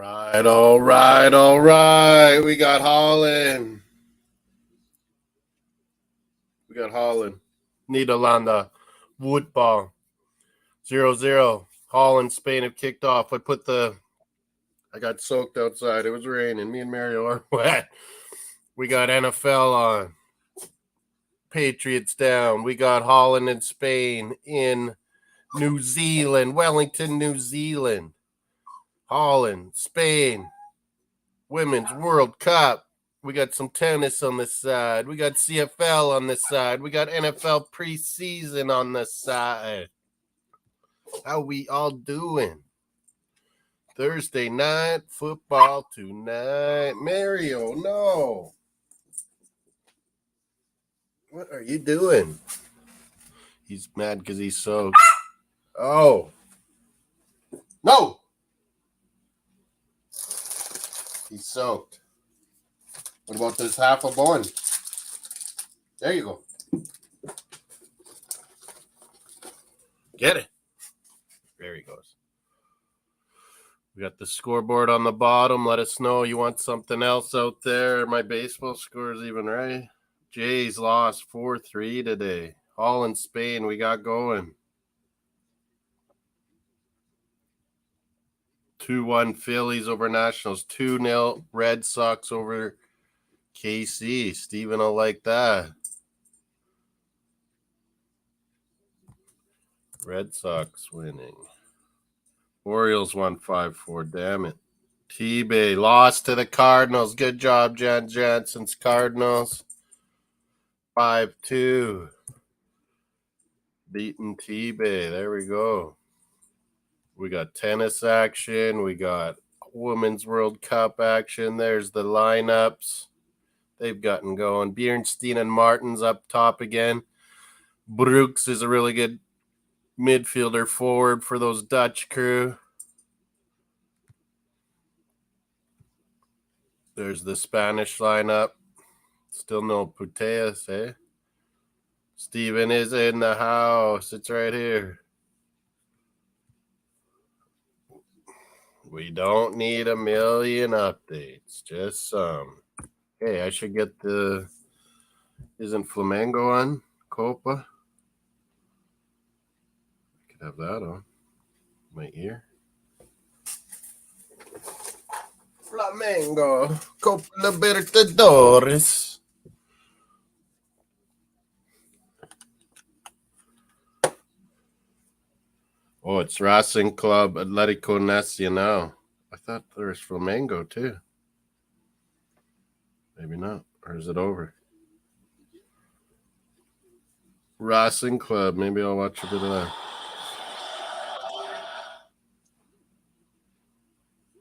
All right. We got Holland. Nederlanda. Woodball. 0-0. Holland, Spain have kicked off. I got soaked outside. It was raining. Me and Mario are wet. We got NFL on. Patriots down. We got Holland and Spain in New Zealand. Wellington, New Zealand. Holland, Spain. Women's World Cup. We got some tennis on this side. We got CFL on this side. We got NFL preseason on this side. How we all doing? Thursday night football tonight. Mario, no. What are you doing? He's mad because he's soaked. Oh. No. He's soaked. What about this half a bun? There you go. Get it. There he goes. We got the scoreboard on the bottom. Let us know you want something else out there. My baseball score is even right. Jays lost 4-3 today. Holland, Spain, we got going. 2-1 Phillies over Nationals. 2-0 Red Sox over KC. Steven will like that. Red Sox winning. Orioles won 5-4. Damn it. T-Bay lost to the Cardinals. Good job, Jan Jansen's Cardinals. 5-2. Beating T-Bay. There we go. We got tennis action. We got Women's World Cup action. There's the lineups. They've gotten going. Bjornstein and Martins up top again. Brooks is a really good midfielder forward for those Dutch crew. There's the Spanish lineup. Still no Puteas, eh? Steven is in the house. It's right here. We don't need a million updates. Just some. Hey, I should get the... Isn't Flamengo on Copa? I could have that on my ear. Flamengo, Copa Libertadores. Oh, it's Racing Club Atlético Nacional. I thought there was Flamengo too. Maybe not. Or is it over? Racing Club. Maybe I'll watch a bit of that.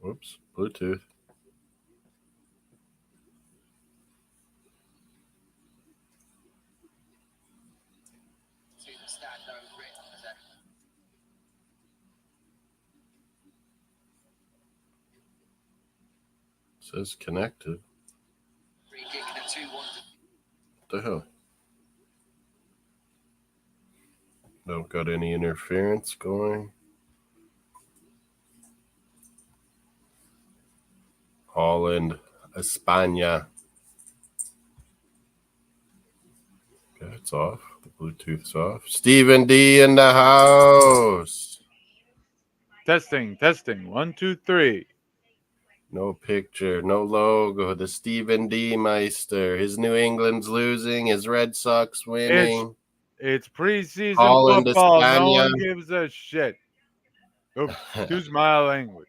Whoops. Bluetooth. Says connected. What the hell? Don't got any interference going. Holland, España. Okay, it's off. The Bluetooth's off. Stephen D in the house. Testing. 1, 2, 3. No picture, no logo. The Stephen D Meister. His New England's losing. His Red Sox winning. It's preseason Holland, football. España. No one gives a shit. Oops, excuse my language.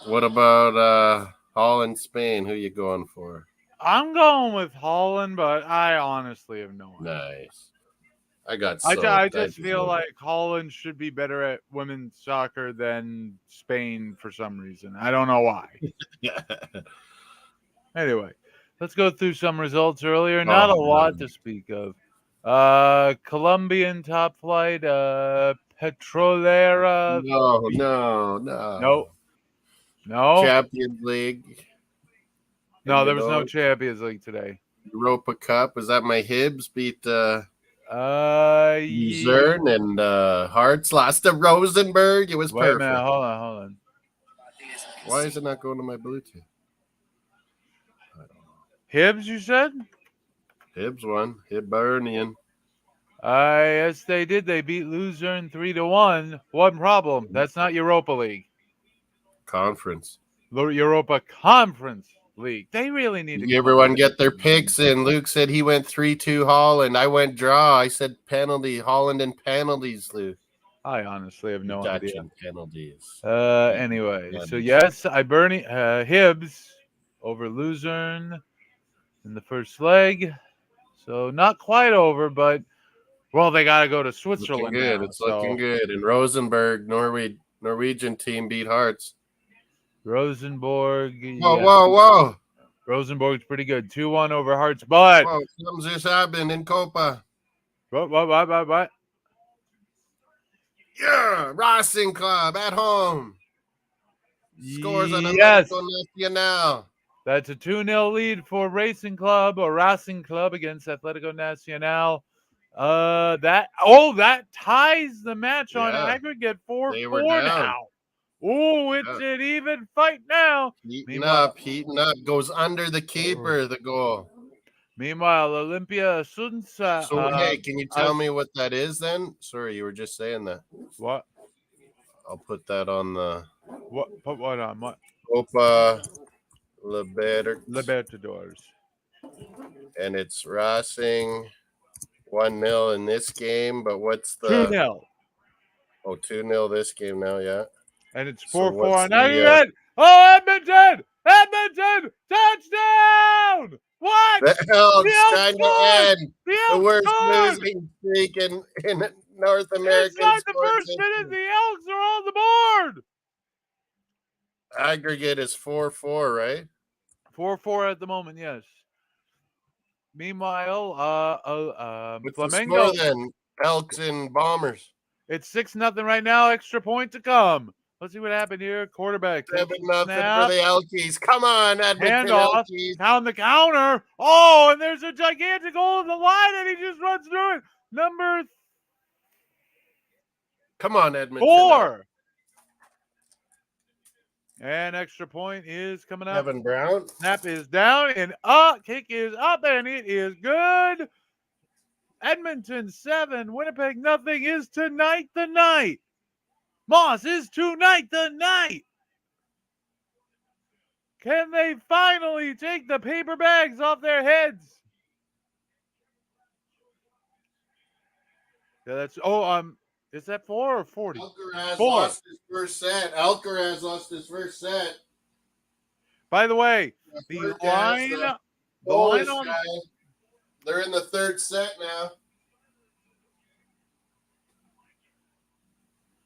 What about Holland, Spain? Who you going for? I'm going with Holland, but I honestly have no idea. Nice. I just feel like Holland should be better at women's soccer than Spain for some reason. I don't know why. Yeah. Anyway, let's go through some results earlier. Not a lot to speak of. Colombian top flight, Petrolera. No. Champions League. No, there was no Champions League today. Europa Cup. Is that my Hibs beat Luzern and Hearts lost to Rosenborg. It was Wait perfect. a minute, hold on. Why is it not going to my Bluetooth? I don't know. Hibs, you said? Hibs won. Hibernian. Yes, they did. They beat Luzern 3-1. One problem. That's not Europa League. Conference. Europa Conference League. They really need to. Everyone get their picks in. Luke said he went 3-2 Holland. I went draw. I said penalty. Holland and penalties, Luke. I honestly have no idea. Penalties. Anyway, so yes, Hibs over Luzern in the first leg. So not quite over, but well, they got to go to Switzerland. Looking good. Now, it's looking good. And Rosenborg, Norwegian team beat Hearts. Rosenborg. Whoa. Rosenborg's pretty good. 2-1 over Hearts, but something's just happened in Copa. What? Yeah, Racing Club at home. Scores on Yes. Nacional. That's a 2-0 lead for Racing Club or Racing Club against Atletico Nacional. That ties the match on aggregate 4-4 now. Oh, it's an even fight now. Heating up. Goes under the keeper, the goal. Meanwhile, Olympia Sunsa. So, hey, can you tell me what that is then? Sorry, you were just saying that. What? I'll put that on the... What? Put what on? What? Copa Libertadores. And it's Racing 1-0 in this game, but what's the... 2-0. Oh, 2-0 this game now, yeah. And it's 4-4. Edmonton! Touchdown! What? The Elks trying to end the worst losing streak in North American sports. The first minute, the Elks are on the board. Aggregate is 4-4, right? 4-4 at the moment, yes. Meanwhile, Flamengo. The score then? Elks and Bombers. It's 6-0 right now. Extra point to come. Let's see what happened here. Quarterback. 7-0 for the Elkies. Come on, Edmonton Elkies. Down the counter. Oh, and there's a gigantic hole in the line, and he just runs through it. Come on, Edmonton. 4. And extra point is coming up. Kevin Brown. Snap is down and kick is up, and it is good. Edmonton 7, Winnipeg nothing is tonight the night. Moss is tonight the night. Can they finally take the paper bags off their heads? Yeah, that's is that 4 or 40? Alcaraz lost his first set. By the way, the line on they're in the third set now.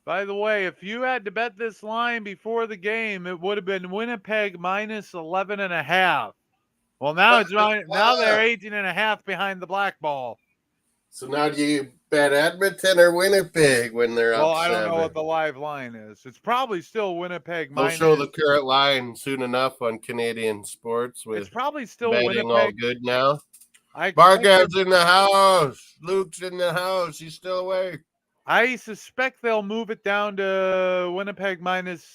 By the way, if you had to bet this line before the game, it would have been Winnipeg minus 11.5. Well, now now they're 18.5 behind the black ball. So now do you bet Edmonton or Winnipeg when they're up? Well, I don't know what the live line is. It's probably still Winnipeg minus. They'll show the current line soon enough on Canadian sports. It's probably still betting Winnipeg. All good now. Bargad's in the house. Luke's in the house. He's still awake. I suspect they'll move it down to Winnipeg minus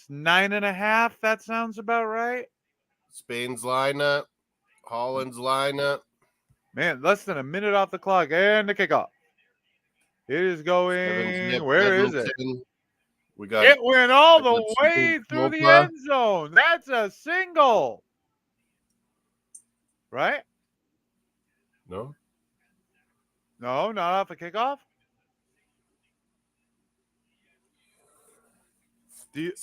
9.5. That sounds about right. Spain's lineup. Holland's lineup. Man, less than a minute off the clock and the kickoff. It is going. Where is it? It went all the way through the end zone. That's a single. Right? No, not off the kickoff. You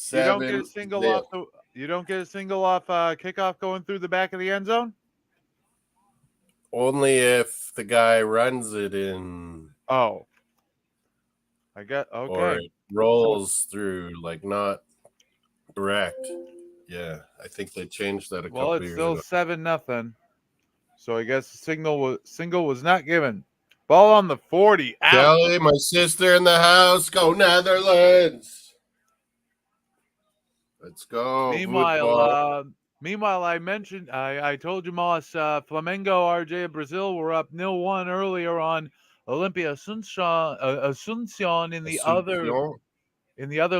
don't get a single off kickoff going through the back of the end zone? Only if the guy runs it in. Oh. I got okay. Or it rolls through, like not direct. Yeah, I think they changed that a couple years ago. Well, it's still 7-0. So I guess the single was not given. Ball on the 40. Kelly, my sister in the house. Go Netherlands. Let's go. Meanwhile, I mentioned, I told you, Moss, Flamengo, RJ of Brazil were up 0-1 earlier on Olympia Asuncion in the other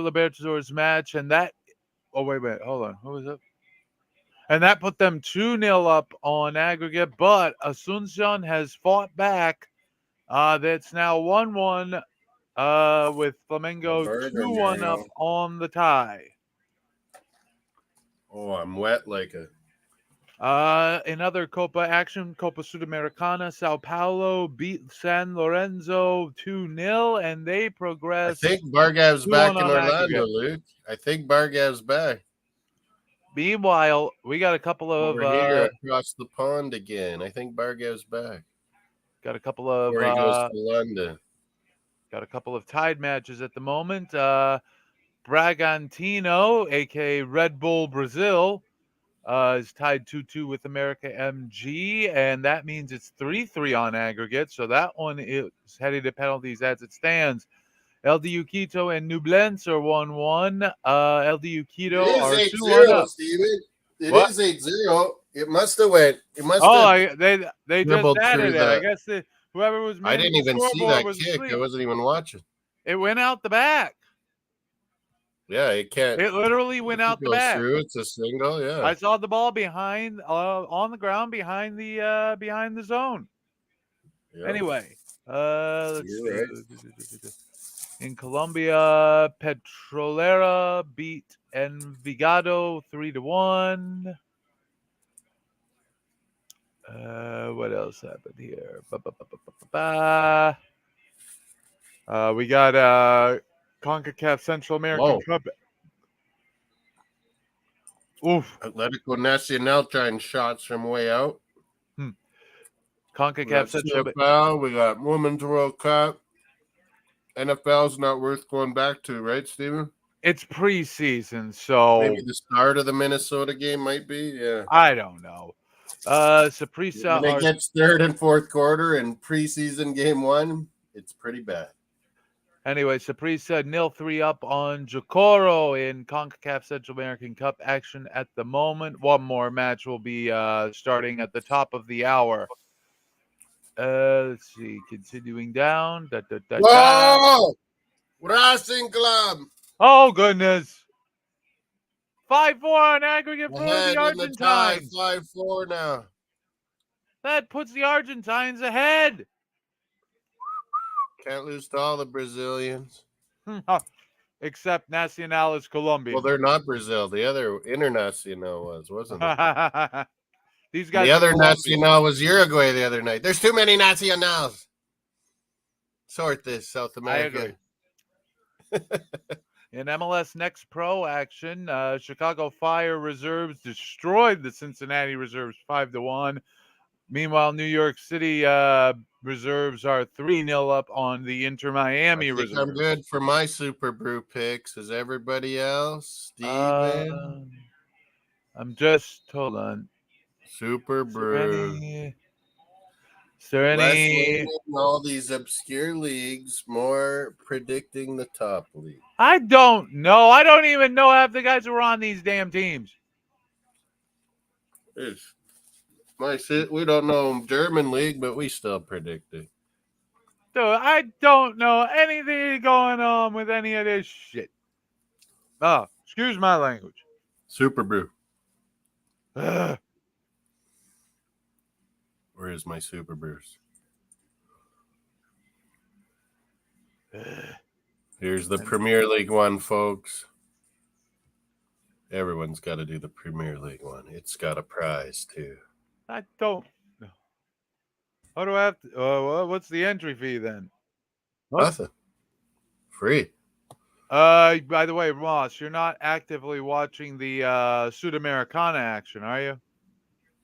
Libertadores match, and that Oh, wait. Hold on. Who was it? And that put them 2-0 up on aggregate, but Asuncion has fought back. That's now 1-1 with Flamengo 2-1 up on the tie. Oh, I'm wet like a... In other Copa action, Copa Sudamericana, Sao Paulo beat San Lorenzo 2-0, and they progress. I think Bargav's back in Orlando, aggregate. Luke. I think Bargav's back. Meanwhile, we got a couple of... Over here across the pond again. I think Bargav's back. Got a couple of... Before he goes to London. Got a couple of tied matches at the moment. Bragantino, a.k.a. Red Bull Brazil, is tied 2-2 with America MG, and that means it's 3-3 on aggregate. So that one is headed to penalties as it stands. LDU Quito and Nublense are 1-1. LDU Quito are 2-1 up. Steven. It is 8-0. It must have went. It must have. They just added it. I guess whoever was. I didn't even see that kick. I wasn't even watching. It went out the back. Yeah, it can't. It literally went out the back. Through. It's a single. Yeah. I saw the ball behind, on the ground behind the zone. Yep. Anyway, let's see. Right. In Colombia, Petrolera beat Envigado 3-1. What else happened here? We got CONCACAF Central American Cup. Oof. Atletico Nacional trying shots from way out. CONCACAF Central. CFL, we got Women's World Cup. NFL's not worth going back to, right, Steven? It's preseason, so maybe the start of the Minnesota game might be. Yeah, I don't know. Saprissa. When it gets third and fourth quarter in preseason game 1, it's pretty bad. Anyway, Saprissa 0-3 up on Jocoro in CONCACAF Central American Cup action at the moment. One more match will be starting at the top of the hour. Let's see. Continuing down. Whoa! Racing Club. Oh, goodness. 5-4 on aggregate for the Argentines. 5-4 now. That puts the Argentines ahead. Can't lose to all the Brazilians. Except Nacional is Colombian. Well, they're not Brazil. The other Internacional wasn't it? These guys. The other Nacional was Uruguay the other night. There's too many Nacionals. Sort this, South America. I agree. In MLS Next Pro action, Chicago Fire reserves destroyed the Cincinnati reserves 5-1. Meanwhile, New York City reserves are 3-0 up on the Inter Miami reserves. I'm good for my Superbru picks. Is everybody else? Steven? I'm just, hold on. Superbru. Is there any all these obscure leagues, more predicting the top league? I don't know. I don't even know half the guys who are on these damn teams. We don't know German league, but we still predict it. Dude, I don't know anything going on with any of this shit. Oh, excuse my language. Superbru. Where is my Superbrus? Here's the Premier League one, folks. Everyone's got to do the Premier League one. It's got a prize, too. I don't know. How do I have to? What's the entry fee then? Nothing. Free. By the way, Ross, you're not actively watching the Sudamericana action, are you?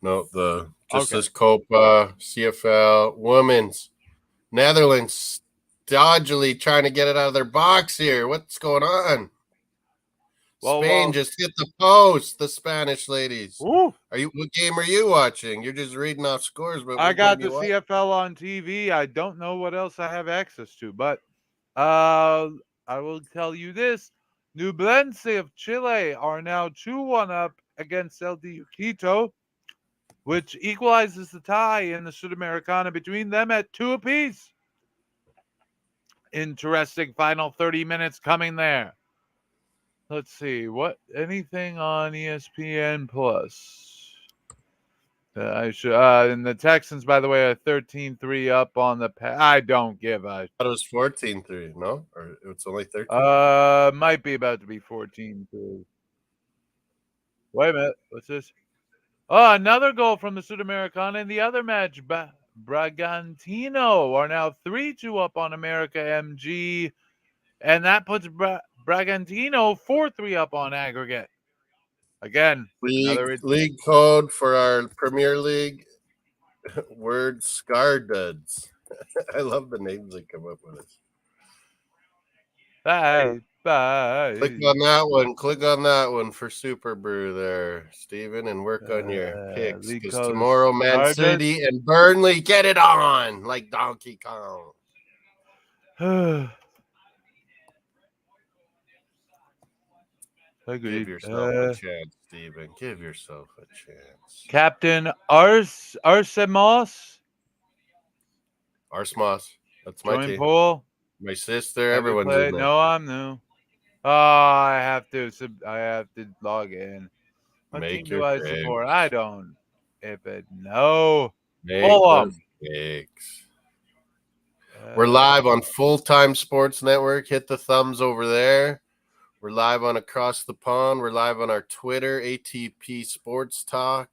No, this Copa, CFL, Women's, Netherlands, dodgily trying to get it out of their box here. What's going on? Spain just hit the post, the Spanish ladies. Ooh. What game are you watching? You're just reading off scores, but I got the CFL on TV. I don't know what else I have access to, but I will tell you this. Nublense of Chile are now 2-1 up against LDU Quito, which equalizes the tie in the Sudamericana between them at 2 apiece. Interesting final 30 minutes coming there. Let's see. Anything on ESPN Plus? I should. And the Texans, by the way, are 13-3 up on the. I don't give a. I thought it was 14-3. No, or it's only 13. Might be about to be 14-3. Wait a minute. What's this? Oh, another goal from the Sudamericana in the other match. Bragantino are now 3-2 up on America MG, and that puts Bragantino 4-3 up on aggregate. Again, league code for our Premier League word scarduds. I love the names they come up with. Bye. Click on that one. Click on that one for Superbru there, Steven, and work on your picks. Because tomorrow, Man City and Burnley, get it on like Donkey Kong. Agreed. Give yourself a chance, Steven. Give yourself a chance. Captain Arsemos. Arsmos. That's my team. Pool. My sister. Everyone's in there. No, I'm new. Oh, I have to log in. What Make team do I support? picks. I don't. No. Make the picks. We're live on Full-Time Sports Network. Hit the thumbs over there. We're live on Across the Pond. We're live on our Twitter, ATP Sports Talk.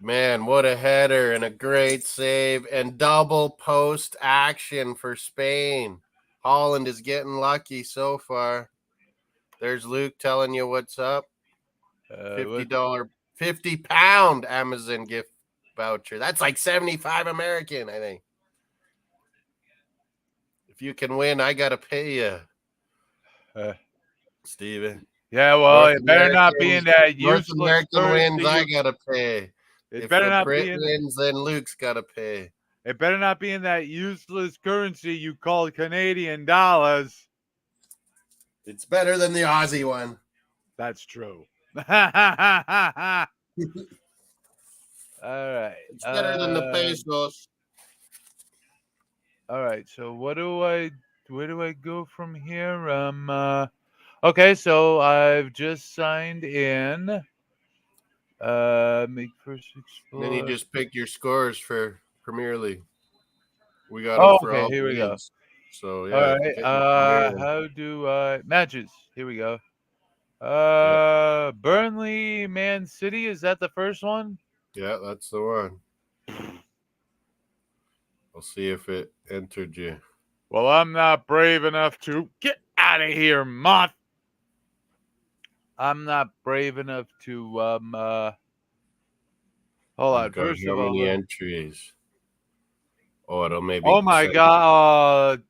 Man, what a header and a great save and double post action for Spain. Holland is getting lucky so far. There's Luke telling you what's up. $50, £50 Amazon gift voucher. That's like 75 American, I think. If you can win, I got to pay you. Steven. Yeah, well, it better not be in that useless American wins, I got to pay. It better not Brit be in wins, then Luke's got to pay. It better not be in that useless currency you call Canadian dollars. It's better than the Aussie one. That's true. All right. It's better than the pesos. All right. So where do I go from here? Okay, so I've just signed in. Make first explore. Then you just pick your scores for Premier League. We got them for all here we go. So yeah. All right. How do matches? Here we go. Burnley, Man City. Is that the first one? Yeah, that's the one. I'll see if it entered you. Well, I'm not brave enough to get out of here, moth. I'm not brave enough to hold on. First of all, how many entries? Oh, it'll maybe. Oh my God!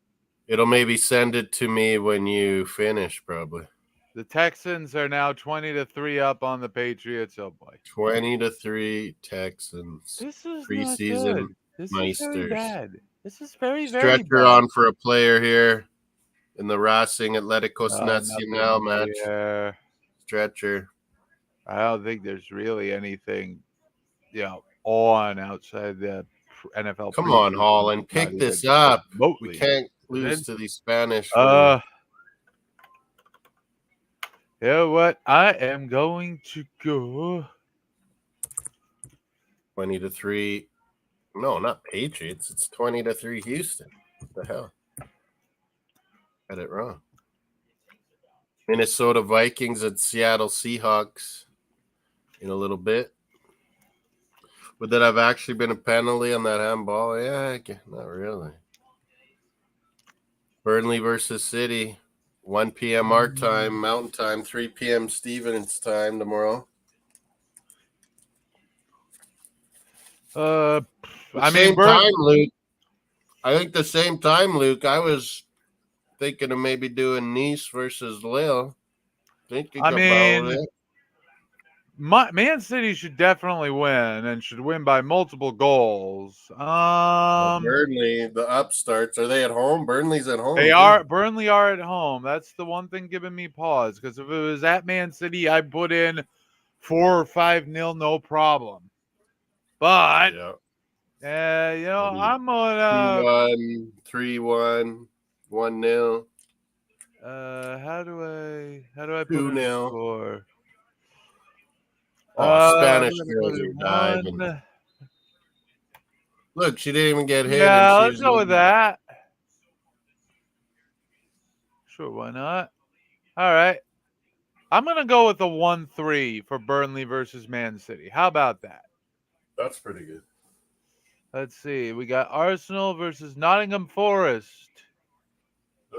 It'll maybe send it to me when you finish, probably. The Texans are now 20-3 up on the Patriots. Oh boy, 20-3 Texans. This is preseason not good. This Meisters. is very bad. This is very Stretcher bad. on for a player here in the Racing Atléticos Nacional match. Yeah. Stretcher. I don't think there's really anything, on outside the NFL. Come on, Holland, pick this up. We can't lose to these Spanish. You know what? I am going to go 20-3. No, not Patriots. It's 20-3 Houston. What the hell? Got it wrong. Minnesota Vikings at Seattle Seahawks in a little bit. Would that have actually been a penalty on that handball? Yeah, not really. Burnley versus City, 1 p.m. our time, Mountain Time, 3 p.m. Stevens time tomorrow. Luke. I think the same time, Luke. I was thinking of maybe doing Nice versus Lille. Man City should definitely win and should win by multiple goals. Burnley, the upstarts, are they at home? Burnley's at home. Burnley are at home. That's the one thing giving me pause, because if it was at Man City, I'd put in 4 or 5-0, no problem. But I'm on 2-1, 3-1, 1-0. How do I How do I put in a score? Spanish girls are diving. Look, she didn't even get hit. Yeah, let's go with that. Sure, why not? All right. I'm going to go with the 1-3 for Burnley versus Man City. How about that? That's pretty good. Let's see. We got Arsenal versus Nottingham Forest.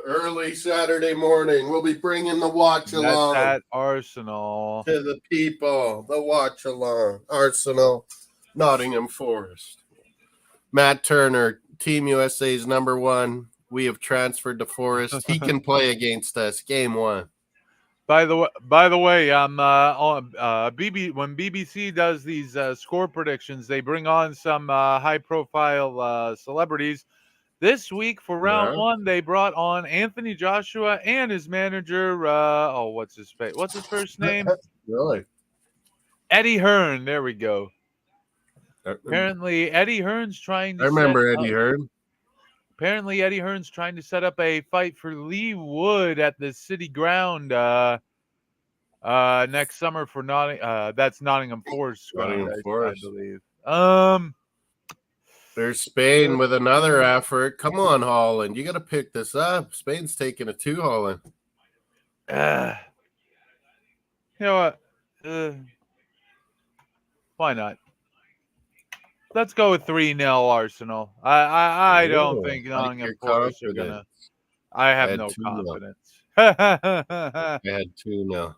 Early Saturday morning, we'll be bringing the Watchalong. That's at Arsenal. To the people, the Watchalong. Arsenal, Nottingham Forest. Matt Turner, Team USA's #1. We have transferred to Forest. He can play against us. Game 1. By the way, I'm on when BBC does these score predictions, they bring on some high-profile celebrities. This week for round 1, they brought on Anthony Joshua and his manager. What's his first name? Really? Eddie Hearn. There we go. Apparently, Eddie Hearn's trying to. I remember Eddie Hearn. Apparently, Eddie Hearn's trying to set up a fight for Lee Wood at the City Ground next summer for that's Nottingham Forest ground, I believe. There's Spain with another effort. Come on, Holland. You got to pick this up. Spain's taking a 2, Holland. You know what? Why not? Let's go with 3-0 Arsenal. I don't think Nottingham Forest are gonna. I have no confidence. I had 2-0.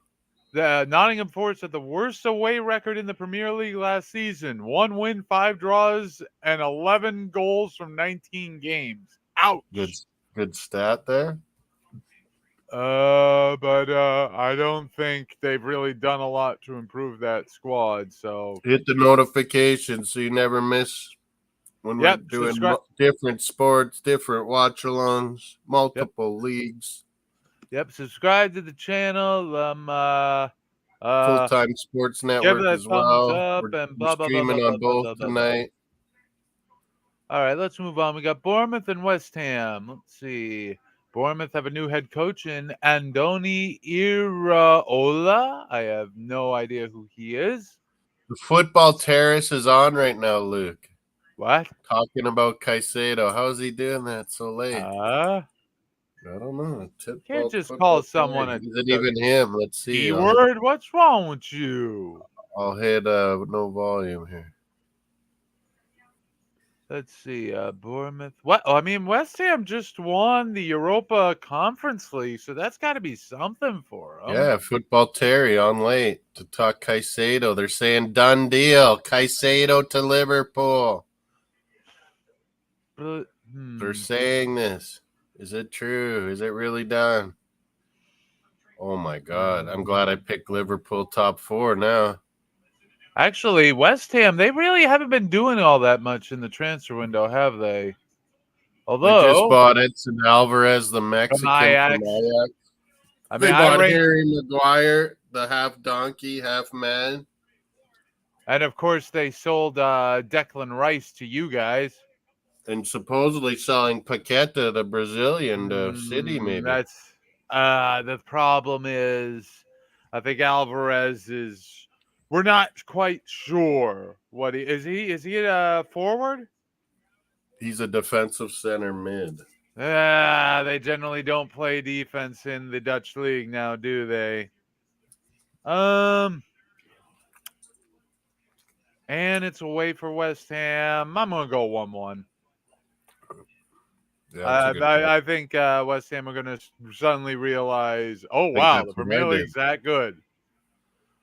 The Nottingham Forest had the worst away record in the Premier League last season. 1 win, 5 draws, and 11 goals from 19 games. Ouch. Good stat there. But I don't think they've really done a lot to improve that squad. So hit the notification so you never miss when we're doing different sports, different watch-alongs, multiple leagues. Yep, subscribe to the channel. Full-time Sports Network as well. We're streaming on both tonight. All right, let's move on. We got Bournemouth and West Ham. Let's see. Bournemouth have a new head coach in Andoni Iraola. I have no idea who he is. The football terrace is on right now, Luke. What? Talking about Caicedo. How's he doing that so late? I don't know. Can't just call someone a... Is it even him? Let's see. Keyword? What's wrong with you? I'll hit no volume here. Let's see. Bournemouth. What? Oh, I mean, West Ham just won the Europa Conference League, so that's got to be something for them. Yeah, Football Terry on late to talk Caicedo. They're saying done deal. Caicedo to Liverpool. They're saying this. Is it true? Is it really done? Oh, my God. I'm glad I picked Liverpool top 4 now. Actually, West Ham, they really haven't been doing all that much in the transfer window, have they? Although they just bought Edson Alvarez, the Mexican from Ajax. I mean, they bought Harry Maguire, the half donkey, half man. And, of course, they sold Declan Rice to you guys. And supposedly selling Paqueta, the Brazilian, to City, maybe. That's the problem is, I think Alvarez is. We're not quite sure what he is. Is he a forward? He's a defensive center mid. They generally don't play defense in the Dutch league now, do they? And it's away for West Ham. I'm gonna go 1-1. Yeah, I think West Ham are going to suddenly realize, oh, wow, the Premier League's that good.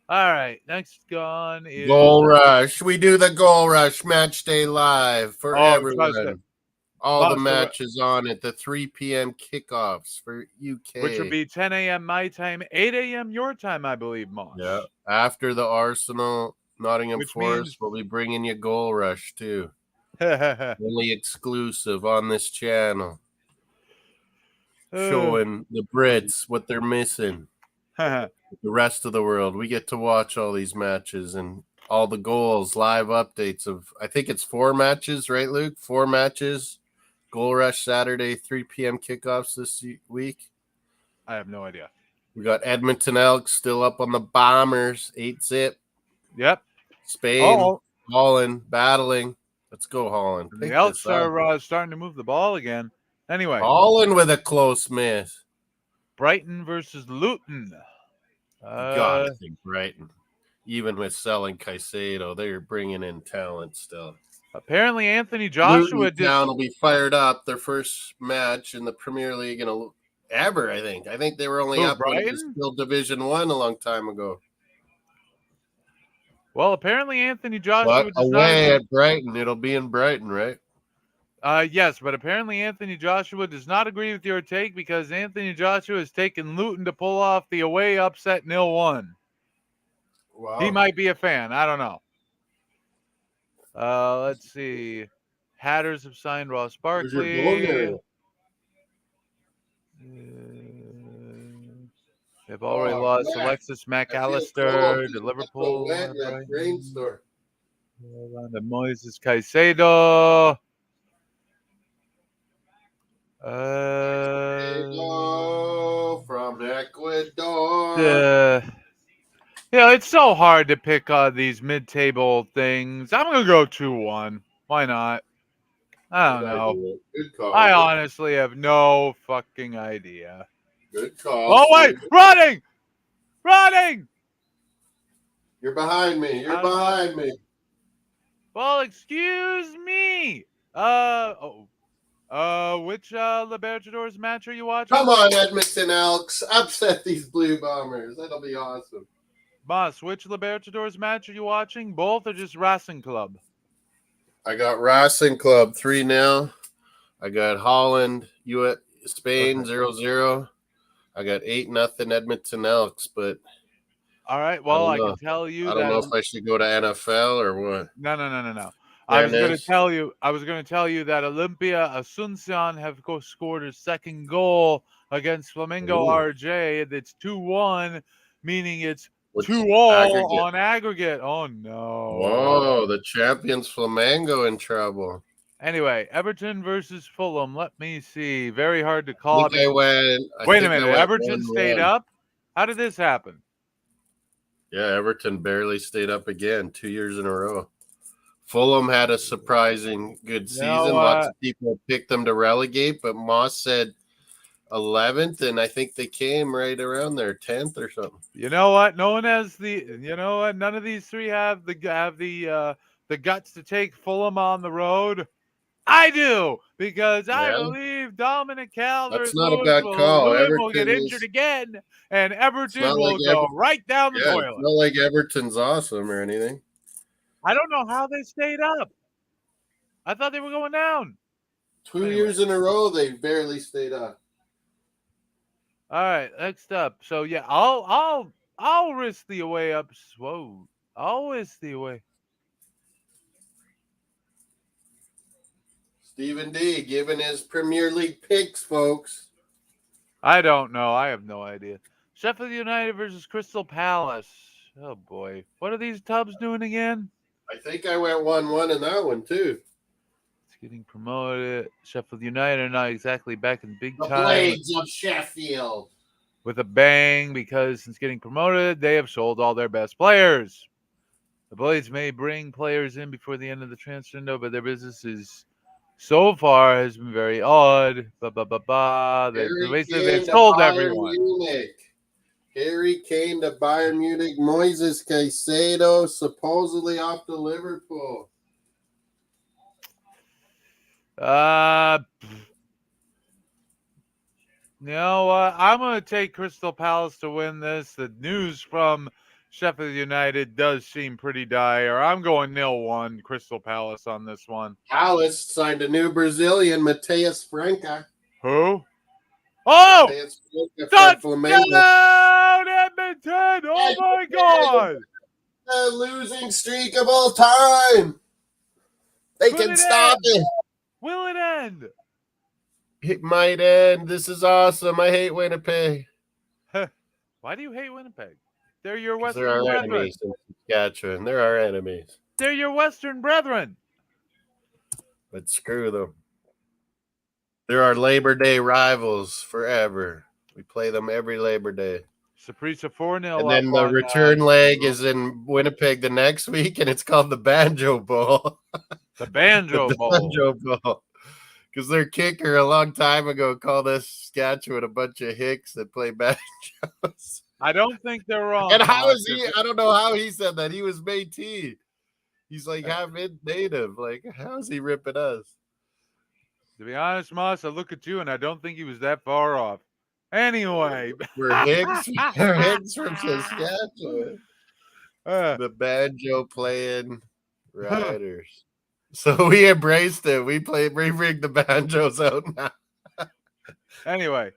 All right, next one is... Goal Rush. We do the Goal Rush Match Day Live for everyone. All the matches on it, the 3 p.m. kickoffs for UK. Which would be 10 a.m. my time, 8 a.m. your time, I believe, Moss. Yeah, after the Arsenal Nottingham Forest, we'll be bringing you Goal Rush, too. Only exclusive on this channel. Showing the Brits what they're missing. The rest of the world. We get to watch all these matches and all the goals, live updates of, I think it's 4 matches, right, Luke? 4 matches. Goal Rush Saturday, 3 p.m. kickoffs this week. I have no idea. We got Edmonton Elks still up on the Bombers, 8-zip. Yep. Spain, Holland battling. Let's go, Holland. The Elks are starting to move the ball again. Anyway. Holland with a close miss. Brighton versus Luton. You gotta think Brighton. Even with selling Caicedo, they're bringing in talent still. Apparently, Anthony Joshua Luton will be fired up. Their first match in the Premier League ever, I think. I think they were only up when it was still Division 1 a long time ago. Well, apparently Anthony Joshua does away at Brighton. It'll be in Brighton, right? Yes, but apparently Anthony Joshua does not agree with your take because Anthony Joshua has taken Luton to pull off the away upset 0-1. Wow. He might be a fan. I don't know. Let's see. Hatters have signed Ross Barkley. They've already lost Alexis McAllister to Liverpool. The Moises Caicedo. From Ecuador. It's so hard to pick these mid-table things. I'm gonna go 2-1. Why not? I don't know. Good call. I honestly have no fucking idea. Good call. Oh wait, running! You're behind me. Behind me. Well, excuse me. Which Libertadores match are you watching? Come on, Edmonton Elks. Upset these Blue Bombers. That'll be awesome. Boss, which Libertadores match are you watching? Both or just Racing Club? I got Racing Club 3-0. I got Holland, Spain 0-0. I got 8-0 Edmonton Elks, but all right. Well, I can tell you I don't know if I should go to NFL or what. No. I was going to tell you that Olympia Asuncion have scored a second goal against Flamengo RJ. It's 2-1, meaning it's 2-all on aggregate. Oh no! Whoa, the champions Flamengo in trouble. Anyway, Everton versus Fulham. Let me see. Very hard to call. Wait a minute. Everton stayed up? How did this happen? Yeah, Everton barely stayed up again 2 years in a row. Fulham had a surprising good season. Lots of people picked them to relegate, but Moss said 11th, and I think they came right around there, 10th or something. You know what? None of these three have the guts to take Fulham on the road. I do, because I believe Dominic Calvert will get injured again, and Everton will go right down the toilet. It's not like Everton's awesome or anything. I don't know how they stayed up. I thought they were going down. 2 years in a row, they barely stayed up. All right, next up. So yeah, I'll risk the away ups. Whoa, I'll risk the away. Stephen D giving his Premier League picks, folks. I don't know. I have no idea. Sheffield United versus Crystal Palace. Oh boy, what are these Tubs doing again? I think I went 1-1 in that one too. It's getting promoted. Sheffield United are not exactly back in big time. The Blades of Sheffield. With a bang, because since getting promoted, they have sold all their best players. The Blades may bring players in before the end of the transfer window, but their business is so far has been very odd. They've sold everyone. Harry Kane to Bayern Munich. Moises Caicedo supposedly off to Liverpool. You know what? I'm going to take Crystal Palace to win this. The news from Sheffield United does seem pretty dire. I'm going 0-1 Crystal Palace on this one. Palace signed a new Brazilian, Mateus Franca. Who? Oh! Touchdown, Edmonton! Oh, my God! The losing streak of all time. They can stop it. Will it end? It might end. This is awesome. I hate Winnipeg. Why do you hate Winnipeg? They're your Western brethren. They're our enemies in Saskatchewan. They're our enemies. They're your Western brethren. But screw them. They're our Labor Day rivals forever. We play them every Labor Day. Saprissa 4-0. And then the return leg is in Winnipeg the next week, and it's called the Banjo Bowl. The Banjo Bowl. Because their kicker a long time ago called us Saskatchewan a bunch of hicks that play banjos. I don't think they're wrong. And how is he? I don't know how he said that. He was Métis. He's like half native. Like, how is he ripping us? To be honest, Moss, I look at you and I don't think he was that far off. Anyway. We're hicks. We're hicks from Saskatchewan. The banjo playing riders. So we embraced it. We bring the banjos out now. Anyway,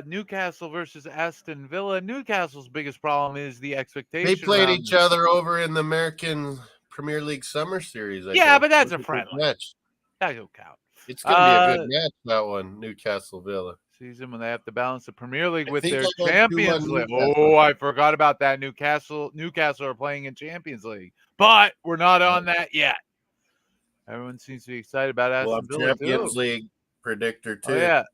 Newcastle versus Aston Villa. Newcastle's biggest problem is the expectation. They played each other over in the American Premier League Summer Series. But that's a friendly match. That don't count. It's going to be a good match, that one, Newcastle Villa. Season when they have to balance the Premier League with their Champions League. Oh, I forgot about that. Newcastle are playing in Champions League, but we're not on that yet. Everyone seems to be excited about Aston Villa. Champions League predictor too. Oh,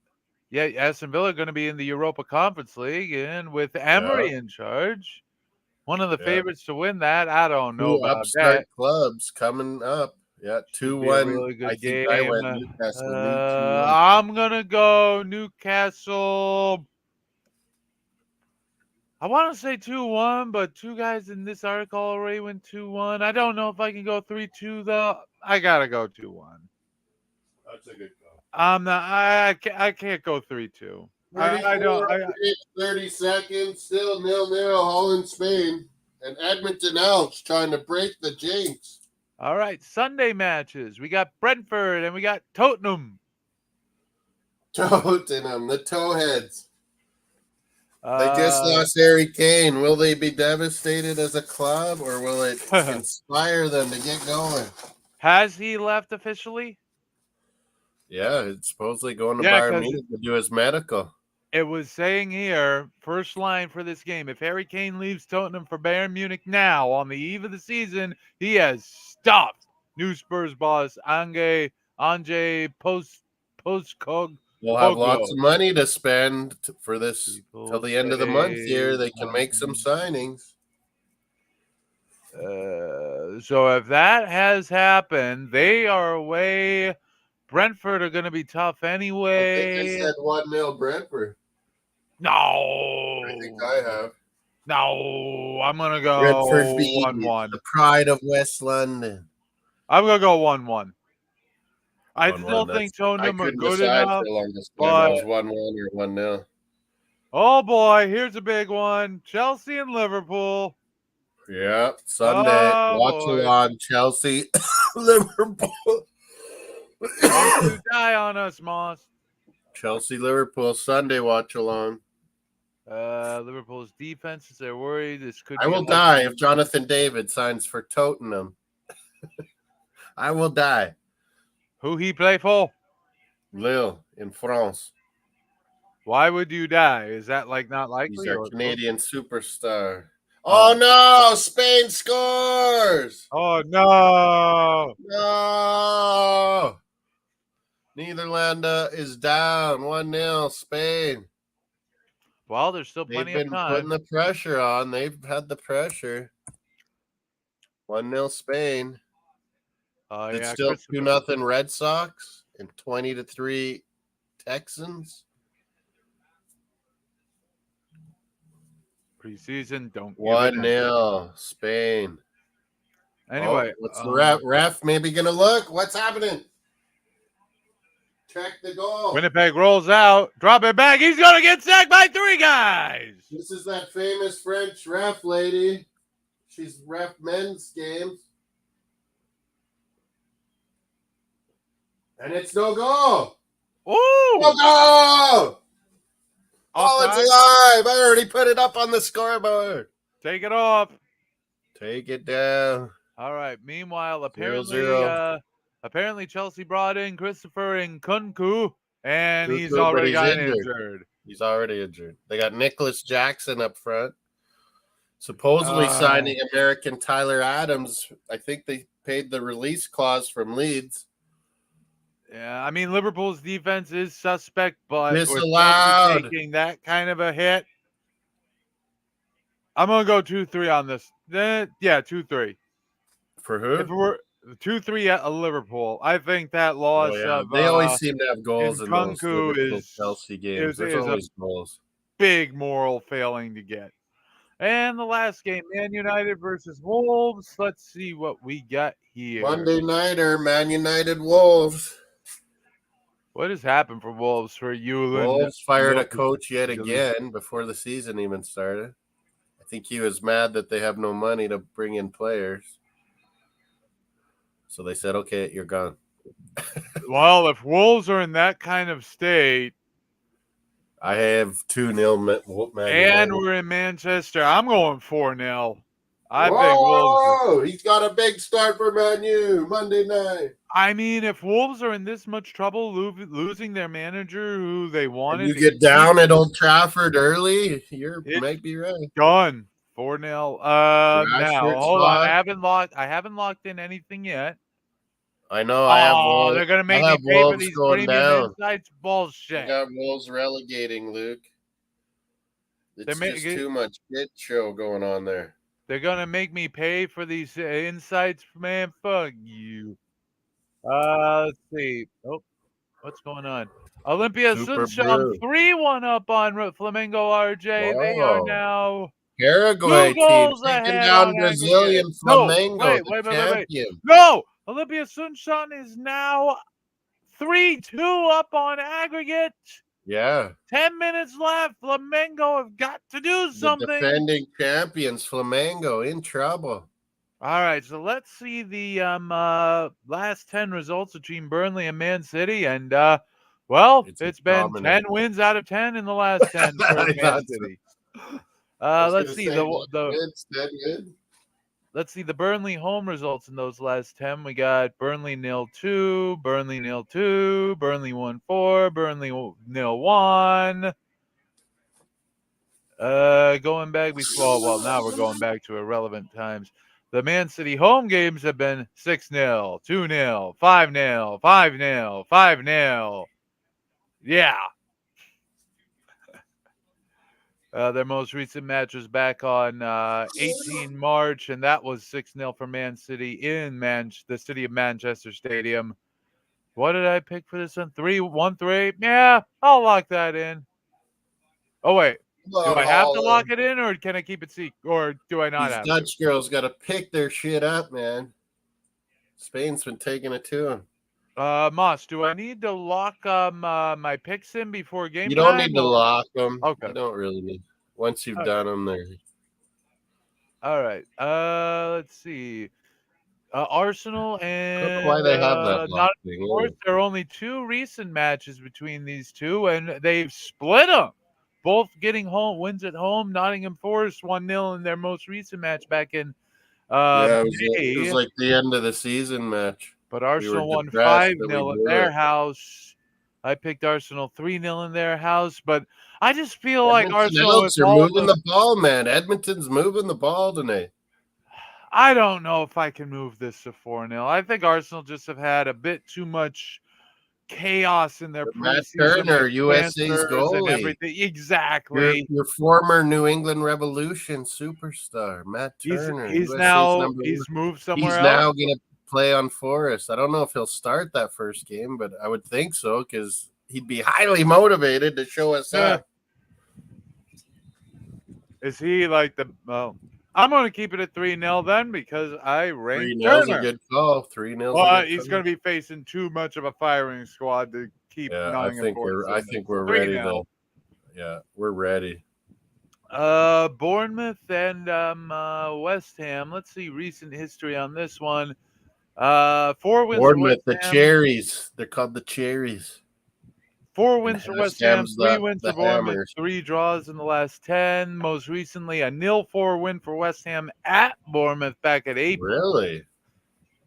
yeah. Aston Villa are going to be in the Europa Conference League, and with Emery in charge, one of the favorites to win that. I don't know about that. Clubs coming up. Yeah, 2-1. Really good game. I went Newcastle. I'm gonna go Newcastle. I want to say 2-1, but two guys in this article already went 2-1. I don't know if I can go 3-2 though. I gotta go 2-1. That's a good call. I can't go 3-2. I don't. 30 seconds, still 0-0. Holland, Spain, and Edmonton Elks trying to break the jinx. All right, Sunday matches. We got Brentford and we got Tottenham. The Towheads. They just lost Harry Kane. Will they be devastated as a club, or will it inspire them to get going? Has he left officially? Yeah, it's supposedly going to Bayern Munich to do his medical. It was saying here, first line for this game, if Harry Kane leaves Tottenham for Bayern Munich now on the eve of the season, he has stopped new Spurs boss Ange Postecoglou. We'll have lots of money to spend for this till the end of the month here. They can make some signings. So if that has happened, they are away. Brentford are going to be tough anyway. I think I said 1-0 Brentford. No. I think I have. No, I'm going to go 1-1. The pride of West London. I'm going to go 1-1. I still think Tottenham are good enough. But it was 1-1 or 1-0. Oh, boy, here's a big one. Chelsea and Liverpool. Yeah, Sunday. Watchalong, Chelsea, Liverpool. Don't you die on us, Moss. Chelsea, Liverpool, Sunday Watchalong. Liverpool's defense is they're worried. This could. I will die if Jonathan David signs for Tottenham. I will die. Who he play for? Lille in France. Why would you die? Is that like not likely? He's our Canadian superstar. Oh no! Spain scores! Oh no! No! Netherlands is down 1-0. Spain. Well, there's still plenty of time. They've been putting the pressure on. They've had the pressure. 1-0 Spain. It's still 2-0 Red Sox and 20-3 Texans. Preseason, don't 1-0 Spain. Anyway, what's the ref maybe gonna look? What's happening? Check the goal. Winnipeg rolls out, drop it back. He's gonna get sacked by 3 guys. This is that famous French ref lady. She's ref men's games. And it's no goal. Ooh! No goal! Oh, it's live. I already put it up on the scoreboard. Take it off. Take it down. All right. Meanwhile, apparently Chelsea brought in Christopher Nkunku, and he's already injured. He's already injured. They got Nicholas Jackson up front. Supposedly signing American Tyler Adams. I think they paid the release clause from Leeds. Yeah, I mean, Liverpool's defense is suspect, but disallowed. Taking that kind of a hit. I'm going to go 2-3 on this. Yeah, 2-3. For who? If we're 2-3 at Liverpool, I think that loss of they always seem to have goals in those Nkunku Liverpool-Chelsea games. There's always goals. Big moral failing to get. And the last game, Man United versus Wolves. Let's see what we got here. Monday nighter, Man United Wolves. What has happened for Wolves for you? Wolves fired a coach yet again before the season even started. I think he was mad that they have no money to bring in players. So they said, okay, you're gone. Well, if Wolves are in that kind of state, I have 2-0 Man and we're in Manchester, I'm going 4-0. I think Wolves. He's got a big start for Man U Monday night. I mean, if Wolves are in this much trouble losing their manager who they wanted, and you get down at Old Trafford early, you might be right. Done. 4-0. Now, hold on. I haven't locked in anything yet. I know. I have Wolves. They're gonna make me pay for these premium insights. Bullshit. I got Wolves relegating, Luke. It's just too much shit show going on there. They're gonna make me pay for these insights, man. Fuck you. Let's see. Oh, what's going on? Olympia Sunshine 3-1 up on Flamengo RJ. Whoa. They are now Paraguay team taking down Brazilian Flamengo, wait. No, Olympia Sunshine is now 3-2 up on aggregate. Yeah. 10 minutes left. Flamengo have got to do something. The defending champions, Flamengo, in trouble. All right, so let's see the last 10 results between Burnley and Man City. And, it's been 10 wins out of 10 in the last 10 for Man City. Let's see let's see the Burnley home results in those last 10. We got Burnley 0-2, Burnley 0-2, Burnley 1-4, Burnley 0-1. Going back before, well, now we're going back to irrelevant times. The Man City home games have been 6-0, 2-0, 5-0, 5-0, 5-0. Yeah. Their most recent match was back on 18 March, and that was 6-0 for Man City in the city of Manchester Stadium. What did I pick for this one? 1-3. Yeah, I'll lock that in. Oh, wait. Do I have to lock it in, or can I keep it secret? Or do I not have to? These Dutch girls got to pick their shit up, man. Spain's been taking it to them. Moss, do I need to lock my picks in before game time? You don't need to lock them. Okay. You don't really need. Once you've done them, there. All right. Let's see. Arsenal and I don't know why they have that lock thing. Of course, there are only 2 recent matches between these two, and they've split them. Both getting wins at home. Nottingham Forest 1-0 in their most recent match back in May. It was like the end of the season match. But Arsenal won 5-0 at their house. I picked Arsenal 3-0 in their house, but I just feel like Arsenal is moving the ball, man. Edmonton's moving the ball tonight. I don't know if I can move this to 4-0. I think Arsenal just have had a bit too much chaos in their Matt Turner, USA's goalie. Everything. Exactly. Your former New England Revolution superstar, Matt Turner. He's moved somewhere else. He's now going to play on Forest. I don't know if he'll start that first game, but I would think so because he'd be highly motivated to show us up. Is he like the I'm going to keep it at 3-0 then because I ranked 3-0's a good call. 3-0. Well, he's going to be facing too much of a firing squad to keep. I think we're ready though. Yeah, we're ready. Bournemouth and West Ham. Let's see recent history on this one. 4 wins. Bournemouth, the Cherries. They're called the Cherries. 4 wins for West Ham, 3 wins for Bournemouth, 3 draws in the last 10. Most recently, a 0-4 win for West Ham at Bournemouth back at April. Really?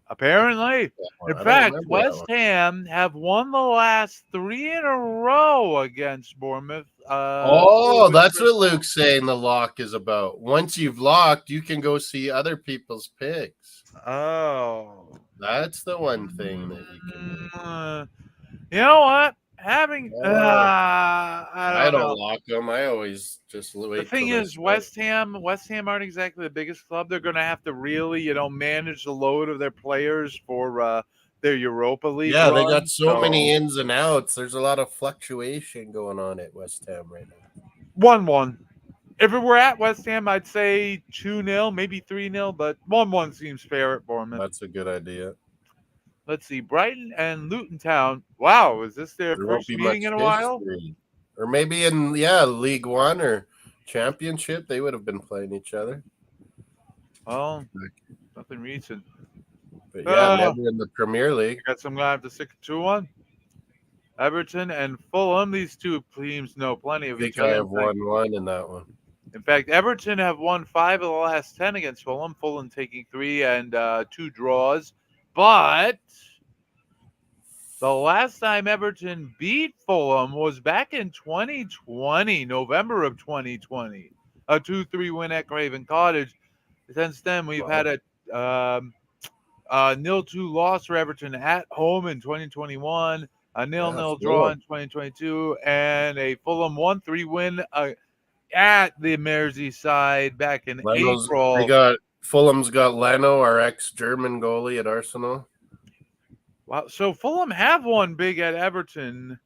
Apparently. In fact, West Ham have won the last 3 in a row against Bournemouth. That's what Luke's saying the lock is about. Once you've locked, you can go see other people's picks. Oh. That's the one thing that you can do. You know what? having I I don't know. don't lock them. I always just wait. The thing is, West Ham aren't exactly the biggest club. They're going to have to really, manage the load of their players for their Europa League. Yeah, run, they got so many ins and outs. There's a lot of fluctuation going on at West Ham right now. 1-1. If it were at West Ham, I'd say 2-0, maybe 3-0, but 1-1 seems fair at Bournemouth. That's a good idea. Let's see, Brighton and Luton Town. Wow, is this their first meeting in a while? Or maybe in League One or Championship, they would have been playing each other. Well, nothing recent. But never in the Premier League. I guess I'm gonna have to stick to 2-1. Everton and Fulham. These two teams know plenty of each other. I have 1-1 in that one. In fact, Everton have won 5 of the last 10 against Fulham. Fulham taking 3 and 2 draws. But the last time Everton beat Fulham was back in 2020, November of 2020. A 2-3 win at Craven Cottage. Since then, we've had a 0-2 loss for Everton at home in 2021, a 0-0 draw in 2022, and a Fulham 1-3 win at the Merseyside back in April. Fulham's got Leno, our ex-German goalie at Arsenal. Wow, so Fulham have won big at Everton.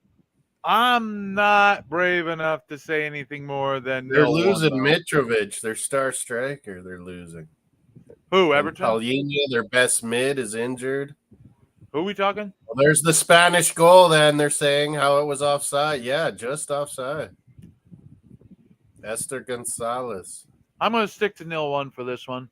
I'm not brave enough to say anything more than they're losing Mitrovic, their star striker. They're losing. Who, Everton? Paulinho, their best mid, is injured. Who are we talking? Well, there's the Spanish goal. Then they're saying how it was offside. Yeah, just offside. Esther Gonzalez. I'm going to stick to 0-1 for this one.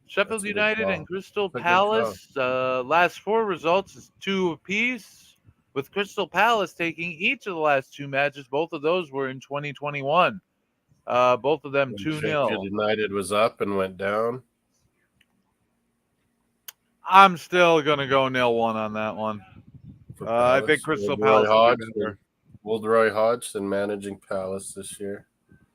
Sheffield United and Crystal Palace. Last 4 results is 2 apiece, with Crystal Palace taking each of the last 2 matches. Both of those were in 2021. Both of them 2-0. Sheffield United was up and went down. I'm still going to go 0-1 on that one. I think Crystal Palace will be better. Roy Hodgson managing Palace this year.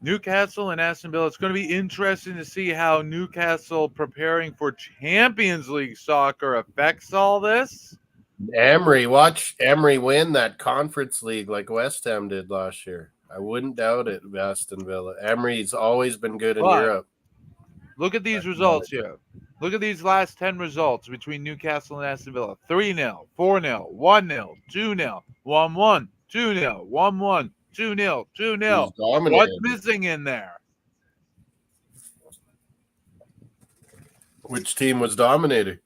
Newcastle and Aston Villa. It's going to be interesting to see how Newcastle preparing for Champions League soccer affects all this. Watch Emery win that Conference League like West Ham did last year. I wouldn't doubt it, Aston Villa. Emery's always been good in Europe. Look at these results here. Look at these last 10 results between Newcastle and Aston Villa. 3-0, 4-0, 1-0, 2-0, 1-1, 2-0, 1-1, 2-0, 2-0. What's missing in there? Which team was dominating?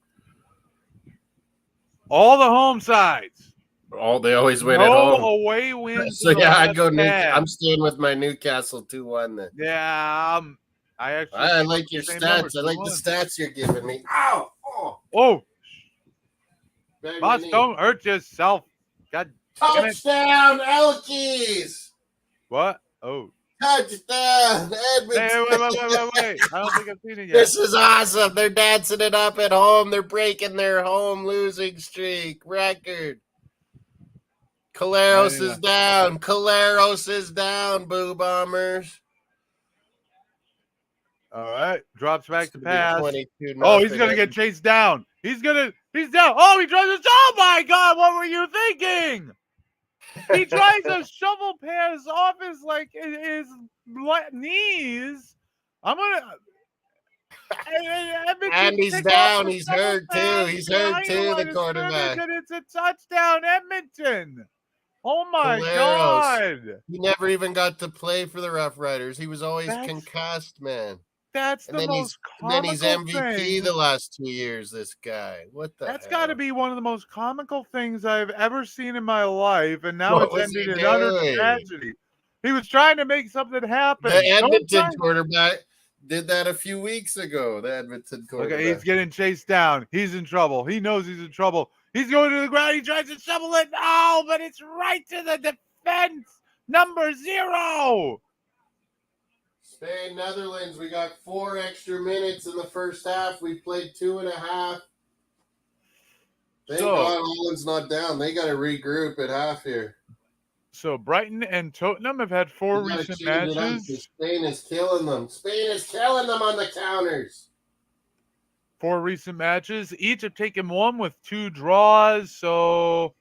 All the home sides. They always win at home. No away wins. So I'd go. I'm staying with my Newcastle 2-1 then. Yeah, I like your stats. I like the stats you're giving me. Ow! Oh! Boss, don't hurt yourself. God. Touchdown, Elkies! What? Oh. Touchdown, Edmonton. Wait. I don't think I've seen it yet. This is awesome. They're dancing it up at home. They're breaking their home losing streak record. Caleros is down. Caleros is down, Boo Bombers. All right. Drops back to pass. Oh, he's going to get chased down. He's down. Oh, he tries to. Oh, my God. What were you thinking? He tries to shovel pass off his knees. I'm going to. And he's down. He's hurt, too. He's hurt, too, the quarterback. It's a touchdown, Edmonton. Oh, my God. He never even got to play for the Rough Riders. He was always concussed, man. That's the most comical thing. And then he's MVP the last 2 years, this guy. What the That's got to be one of the most comical things I've ever seen in my life, and now it's ended in utter tragedy. He was trying to make something happen. The Edmonton quarterback did that a few weeks ago, the Edmonton quarterback. Okay, he's getting chased down. He's in trouble. He knows he's in trouble. He's going to the ground. He tries to shovel it. Oh, but it's right to the defense. Number 0. Spain, Netherlands, we got 4 extra minutes in the first half. We played 2.5. Thank God Holland's not down. They got to regroup at half here. So Brighton and Tottenham have had 4 recent matches. Spain is killing them. Spain is killing them on the counters. 4 recent matches. Each have taken 1 with 2 draws. So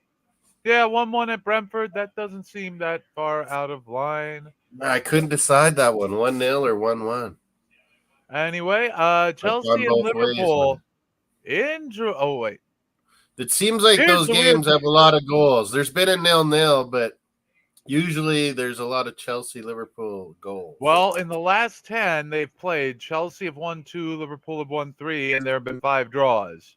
Yeah, 1-1 at Brentford. That doesn't seem that far out of line. I couldn't decide that one. 1-0 or 1-1. Anyway, Chelsea and both Liverpool. ways, wait. It seems like Here's those the weird games have a lot of goals. There's been a 0-0, but usually there's a lot of Chelsea-Liverpool goals. Well, in the last 10 they've played, Chelsea have won 2, Liverpool have won 3, and there have been 5 draws.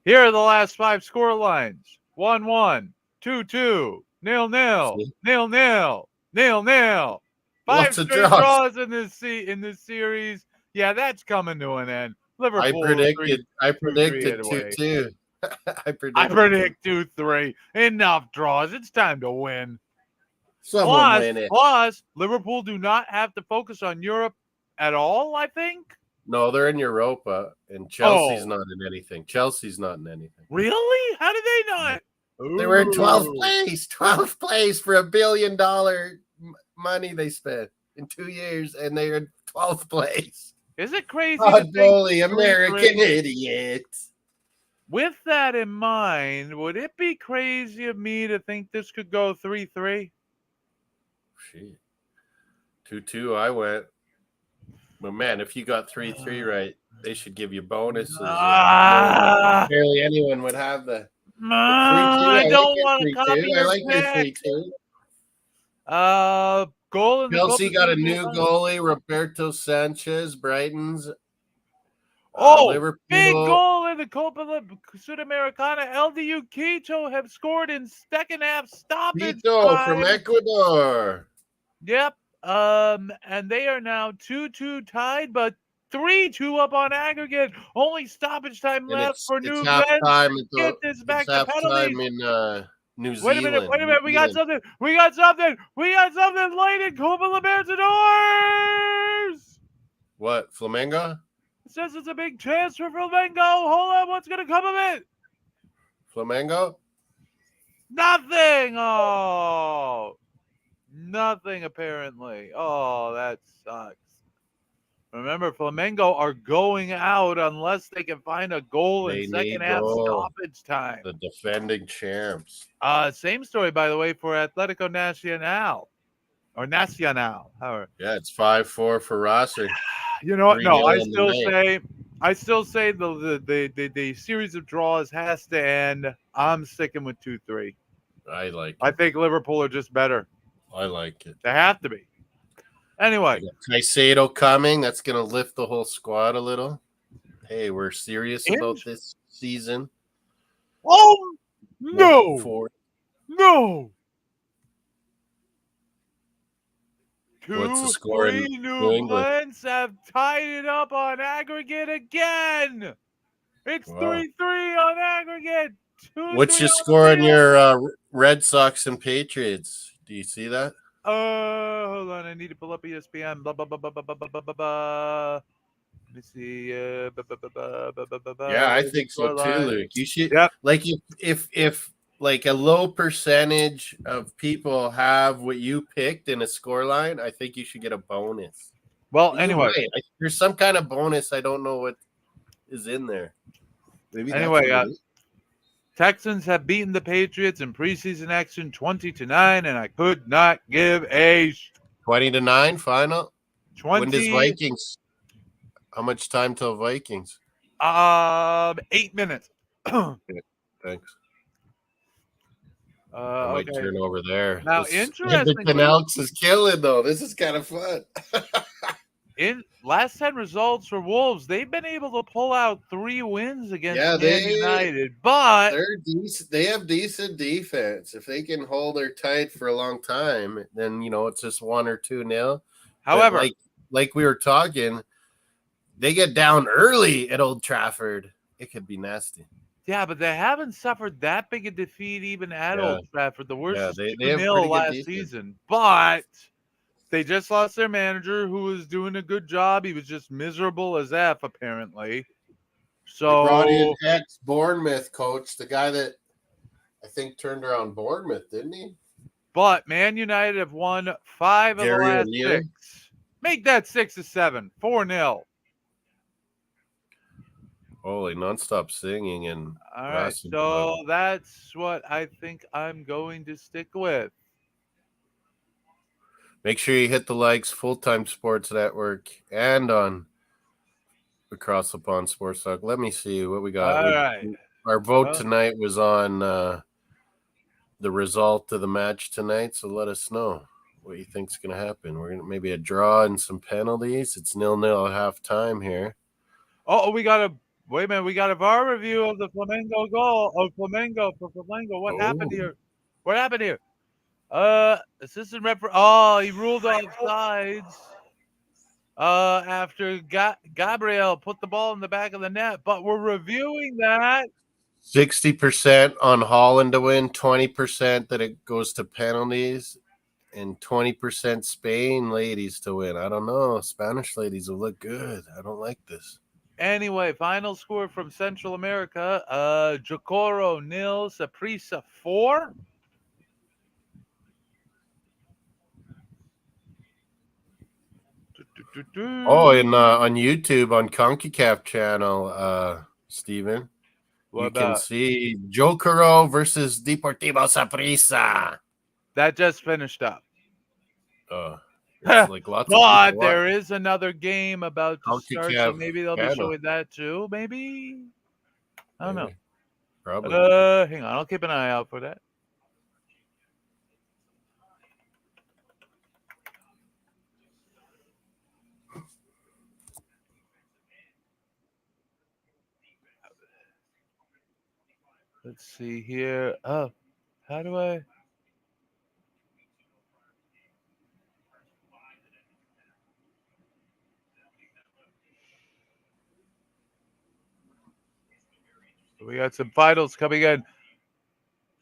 Here are the last 5 score lines. 1-1, 2-2, 0-0, 0-0, 0-0. 5 straight draws in this series. Yeah, that's coming to an end. Liverpool. I predicted 2-2. I predict 2-3. Enough draws. It's time to win. Someone win it. Plus, Liverpool do not have to focus on Europe at all, I think. No, they're in Europa, and Chelsea's not in anything. Chelsea's not in anything. Really? How did they not? They were in 12th place. 12th place for $1 billion money they spent in 2 years, and they're in 12th place. Is it crazy? Holy American idiot. With that in mind, would it be crazy of me to think this could go 3-3? Shit. 2-2, I went. But man, if you got 3-3 right, they should give you bonuses. Barely anyone would have the 3-2. I don't want to copy your I like pick. your 3-2. Goal in Chelsea got a new goalie, Roberto Sanchez, Brighton's. Liverpool. Big goal in the Copa Sudamericana. LDU Quito have scored in second half stoppage time. From Ecuador. Yep. And they are now 2-2 tied, but 3-2 up on aggregate. Only stoppage time left for New Glenn. Get this back to penalties. In New Wait a minute. We got something late in Copa Libertadores. What? Flamengo? It says it's a big chance for Flamengo. Hold on. What's going to come of it? Flamengo? Nothing. Oh. Nothing, apparently. Oh, that sucks. Remember, Flamengo are going out unless they can find a goal in second half stoppage time. The defending champs. Same story, by the way, for Atletico Nacional. Or Nacional. However. Yeah, it's 5-4 for Rosser. You know what? No, I still say the series of draws has to end. I'm sticking with 2-3. I think Liverpool are just better. I like it. They have to be. Anyway. Caicedo coming. That's going to lift the whole squad a little. Hey, we're serious about this season. Oh, no. No. What's the score in New England? Have tied it up on aggregate again. It's 3-3 on aggregate. What's your score on your Red Sox and Patriots? Do you see that? Hold on. I need to pull up ESPN. Blah, blah, blah, blah, blah, blah, blah, blah, blah. Let me see. Yeah, I think so too, Luke. You should like if like a low percentage of people have what you picked in a scoreline, I think you should get a bonus. Well, anyway, there's some kind of bonus. I don't know what is in there. Maybe Texans have beaten the Patriots in preseason action 20-9, and I could not give a 20-9 final. When does Vikings? How much time till Vikings? 8 minutes. Thanks. I might turn over there. Now, interestingly, Elks is killing though. This is kind of fun. In last 10 results for Wolves, they've been able to pull out 3 wins against Man United, but they're decent. They have decent defense. If they can hold their tight for a long time, then it's just 1 or 2-0. However, like we were talking, they get down early at Old Trafford. It could be nasty. Yeah, but they haven't suffered that big a defeat even at Old Trafford. The worst they 2-0 last season. But they just lost their manager who was doing a good job. He was just miserable as F, apparently. So they brought in ex-Bournemouth coach, the guy that I think turned around Bournemouth, didn't he? But Man United have won 5 of the last 6. Make that 6-7. 4-0. Holy nonstop singing and all right. So that's what I think I'm going to stick with. Make sure you hit the likes, Full-Time Sports Network, and on Across the Pond Sports Talk. Let me see what we got. All right. Our vote tonight was on the result of the match tonight, so let us know what you think's going to happen. We're going to maybe a draw and some penalties. It's 0-0 at half time here. Oh, we got a wait a minute. We got a VAR review of the Flamengo goal. Oh, Flamengo for Flamengo. What happened here? What happened here? Assistant referee. Oh, he ruled offsides. After Gabriel put the ball in the back of the net, but we're reviewing that. 60% on Holland to win, 20% that it goes to penalties, and 20% Spain ladies to win. I don't know. Spanish ladies will look good. I don't like this. Anyway, final score from Central America. Jocoro 0, Saprissa 4. Oh, and on YouTube, on CONCACAF channel, Steven, you can see Jocoro versus Deportivo Saprissa. That just finished up. It's like lots but of there is another game about to start, so maybe they'll channel. be showing that too. Maybe? I don't know. Probably. Hang on. I'll keep an eye out for that. Let's see here. Oh, how do I? We got some finals coming in.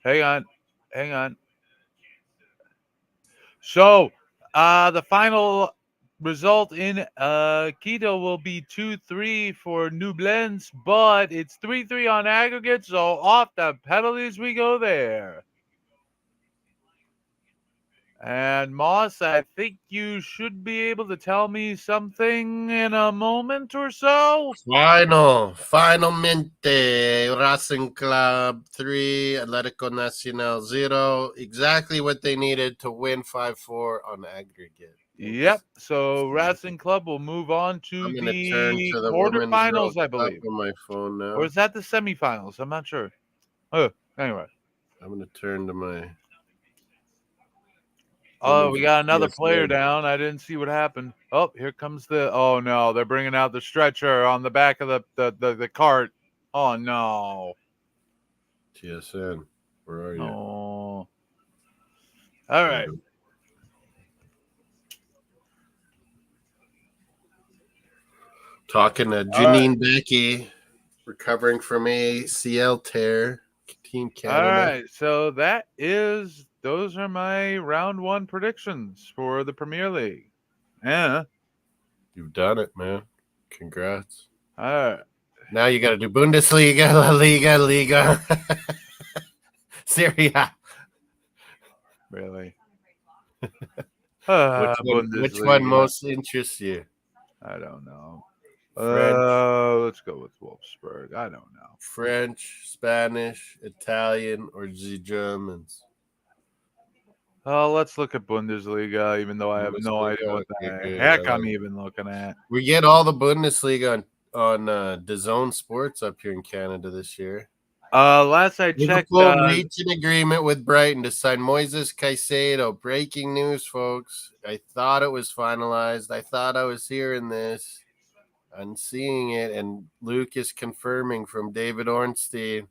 Hang on. So, the final result in Quito will be 2-3 for Nublense, but it's 3-3 on aggregate, so off the penalties we go there. And Moss, I think you should be able to tell me something in a moment or so. Finalmente, Racing Club 3, Atletico Nacional 0. Exactly what they needed to win 5-4 on aggregate. Yep. So Racing Club will move on to the quarterfinals, I believe. On my phone now. Or is that the semifinals? I'm not sure. Oh, anyway. I'm going to turn to my... Oh, we got another player down. I didn't see what happened. Oh, here comes the... Oh, no. They're bringing out the stretcher on the back of the cart. Oh, no. TSN. Where are you? Oh. All right. Talking to Janine Becky, recovering from ACL tear. Team Canada. All right. So those are my round one predictions for the Premier League. Yeah. You've done it, man. Congrats. All right. Now you got to do Bundesliga, La Liga, Serie A. Really? Which one most interests you? I don't know. Let's go with Wolfsburg. I don't know. French, Spanish, Italian, or the Germans? Let's look at Bundesliga, even though I have no idea what the heck I'm even looking at. We get all the Bundesliga on DAZN Sports up here in Canada this year. Last I checked, Liverpool reached an agreement with Brighton to sign Moises Caicedo. Breaking news, folks. I thought it was finalized. I thought I was hearing this. I'm seeing it, and Luke is confirming from David Ornstein.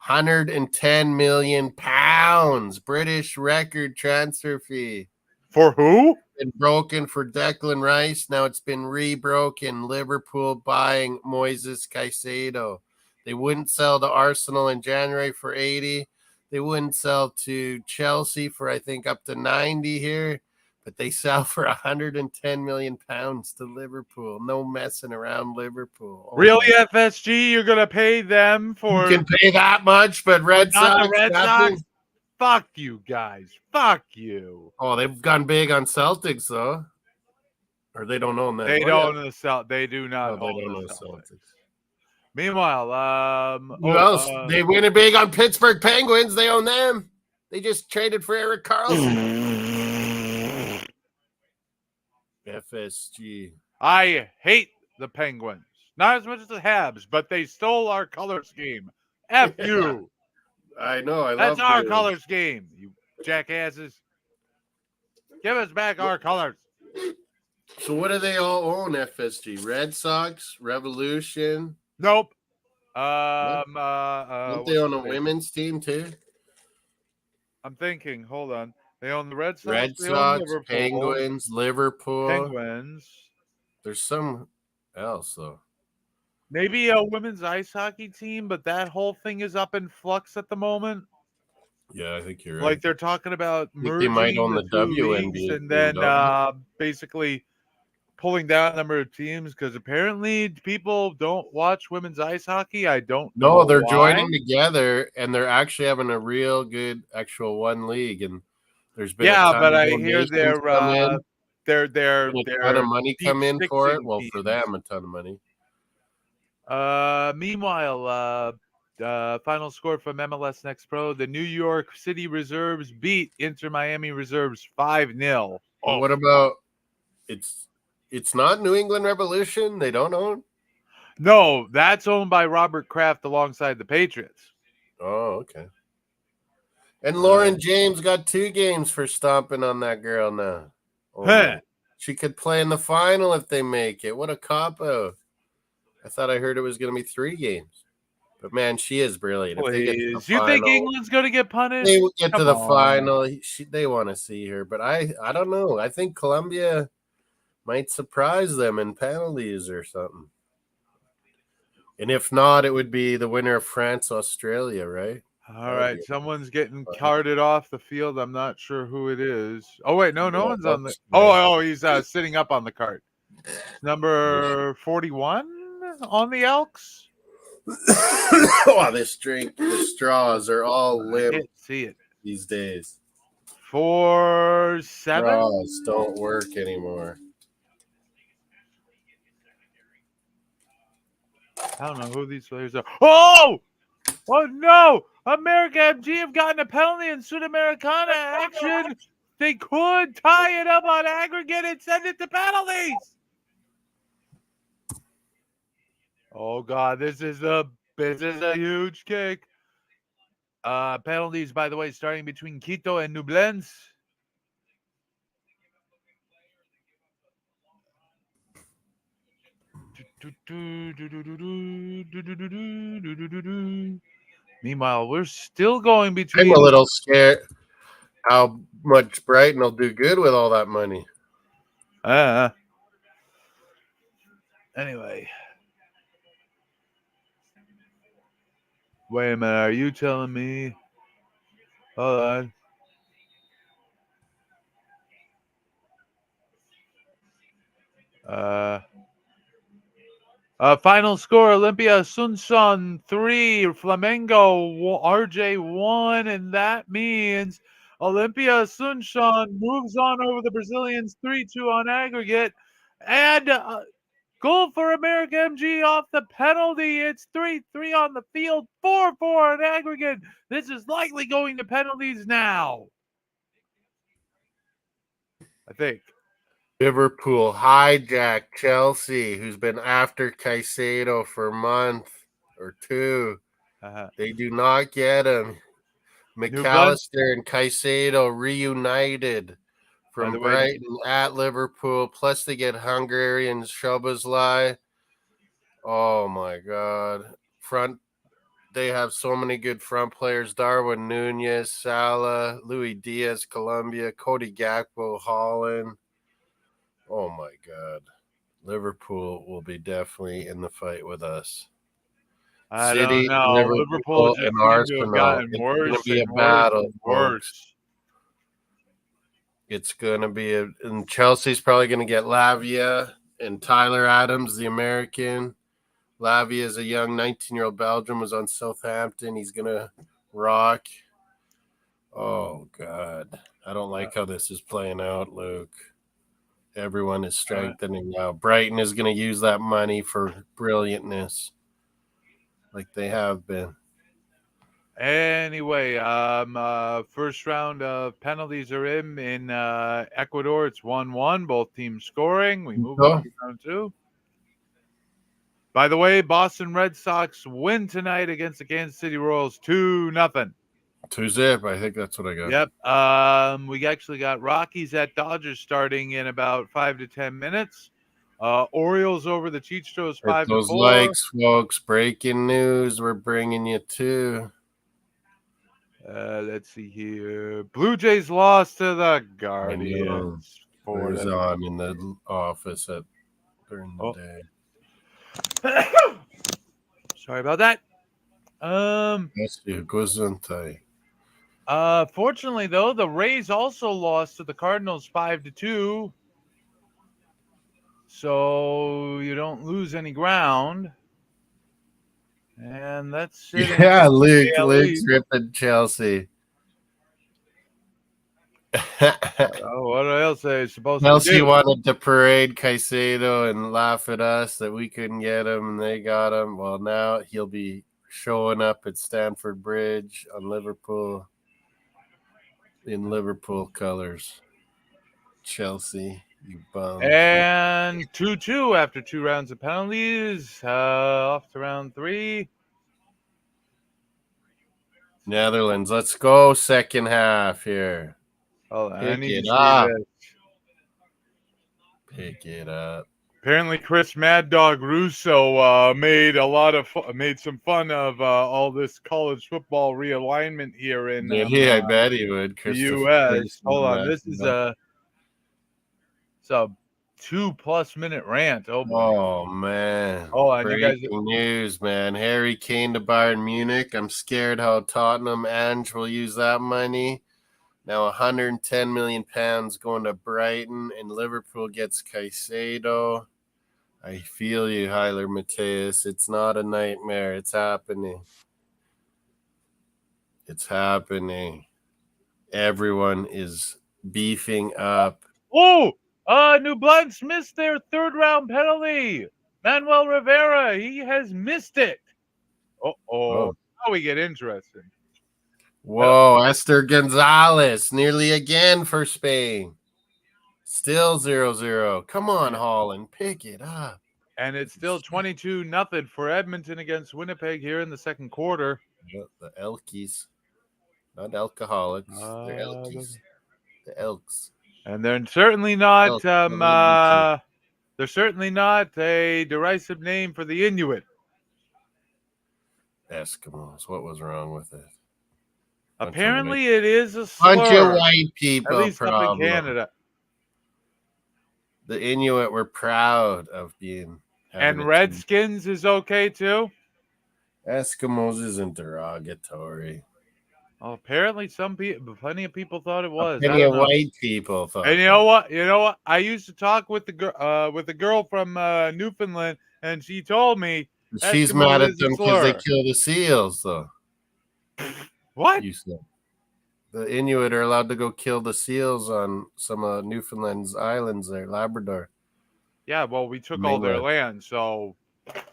110 million pounds, British record transfer fee. For who? Been broken for Declan Rice. Now it's been rebroken. Liverpool buying Moises Caicedo. They wouldn't sell to Arsenal in January for 80. They wouldn't sell to Chelsea for, I think, up to 90 here. But they sell for 110 million pounds to Liverpool. No messing around, Liverpool. Really, FSG? You're going to pay them for... You can pay that much, but Red Sox... Red Sox? Fuck you guys. Fuck you. Oh, they've gone big on Celtics, though. Or they don't own that. They don't own the Celtics. They do not own the Celtics. Meanwhile, who else? They win it big on Pittsburgh Penguins. They own them. They just traded for Erik Karlsson. FSG. I hate the Penguins. Not as much as the Habs, but they stole our color scheme. F you. I know. That's our color scheme, you jackasses. Give us back our colors. So what do they all own, FSG? Red Sox? Revolution? Nope. Don't they own a women's team too? I'm thinking. Hold on. They own the Red Sox. Red Sox, Penguins, Liverpool. Penguins. There's some else though. Maybe a women's ice hockey team, but that whole thing is up in flux at the moment. Yeah, I think you're right. Like they're talking about merging they might own the WNBA and then basically pulling down the number of teams because apparently people don't watch women's ice hockey. I don't know. No, they're joining together and they're actually having a real good actual one league. And there's been a ton but of I hear they're a ton of money come in for it. Well, for them, a ton of money. Meanwhile, final score from MLS Next Pro: the New York City Reserves beat Inter Miami Reserves 5-0. Oh. What about it's not New England Revolution? They don't own? No, that's owned by Robert Kraft alongside the Patriots. Oh, okay. And Lauren James got 2 games for stomping on that girl now. Oh, she could play in the final if they make it. What a cop-out. I thought I heard it was going to be 3 games. But, man, she is brilliant. If they get to the final, think England's going to get punished? They will get to the final. They want to see her. But I don't know. I think Colombia might surprise them in penalties or something. And if not, it would be the winner of France-Australia, right? All right. Someone's getting carted off the field. I'm not sure who it is. Oh, wait. No one's on the – oh, he's sitting up on the cart. Number 41 on the Elks. Oh, this drink, the straws are all limp. I can't see it these days. 4-7. Straws don't work anymore. I don't know who these players are. Oh no! America MG have gotten a penalty in Sudamericana action. They could tie it up on aggregate and send it to penalties. Oh God, this is a huge kick. Penalties, by the way, starting between Quito and Nublense. Meanwhile, we're still going between. I'm a little scared how much Brighton will do good with all that money. Anyway. Wait a minute, are you telling me? Hold on. Final score: Olympia Asuncion 3, Flamengo RJ 1, and that means Olympia Asuncion moves on over the Brazilians 3-2 on aggregate, and goal for America MG off the penalty. It's 3-3 on the field, 4-4 on aggregate. This is likely going to penalties now, I think. Liverpool hijacked Chelsea, who's been after Caicedo for a month or 2. They do not get him. McAllister and Caicedo reunited from Brighton at Liverpool. Plus, they get Hungarian Szoboszlai. Oh, my God. They have so many good front players. Darwin Núñez, Salah, Luis Diaz, Colombia, Cody Gakpo, Holland. Oh, my God. Liverpool will be definitely in the fight with us. I don't know. Liverpool and Arsenal have gotten worse. It's going to be a battle. Worse. It's going to be and Chelsea's probably going to get Lavia and Tyler Adams, the American. Lavia is a young 19-year-old Belgian, was on Southampton. He's going to rock. Oh, God. I don't like how this is playing out, Luke. Everyone is strengthening now. Brighton is going to use that money for brilliantness. like they have been. Anyway, first round of penalties are in Ecuador. It's 1-1. Both teams scoring. We move on to round 2. By the way, Boston Red Sox win tonight against the Kansas City Royals 2-0. 2-0. I think that's what I got. Yep. We actually got Rockies at Dodgers starting in about 5 to 10 minutes. Orioles over the Cheechos 5-4. Those likes, folks. Breaking news. We're bringing you to. Let's see here. Blue Jays lost to the Guardians. Who's on in the office during the day? Sorry about that. Fortunately, though, the Rays also lost to the Cardinals 5-2. So you don't lose any ground. And that's it. Yeah, Luke's ripping Chelsea. What else are you supposed Chelsea to do? wanted to parade Caicedo and laugh at us that we couldn't get him and they got him. Well, now he'll be showing up at Stamford Bridge on Liverpool in Liverpool colors. Chelsea, you bum. And 2-2 after 2 rounds of penalties. Off to round 3. Netherlands, let's go second half here. I need to up. see this. Pick it up. Apparently, Chris Mad Dog Russo made some fun of all this college football realignment here in I bet he would. The U.S. Hold on, this is a 2+ minute rant. Oh man! Breaking news, man. Harry Kane to Bayern Munich. I'm scared how Tottenham Ange will use that money. Now 110 million pounds going to Brighton, and Liverpool gets Caicedo. I feel you, Heiler Mateus. It's not a nightmare. It's happening. It's happening. Everyone is beefing up. New Bloods missed their 3rd round penalty. Manuel Rivera, he has missed it. Now we get interesting. Whoa, Esther Gonzalez, nearly again for Spain. Still 0-0. Come on, Holland, pick it up. And it's still 22-0 for Edmonton against Winnipeg here in the 2nd quarter. The Elkies. Not alcoholics. They're Elkies. The Elks. And they're certainly not a derisive name for the Inuit. Eskimos. What was wrong with it? Apparently it is a slur. Bunch of white people. At least up in Canada. The Inuit were proud of being. And Redskins is okay too? Eskimos isn't derogatory. Well, apparently plenty of people thought it was. Plenty of white people thought. And you know what? I used to talk with the girl from Newfoundland, and she told me she's mad at them because they kill the seals, though. What? You said the Inuit are allowed to go kill the seals on some of Newfoundland's islands there, Labrador. Yeah, well, we took all their land, so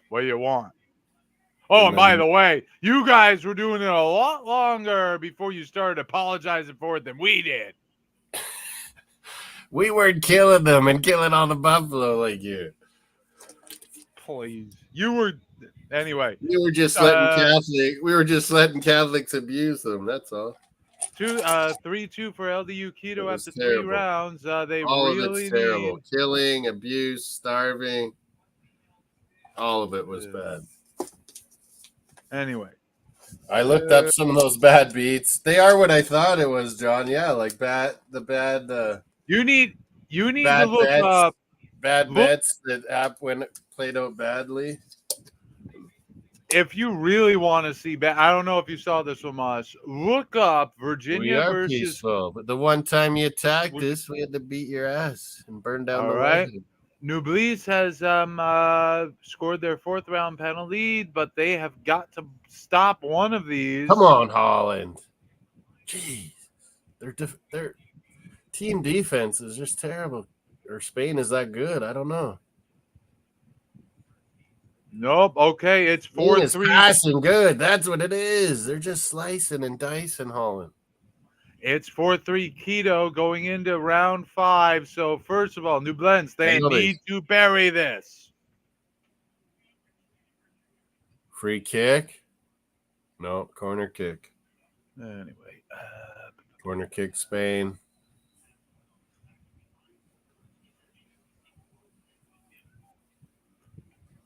what do you want? Oh, and by the way, you guys were doing it a lot longer before you started apologizing for it than we did. We weren't killing them and killing all the buffalo like you. Please. You were anyway. You were just letting Catholics abuse them, that's all. 3-2 for LDU Keto after 3 rounds. They all really of it's terrible. Killing, abuse, starving. All of it was bad. Anyway, I looked up some of those bad beats. They are what I thought it was, John. Yeah, like you need to look up bad bets that when it played out badly. If you really want to see bad, I don't know if you saw this from us. Look up Virginia versus. Peaceful, but the one time you attacked us, we had to beat your ass and burn down the road. Nublis has scored their 4th round penalty, but they have got to stop one of these. Come on, Holland. Jeez. Their team defense is just terrible. Or Spain is that good? I don't know. Nope. Okay, it's 4-3. Passing good. That's what it is. They're just slicing and dicing Holland. It's 4-3 Keto going into round 5. So first of all, New Blends, they need to bury this. Free kick? No, corner kick. Anyway. Corner kick, Spain.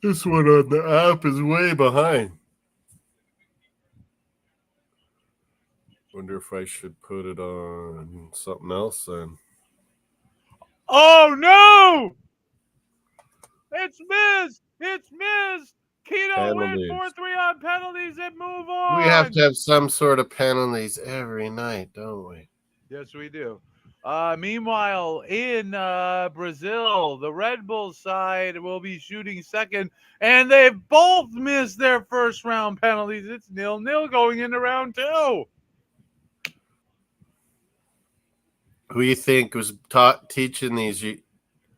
This one on the app is way behind. Wonder if I should put it on something else then. Oh, no! It's missed! It's missed! Keto win 4-3 on penalties and move on. We have to have some sort of penalties every night, don't we? Yes, we do. Meanwhile, in Brazil, the Red Bull side will be shooting second, and they've both missed their first round penalties. It's 0-0 going into round 2. Who you think was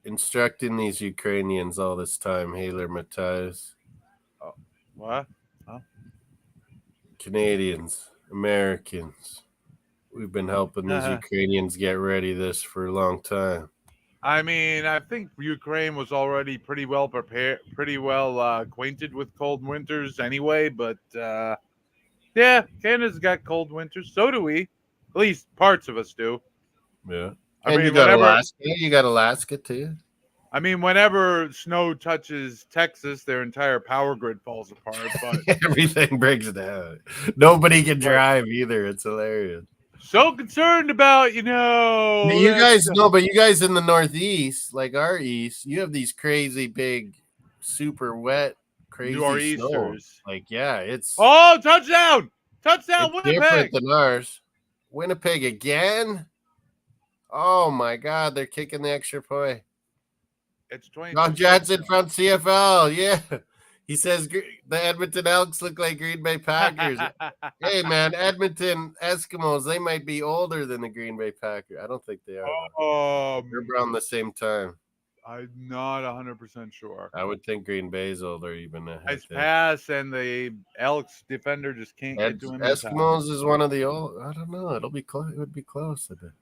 instructing these Ukrainians all this time? Haler Matthias. Oh, what? Huh? Canadians, Americans. We've been helping these Ukrainians get ready for a long time. I mean, I think Ukraine was already pretty well prepared, pretty well acquainted with cold winters anyway. But yeah, Canada's got cold winters. So do we. At least parts of us do. Yeah. And you got Alaska. You got Alaska too. I mean, whenever snow touches Texas, their entire power grid falls apart. But everything breaks down. Nobody can drive either. It's hilarious. So concerned about, you guys know, but you guys in the Northeast, like our East, you have these crazy big, super wet, crazy snow. Like, yeah, it's touchdown! Touchdown, it's Winnipeg! Different than ours. Winnipeg again? Oh my God, they're kicking the extra point. It's 20. John Johnson from CFL, yeah. He says the Edmonton Elks look like Green Bay Packers. Hey, man, Edmonton Eskimos, they might be older than the Green Bay Packers. I don't think they are. They're around the same time. I'm not 100% sure. I would think Green Bay's older even. Nice pass, and the Elks defender just can't get to him. Eskimos is one of the old. I don't know. It'll be close. It would be close. I bet.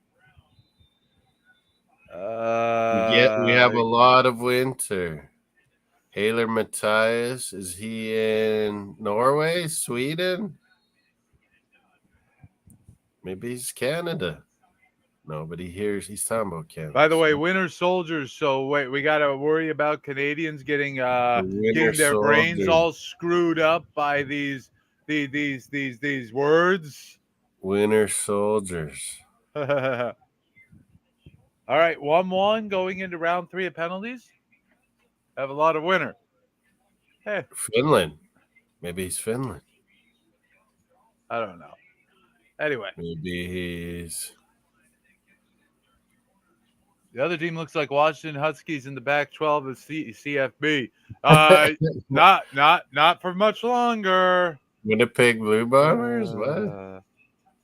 We have a lot of winter. Haler Matthias, is he in Norway, Sweden? Maybe he's Canada. No, but he's talking about Canada. By the way, winter soldiers. So wait, we got to worry about Canadians getting their brains all screwed up by these words. Winter soldiers. All right, 1-1 going into round 3 of penalties. Have a lot of winter. Hey. Finland. Maybe he's Finland. I don't know. Anyway. Maybe he's... The other team looks like Washington Huskies in the Pac-12 of CFB. Not for much longer. Winnipeg Blue Bombers? What?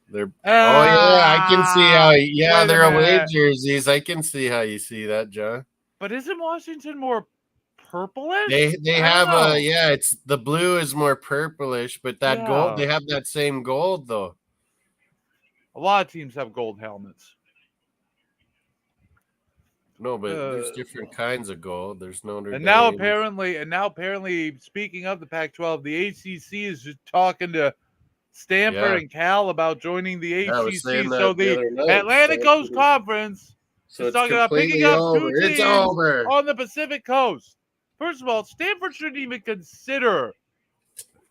They're I can see how they're away jerseys. I can see how you see that, John. But isn't Washington more purplish? They have it's the blue is more purplish, but that gold, they have that same gold though. A lot of teams have gold helmets. No, but there's different kinds of gold. There's no. And now apparently, speaking of the Pac-12, the ACC is just talking to Stanford and Cal about joining the ACC. So the Atlantic Coast Conference is talking about picking up 2 teams on the Pacific Coast. First of all, Stanford shouldn't even consider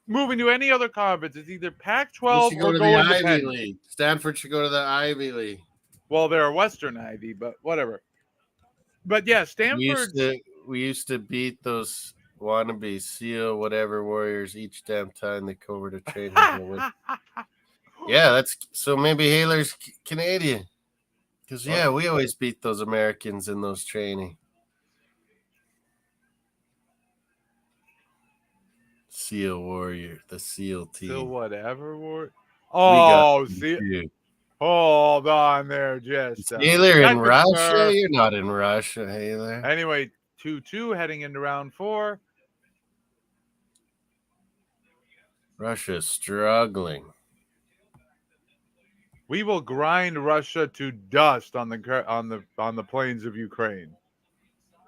moving to any other conference. It's either Pac-12 or the Ivy League. Stanford should go to the Ivy League. Well, they're a Western Ivy, but whatever. But yeah, Stanford. We used to beat those wannabe SEAL whatever warriors each damn time they come over to train. Yeah, that's so. Maybe Haler's Canadian, because we always beat those Americans in those training. SEAL warrior, the SEAL team. SEAL whatever warrior. Oh, SEAL. Hold on there, Jess. Haler in Russia? You're not in Russia, Haler. Anyway, 2-2 heading into round 4. Russia's struggling. We will grind Russia to dust on the plains of Ukraine.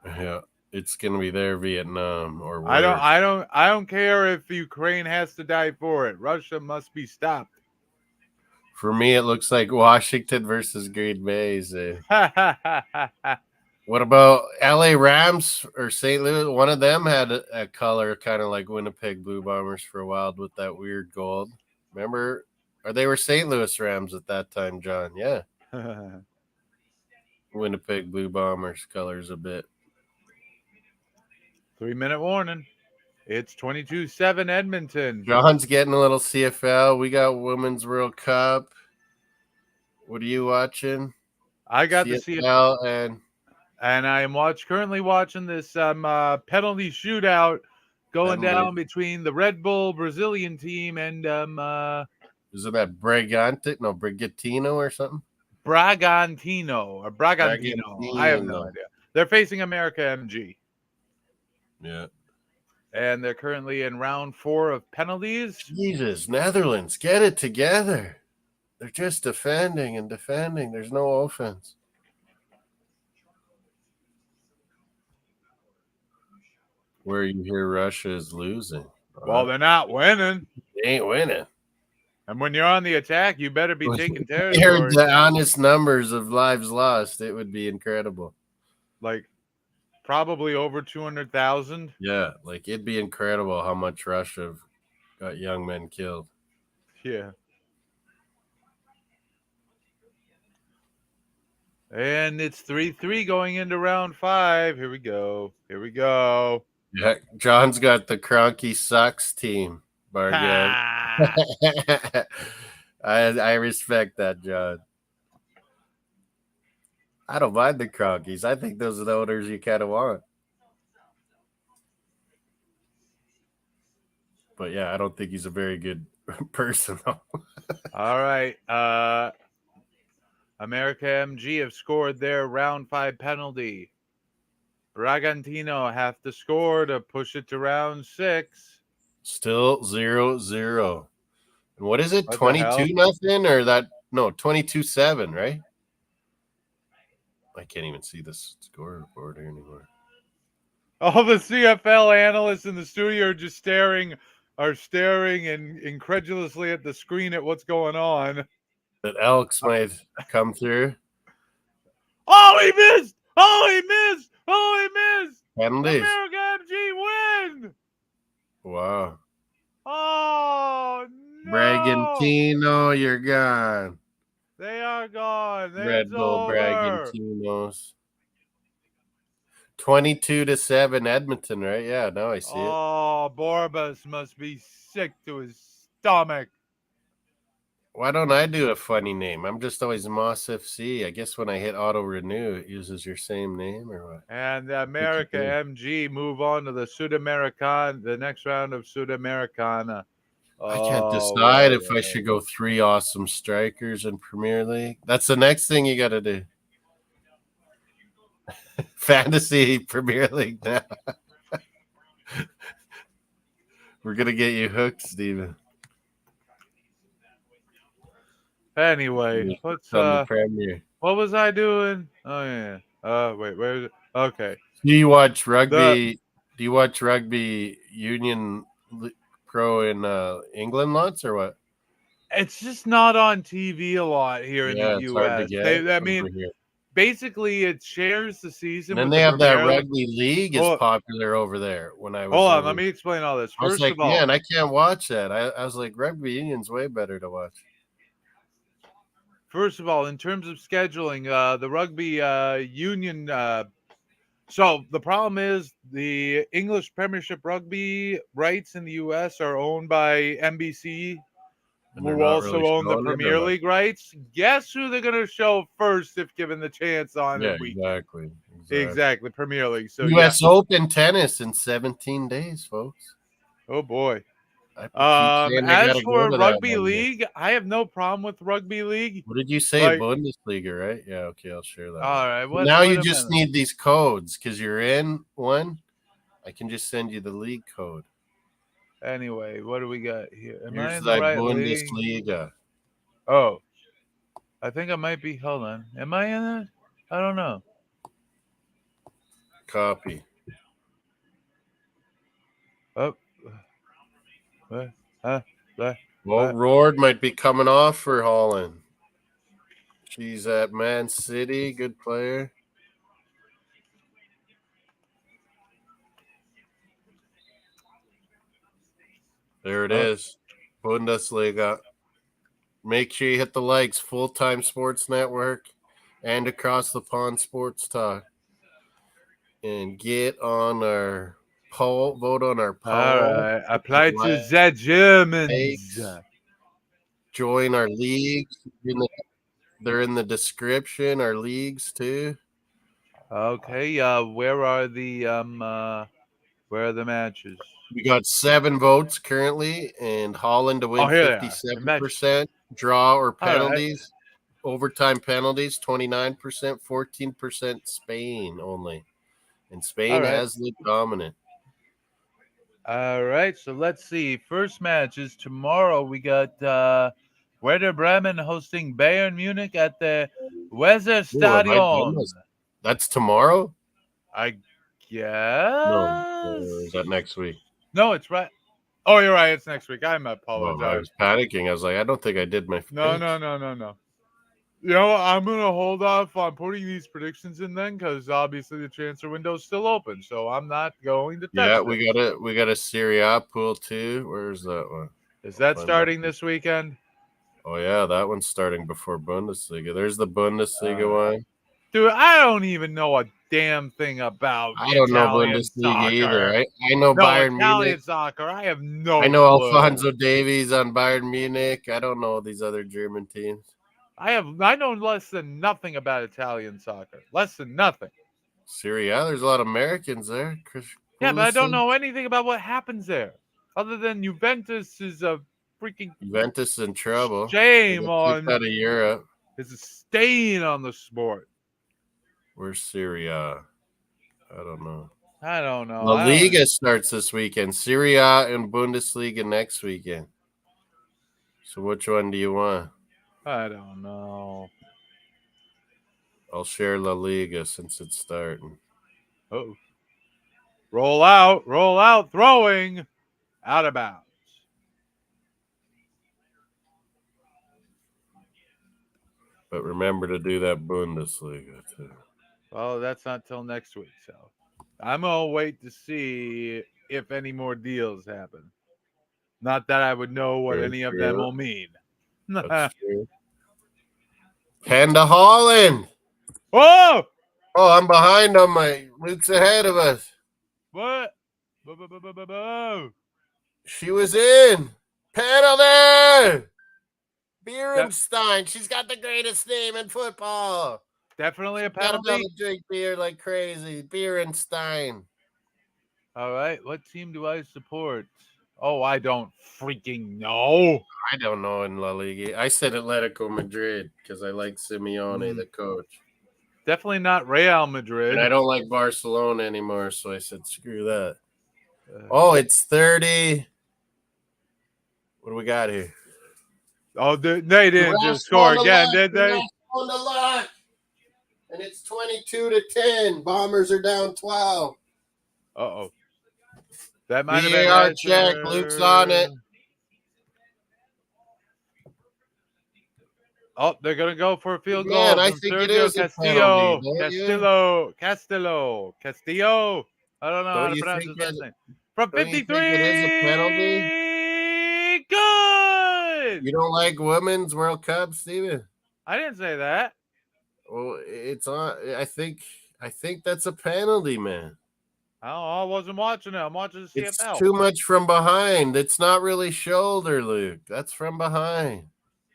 Yeah, it's gonna be their Vietnam or worse. I don't care if Ukraine has to die for it. Russia must be stopped. For me, it looks like Washington versus Green Bay. What about LA Rams or St. Louis? One of them had a color kind of like Winnipeg Blue Bombers for a while with that weird gold. Remember? Or they were St. Louis Rams at that time, John. Yeah. Winnipeg Blue Bombers colors a bit. 3-minute warning. It's 22-7 Edmonton. John's getting a little CFL. We got Women's World Cup. What are you watching? I got CFL the CFL and I am currently watching this penalty shootout going down between the Red Bull Brazilian team and is it that Bragantino or something? Bragantino. I have no idea. They're facing America MG. Yeah. And they're currently in round 4 of penalties. Jesus, Netherlands, get it together. They're just defending and defending. There's no offense. Where you hear Russia is losing. Well, they're not winning. They ain't winning. And when you're on the attack, you better be taking territory. Heard the honest numbers of lives lost. It would be incredible. Like probably over 200,000. Yeah, like it'd be incredible how much Russia got young men killed. Yeah. And it's 3-3 going into round 5. Here we go. Yeah, John's got the Cronky Sucks team, Bargain. I respect that, John. I don't mind the Cronkies. I think those are the owners you kind of want. But yeah, I don't think he's a very good person. All right. America MG have scored their round 5 penalty. Bragantino have to score to push it to round 6. Still 0-0. And what is it? 22-0 or that? No, 22-7, right? I can't even see this scoreboard here anymore. All the CFL analysts in the studio are just staring and incredulously at the screen at what's going on. That Elks might come through. Oh, he missed! Penalties. America MG win! Wow. Oh, no! Bragantino, you're gone. They are gone. Red Bull Bragantinos. 22-7 Edmonton, right? Yeah, now I see it. Oh, Borbas must be sick to his stomach. Why don't I do a funny name? I'm just always Moss FC. I guess when I hit auto renew, it uses your same name or what? And America MG move on to the the next round of Sudamericana. I can't decide if I should go 3 awesome strikers in Premier League. That's the next thing you got to do. Fantasy Premier League now. We're going to get you hooked, Steven. Anyway, let's what was I doing? Oh yeah. Wait, where is it? Okay. Do you watch rugby? Do you watch rugby union pro in England lots or what? It's just not on TV a lot here in the US. Basically it shares the season. And then they have that rugby league is popular over there. When I was hold on, let me explain all this. First of all, man, I can't watch that. I was like, rugby union's way better to watch. First of all, in terms of scheduling, the rugby union. So the problem is the English Premiership rugby rights in the U.S. are owned by NBC, who also own the Premier League rights. Guess who they're going to show first if given the chance on the week? Exactly, Premier League. So U.S. Open tennis in 17 days, folks. Oh boy. As for rugby league, I have no problem with rugby league. What did you say? Bundesliga, right? Yeah, okay, I'll share that. All right. Now you just need these codes because you're in one. I can just send you the league code. Anyway, what do we got here? Am I Here's in the right league? Bundesliga. Oh, I think I might be. Hold on. Am I in it? I don't know. Copy. Oh. Well, Roard might be coming off for Holland. She's at Man City. Good player. There it is. Bundesliga. Make sure you hit the likes. Full-time Sports Network and Across the Pond Sports Talk. And get on our poll. Vote on our poll. All right. Apply to the Germans. Join our leagues. They're in the description. Our leagues too. Okay. Where are the matches? We got 7 votes currently, and Holland to win 57%. Draw or penalties. Right. Overtime penalties 29%. 14% Spain only, and Spain has the dominant. All right, so let's see. First match is tomorrow. We got Werder Bremen hosting Bayern Munich at the Weserstadion. That's tomorrow? I guess. No, or is that next week? No, it's right. Oh, you're right. It's next week. I apologize. I was panicking. I was like, I don't think I did my picks. No. You know, I'm going to hold off on putting these predictions in then because obviously the transfer window is still open. So I'm not going to touch it. We got a Serie A pool too. Where's that one? Is that starting this weekend? Oh, yeah. That one's starting before Bundesliga. There's the Bundesliga one. Dude, I don't even know a damn thing about I don't know Bundesliga either. I know Bayern Italian Munich. Soccer. I have no I know clue. Alphonso Davies on Bayern Munich. I don't know these other German teams. I know less than nothing about Italian soccer. Less than nothing. Serie A, there's a lot of Americans there. Yeah, but I don't know anything about what happens there. Other than Juventus is a freaking Juventus in trouble. Shame on out of Europe. It's a stain on the sport. Where's Serie A? I don't know. La Liga starts this weekend. Serie A and Bundesliga next weekend. So which one do you want? I don't know. I'll share La Liga since it's starting. Oh. Roll out, throwing, out of bounds. But remember to do that Bundesliga too. Well, that's not till next week, so I'm going to wait to see if any more deals happen. Not that I would know what any of them will mean. That's true. Panda Holland. Whoa! Oh, I'm behind on my Luke's ahead of us. What? She was in. Penalty! Beerenstein. She's got the greatest name in football. Definitely a penalty. Gotta drink beer like crazy. Beerenstein. All right. What team do I support? Oh, I don't freaking know. I don't know in La Liga. I said Atletico Madrid because I like Simeone, the coach. Definitely not Real Madrid. And I don't like Barcelona anymore, so I said screw that. It's 30. What do we got here? Oh, they didn't just score again, did they? On the line. And it's 22-10. Bombers are down 12. Uh-oh. That might have been VAR check. Luke's on it. Oh, they're going to go for a field goal. Man, I think it is Castillo. Castillo. I don't know how to pronounce his last name. From 53. It is a penalty? Good. You don't like Women's World Cup, Steven? I didn't say that. Well, it's on. I think that's a penalty, man. I wasn't watching it. I'm watching the CFL. It's too much from behind. It's not really shoulder, Luke. That's from behind.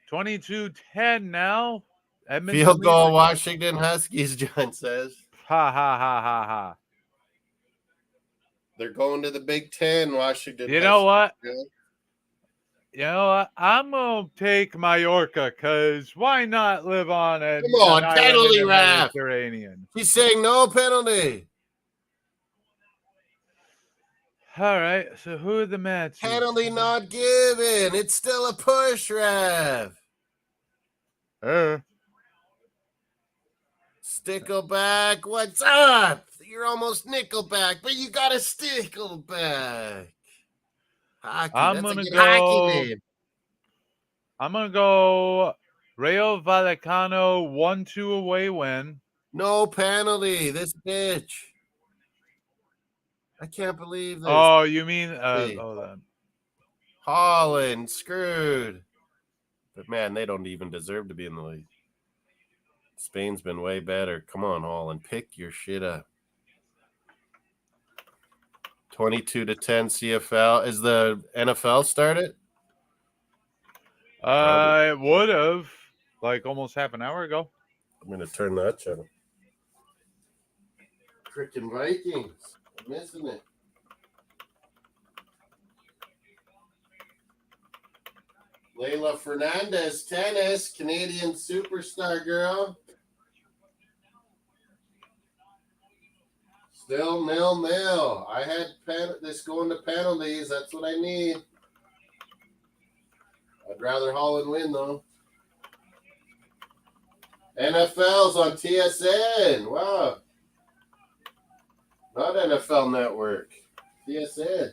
22-10 now. Edmonton field goal, Washington Huskies, John says. Ha. They're going to the Big Ten, Washington. You know what? I'm going to take Mallorca because why not live on a Come on, penalty ref. Mediterranean? He's saying no penalty. All right. So who are the matches? Penalty not given. It's still a push, ref. Stickleback, what's up? You're almost Nickelback, but you got a Stickleback. Hockey, I'm that's a gonna good go. hockey name. I'm gonna go Rayo Vallecano 1-2 away win. No penalty. This bitch. I can't believe this. Oh, you mean Holland screwed. But man, they don't even deserve to be in the league. Spain's been way better. Come on, Holland, pick your shit up. 22-10 CFL. Is the NFL started? It would have like almost half an hour ago. I'm gonna turn that channel. Freaking Vikings. I'm missing it. Layla Fernandez, tennis, Canadian superstar girl. Still 0-0. I had this going to penalties. That's what I need. I'd rather Holland win, though. NFL's on TSN. Wow. Not NFL Network. TSN.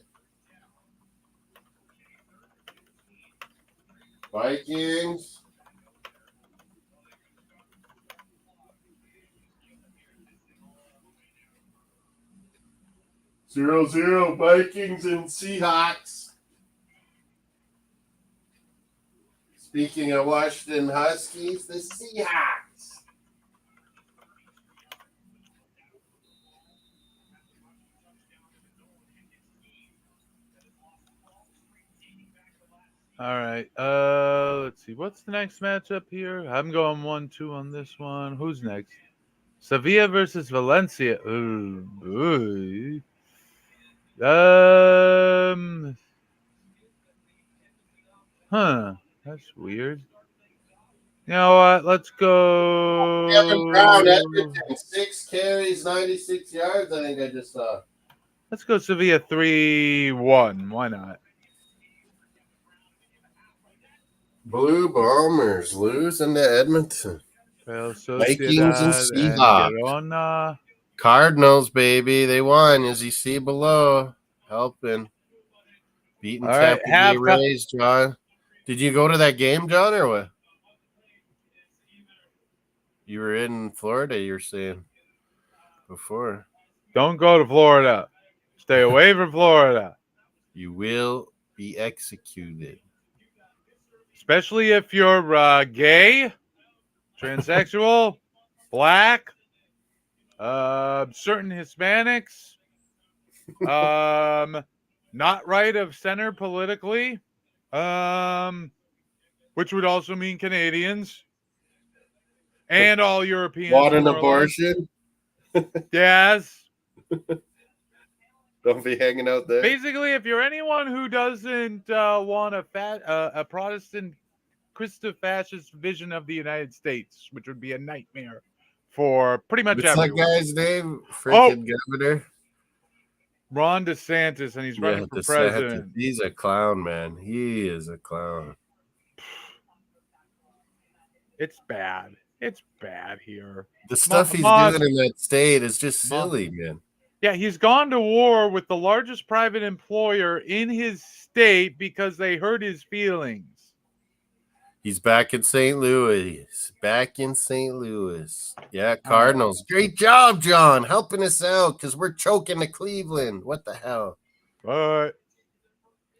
Vikings. 0-0 Vikings and Seahawks. Speaking of Washington Huskies, the Seahawks. All right. Let's see. What's the next matchup here? I'm going 1-2 on this one. Who's next? Sevilla versus Valencia. Ooh. That's weird. You know what? Let's go. Kevin Brown, Edmonton, 6 carries, 96 yards. I think I just saw. Let's go Sevilla 3-1. Why not? Blue Bombers losing to Edmonton. Vikings and Seahawks. Cardinals, baby. They won, as you see below. Helping. Beating Tampa Bay Rays, John. Did you go to that game, John, or what? You were in Florida, you were saying before. Don't go to Florida. Stay away from Florida. You will be executed. Especially if you're gay, transsexual, black, certain Hispanics, not right of center politically, which would also mean Canadians and all Europeans. Want an abortion? Yes. Don't be hanging out there. Basically, if you're anyone who doesn't want a Protestant Christo-fascist vision of the United States, which would be a nightmare for pretty much everyone. What's that guy's name? Freaking governor? Ron DeSantis, and he's running for president. He's a clown, man. He is a clown. It's bad. It's bad here. The stuff he's doing in that state is just silly, man. Yeah, he's gone to war with the largest private employer in his state because they hurt his feelings. He's back in St. Louis. Yeah, Cardinals. Great job, John, helping us out because we're choking to Cleveland. What the hell? But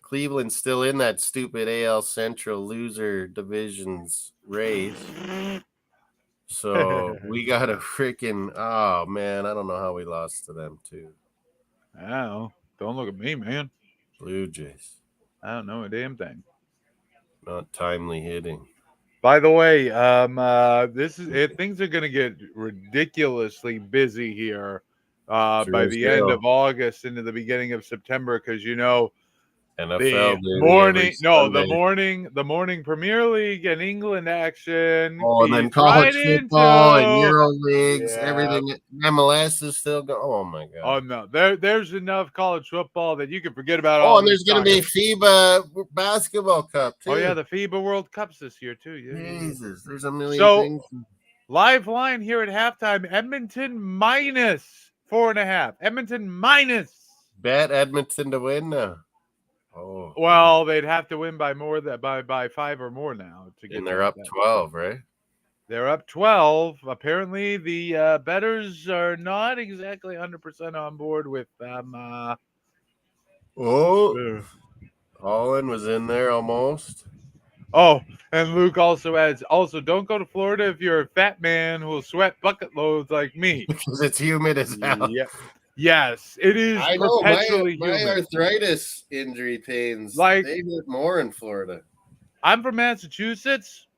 Cleveland's still in that stupid AL Central loser divisions race. So we got a freaking, oh, man, I don't know how we lost to them, too. Oh, don't look at me, man. Blue Jays. I don't know a damn thing. Not timely hitting. By the way, things are going to get ridiculously busy here by the end of August into the beginning of September because, NFL, the morning, Sunday. the morning Premier League and England action. Oh, and then college football and Euro leagues, everything. MLS is still going. Oh my god! Oh no, there's enough college football that you can forget about. Oh, and there's going to be FIBA basketball cup too. Oh yeah, the FIBA World Cups this year too. Jesus, there's a million things. Live line here at halftime: Edmonton minus 4.5. Edmonton minus. Bet Edmonton to win now. Oh, well, they'd have to win by more than by 5 or more now to get. And they're up 12, right? They're up 12. Apparently, the bettors are not exactly 100% on board with them. Holland was in there almost. Oh, and Luke also adds, also, don't go to Florida if you're a fat man who will sweat bucket loads like me. Because it's humid as hell. Yeah. Yes, it is. I know my arthritis injury pains. Like, they hurt more in Florida. I'm from Massachusetts,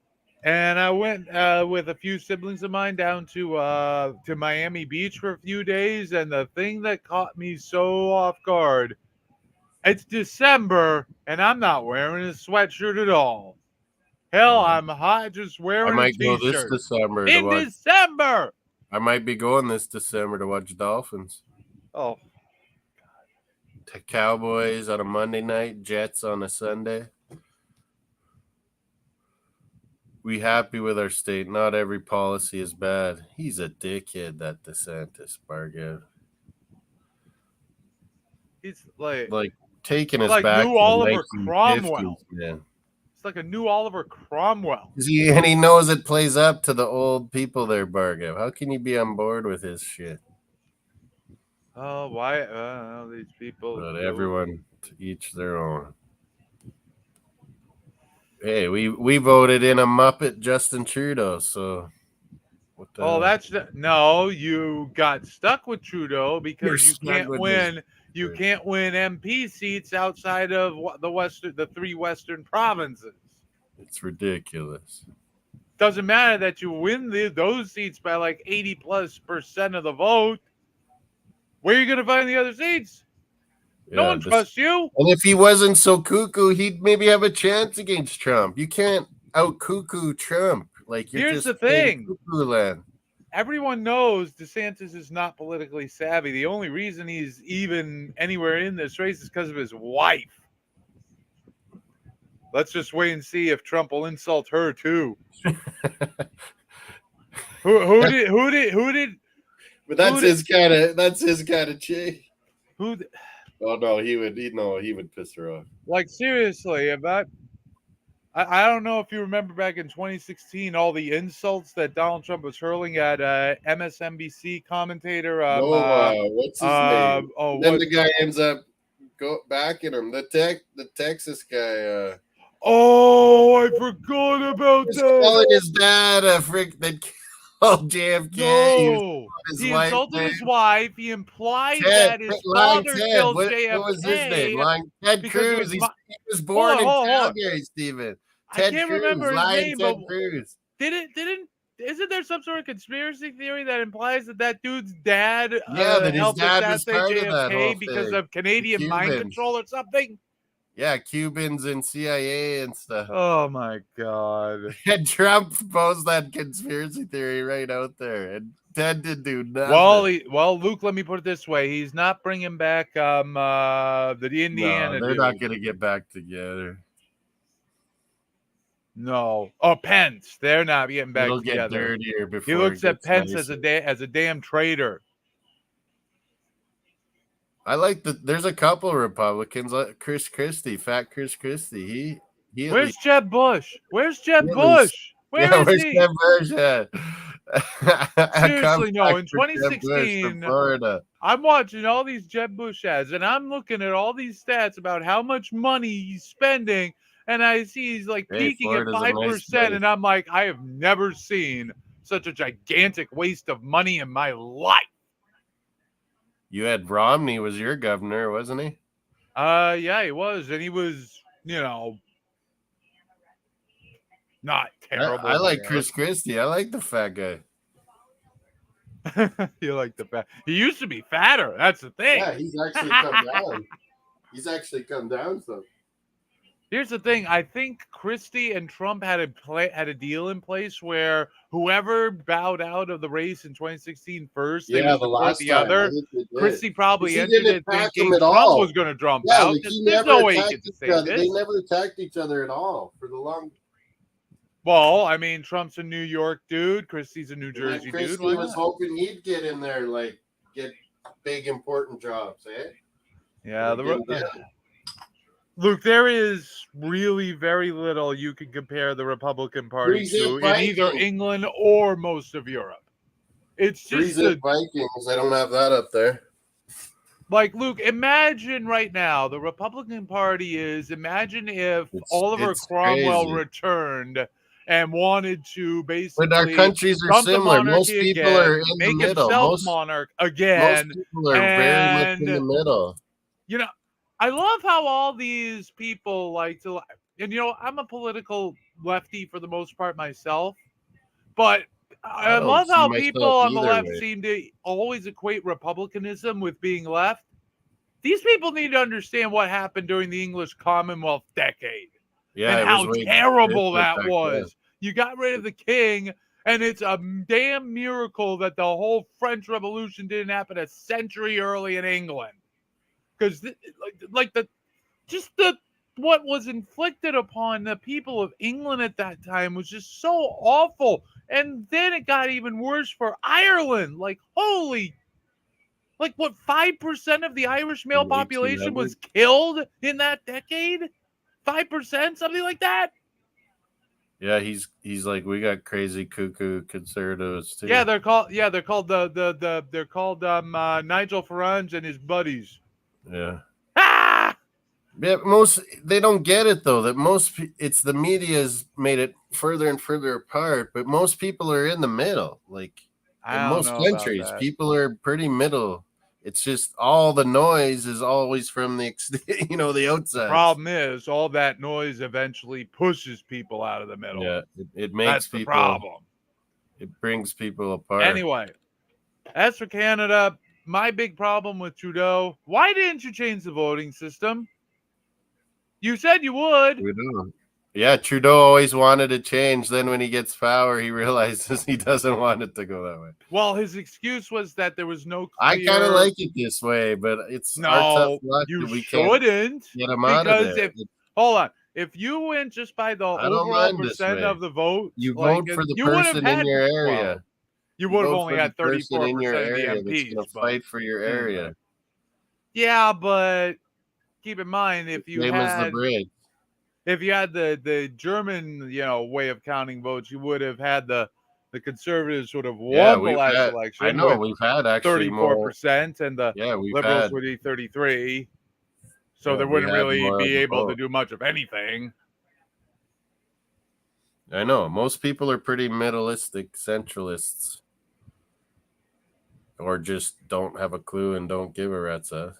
and I went with a few siblings of mine down to Miami Beach for a few days, and the thing that caught me so off guard, it's December, and I'm not wearing a sweatshirt at all. Hell, I'm hot just wearing a t-shirt. I might go this December. December! I might be going this December to watch Dolphins. Oh. Cowboys on a Monday night, Jets on a Sunday. We happy with our state. Not every policy is bad. He's a dickhead, that DeSantis, Bargain. He's like taking us back new Oliver Cromwell. Man. It's like a new Oliver Cromwell. And he knows it plays up to the old people there, Bargain. How can you be on board with his shit? Oh, why? These people. But everyone to each their own. Hey, we voted in a Muppet Justin Trudeau, so. No, you got stuck with Trudeau because you can't win. You can't win MP seats outside of the 3 western provinces. It's ridiculous. Doesn't matter that you win those seats by like 80+% of the vote. Where are you going to find the other seats? No one trusts you. And if he wasn't so cuckoo, he'd maybe have a chance against Trump. You can't out cuckoo Trump. Here's the thing. Cuckoo land. Everyone knows DeSantis is not politically savvy. The only reason he's even anywhere in this race is because of his wife. Let's just wait and see if Trump will insult her too. Who did? But that's his kind of chick. Oh no, he would piss her off. Like seriously, I don't know if you remember back in 2016 all the insults that Donald Trump was hurling at MSNBC commentator. What's his name? Then the guy ends up backing him. The Texas guy. I forgot about that. Calling his dad a freak that killed JFK. No, he insulted his wife. He implied that his father killed JFK. What was his name? Ted Cruz. He was born in Calgary, Stephen. I can't remember his name, but isn't there some sort of conspiracy theory that implies that dude's dad helped assassinate JFK because of Canadian mind control or something? Yeah, Cubans and CIA and stuff. Oh my God! And Trump posed that conspiracy theory right out there, and Ted didn't do nothing. Well, Luke, let me put it this way: he's not bringing back the Indiana. No, they're not going to get back together. No. Pence. They're not getting back together. Get dirtier before he looks at Pence as a damn traitor. I like there's a couple of Republicans, like Chris Christie, fat Chris Christie. Where's Jeb Bush? Where's Jeb Bush? Where's he? Jeb Bush at? Seriously, no. In 2016, I'm watching all these Jeb Bush ads, and I'm looking at all these stats about how much money he's spending, and I see he's like peaking at 5%, and I'm like, I have never seen such a gigantic waste of money in my life. You had Romney was your governor, wasn't he? Yeah, he was, and he was, not terrible. I like Chris Christie. I like the fat guy. You like the fat? He used to be fatter. That's the thing. Yeah, he's actually come down. He's actually come down some. Here's the thing. I think Christie and Trump had a deal in place where whoever bowed out of the race in 2016 first, they would support the other. Christie probably entered it thinking Trump was going to Trump out. Like There's no way he could say this. They never attacked each other at all for the long. Well, I mean, Trump's a New York dude. Christie's a New Jersey dude. Christie was hoping he'd get in there, like get big important jobs, eh? Yeah, Luke, there is really very little you can compare the Republican Party to in either England or most of Europe. It's just the Vikings. I don't have that up there. Like, Luke, imagine right now the Republican Party imagine if Oliver Cromwell returned and wanted to basically. But our countries are similar. Most people are in the middle. Himself monarch again. Most people are very much in the middle. You know, I love how all these people like to, and I'm a political lefty for the most part myself, but I love how people on the left seem to always equate republicanism with being left. These people need to understand what happened during the English Commonwealth decade and how terrible that was. You got rid of the king, and it's a damn miracle that the whole French Revolution didn't happen a century early in England. Because what was inflicted upon the people of England at that time was just so awful. And then it got even worse for Ireland. Like, holy, like what, 5% of the Irish male population was killed in that decade? 5%, something like that? Yeah, he's like, we got crazy cuckoo conservatives too. Yeah, they're called Nigel Farage and his buddies. Yeah. Yeah, they don't get it though. That it's the media's made it further and further apart, but most people are in the middle. Like in most countries, people are pretty middle. It's just all the noise is always from the the outside. The problem is all that noise eventually pushes people out of the middle. Yeah, it makes people. The problem. It brings people apart. Anyway, as for Canada, my big problem with Trudeau, why didn't you change the voting system? You said you would. We do. Yeah, Trudeau always wanted to change. Then when he gets power, he realizes he doesn't want it to go that way. Well, his excuse was that there was no clear... I kind of like it this way, but it's our tough luck. You shouldn't. Get him out of there. Hold on. If you went just by the overall percent of the vote, you vote for the person in your area. Well, you would have only had 34% of the MPs. That's fight for your area. Yeah, but keep in mind if you had the German, way of counting votes, you would have had the conservatives sort of won the last election. I know we've had actually 34%, and the liberals would be 33%. So they wouldn't really be able to do much of anything. I know. Most people are pretty middleistic centralists. Or just don't have a clue and don't give a rat's ass.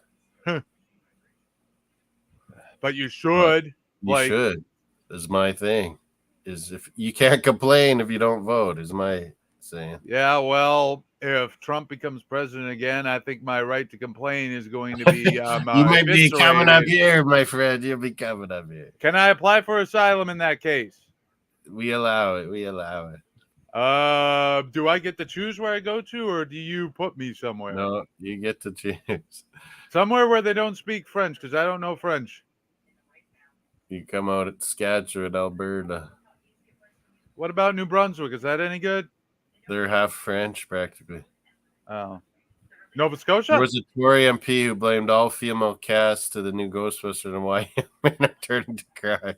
But you should. You should. Is my thing. Is if you can't complain if you don't vote, is my saying. Yeah, well, if Trump becomes president again, I think my right to complain is going to be you might be coming up here, my friend. You'll be coming up here. Can I apply for asylum in that case? We allow it. We allow it. Do I get to choose where I go to, or do you put me somewhere? No, you get to choose. Somewhere where they don't speak French, because I don't know French. You come out at Saskatchewan, Alberta. What about New Brunswick? Is that any good? They're half French, practically. Oh. Nova Scotia? There was a Tory MP who blamed all female cast to the new Ghostbusters and why men are turning to cry.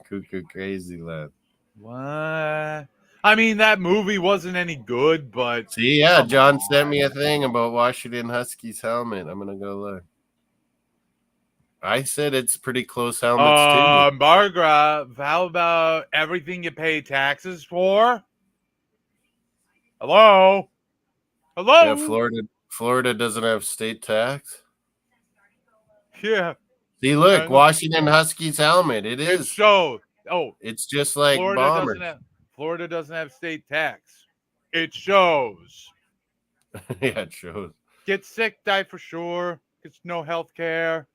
Cuckoo crazy, lad. What? I mean, that movie wasn't any good, but... See, yeah, John sent me a thing about Washington Huskies helmet. I'm going to go look. I said it's pretty close helmets, too. Margaret, how about everything you pay taxes for? Hello? Hello? Yeah, Florida doesn't have state tax. Yeah. See, look, Washington Huskies helmet. It is. It's just like Bombers. Florida doesn't have state tax. It shows. Yeah, it shows. Get sick, die for sure. It's no health care.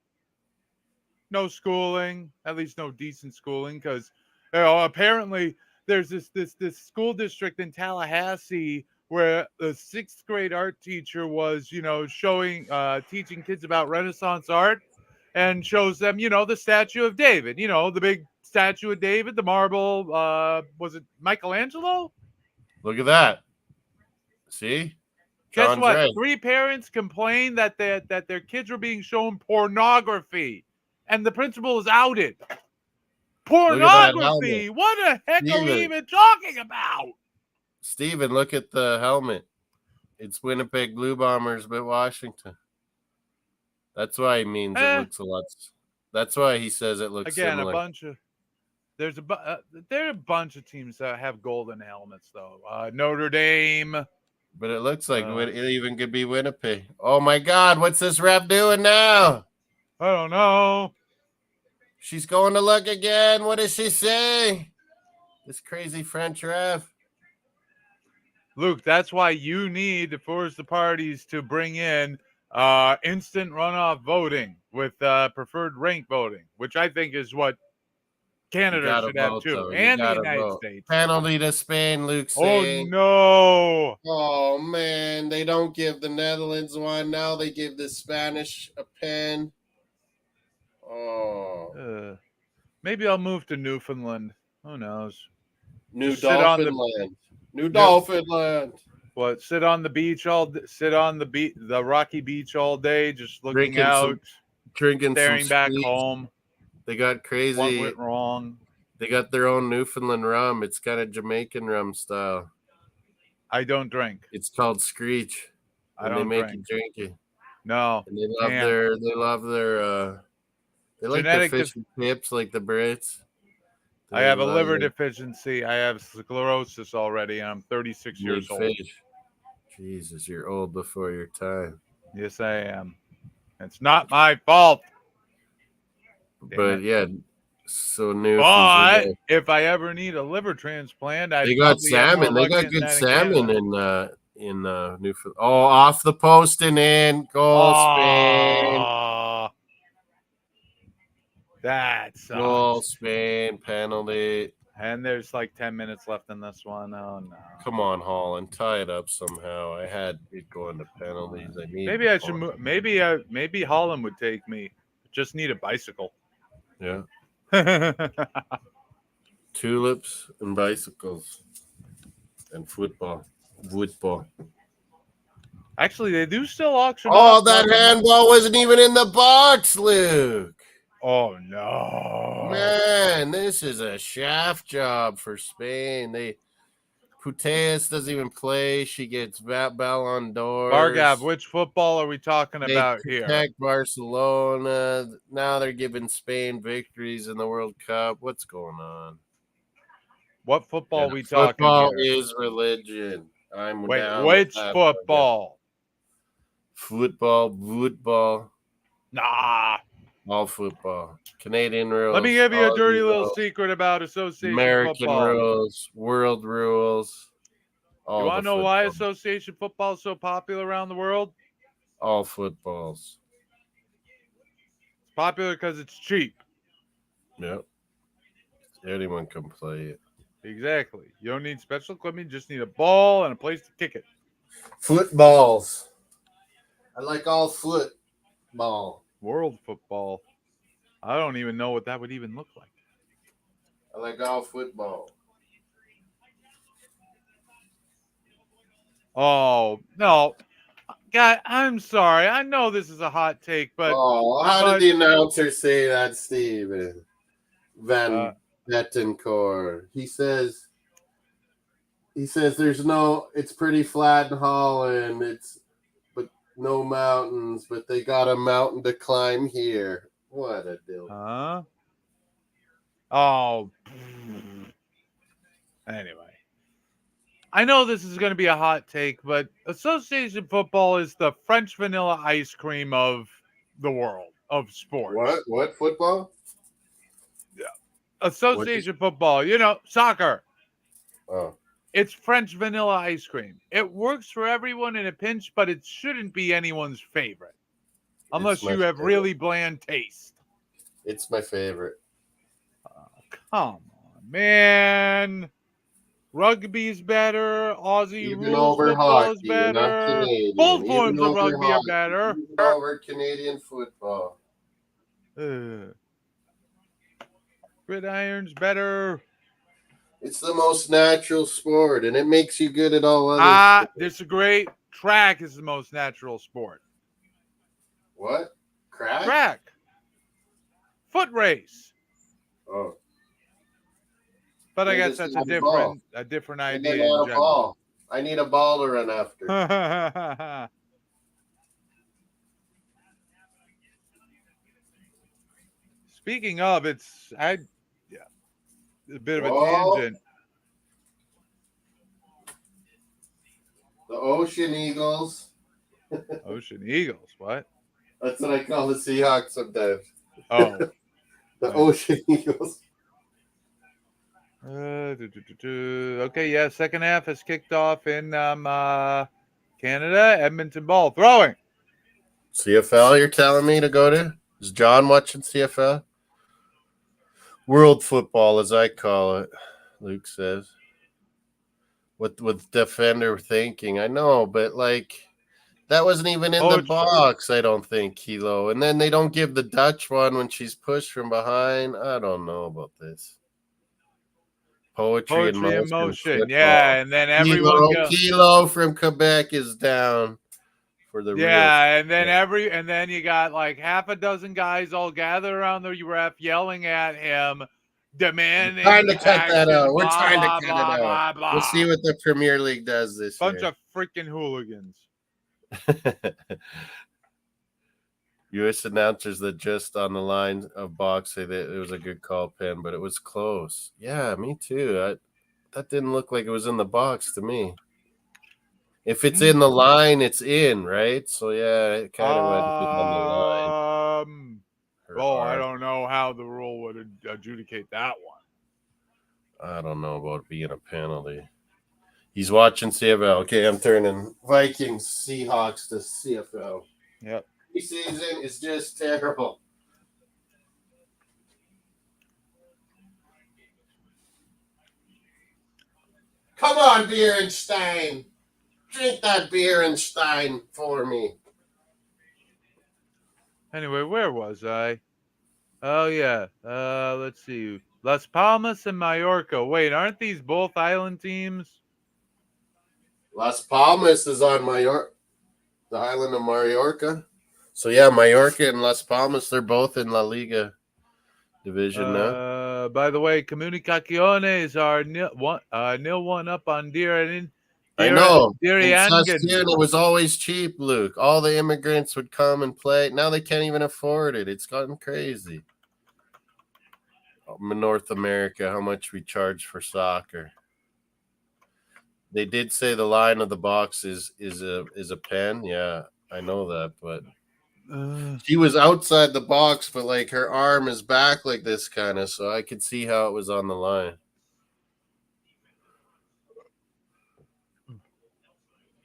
no schooling, at least no decent schooling, because apparently there's this school district in Tallahassee where the 6th grade art teacher was, showing teaching kids about Renaissance art, and shows them, the statue of David, the big statue of David, the marble. Was it Michelangelo? Look at that. See? Guess John's what? right. 3 parents complained that their kids were being shown pornography, and the principal is outed. Pornography! What the heck are we even talking about? Steven, look at the helmet. It's Winnipeg Blue Bombers, but Washington. That's why he means it looks a lot. That's why he says it looks similar. There are a bunch of teams that have golden helmets, though. Notre Dame. But it looks like it even could be Winnipeg. Oh, my God. What's this ref doing now? I don't know. She's going to look again. What does she say? This crazy French ref. Luke, that's why you need to force the parties to bring in instant runoff voting with preferred rank voting, which I think is what Canada should have too, and the United States. Penalty to Spain, Luke. Oh, no. Oh, man. They don't give the Netherlands one. Now they give the Spanish a pen. Oh. Maybe I'll move to Newfoundland. Who knows? New Dolphinland. What? Sit on the beach the rocky beach all day, just looking out, staring back home. They got crazy. What went wrong? They got their own Newfoundland rum. It's kind of Jamaican rum style. I don't drink. It's called Screech. I don't drink. They make you drink it. No. And they love their they like their fish and chips like the Brits. I have a liver deficiency. I have sclerosis already, and I'm 36 years old. Jesus, you're old before your time. Yes, I am. It's not my fault. But yeah, so new. But if I ever need a liver transplant, they got salmon. They got good salmon in Newfoundland. Oh, off the post and in goal, Spain. That sucks. Goal, Spain, penalty. And there's like 10 minutes left in this one. Oh no! Come on, Holland, tie it up somehow. I had it going to penalties. Maybe I should move. Maybe Holland would take me. Just need a bicycle. Yeah. Tulips and bicycles and football. Actually, they do still auction. Oh, that handball wasn't even in the box, Luke. Oh no, man! This is a shaft job for Spain. Puteas doesn't even play. She gets Ballon d'Or. Bargav, which football are we talking about here? Protect Barcelona. Now they're giving Spain victories in the World Cup. What's going on? What football are we talking Football here? is religion. Which football? Football. Nah. All football. Canadian rules. Let me give you a dirty little secret about association American football. rules. World rules. You want to know why association football is so popular around the world? All footballs. It's popular because it's cheap. Yep. Anyone can play it. Exactly. You don't need special equipment. You just need a ball and a place to kick it. Footballs. I like all football. World football. I don't even know what that would even look like. I like all football. Oh, no. God, I'm sorry. I know this is a hot take, but... Oh, how did the announcer say that, Steven? Van Bettencourt. He says there's no... It's pretty flat in Holland. But no mountains, but they got a mountain to climb here. What a deal. Huh? Oh. Anyway. I know this is going to be a hot take, but association football is the French vanilla ice cream of the world, of sports. What football? Yeah. Association football, soccer. Oh. It's French vanilla ice cream. It works for everyone in a pinch, but it shouldn't be anyone's favorite. Unless you have really bland taste. It's my favorite. Come on, man. Rugby's better. Aussie Even rules over football is hockey, you're not better. Canadian. Both Even forms of over rugby are hockey, better. even over Canadian football. Gridiron's better. It's the most natural sport, and it makes you good at all other sports. Disagree. Track is the most natural sport. What? Crack? Track. Foot race. Oh. But I guess that's a different idea in general. Ball. I need a ball to run after. Speaking of, it's a bit of a tangent. The Ocean Eagles. Ocean Eagles, what? That's what I call the Seahawks sometimes. Oh. The Ocean Eagles. Okay, yeah, second half has kicked off in Canada. Edmonton Ball throwing. CFL, you're telling me to go to? Is John watching CFL? World football, as I call it, Luke says. With defender thinking. I know, but like that wasn't even in the box, I don't think, Kilo. And then they don't give the Dutch one when she's pushed from behind. I don't know about this. Poetry in motion. Yeah, and then everyone Kilo from Quebec is down for the real. And then you got like half a dozen guys all gathered around the ref yelling at him, demanding. We're trying to cut that out. We're trying to cut it out. Blah, blah. We'll see what the Premier League does this year. Bunch of freaking hooligans. U.S. announcers that just on the line of box say that it was a good call, Penn, but it was close. Yeah, me too. That didn't look like it was in the box to me. If it's in the line, it's in, right? So, yeah, it kind of went on the line. I don't know how the rule would adjudicate that one. I don't know about being a penalty. He's watching CFL. Okay, I'm turning Vikings, Seahawks to CFL. Yep. Season is just terrible. Come on, Beerenstein. Drink that Beerenstein for me. Anyway, where was I? Oh, yeah. Let's see. Las Palmas and Mallorca. Wait, aren't these both island teams? Las Palmas is on Mallorca, the island of Mallorca. So, yeah, Mallorca and Las Palmas, they're both in La Liga division now. By the way, Comunicaciones are 0-1 up on Deer. I know. It was always cheap, Luke. All the immigrants would come and play. Now they can't even afford it. It's gotten crazy. North America, how much we charge for soccer. They did say the line of the box is a pen. Yeah, I know that, but she was outside the box, but like her arm is back like this kind of, so I could see how it was on the line.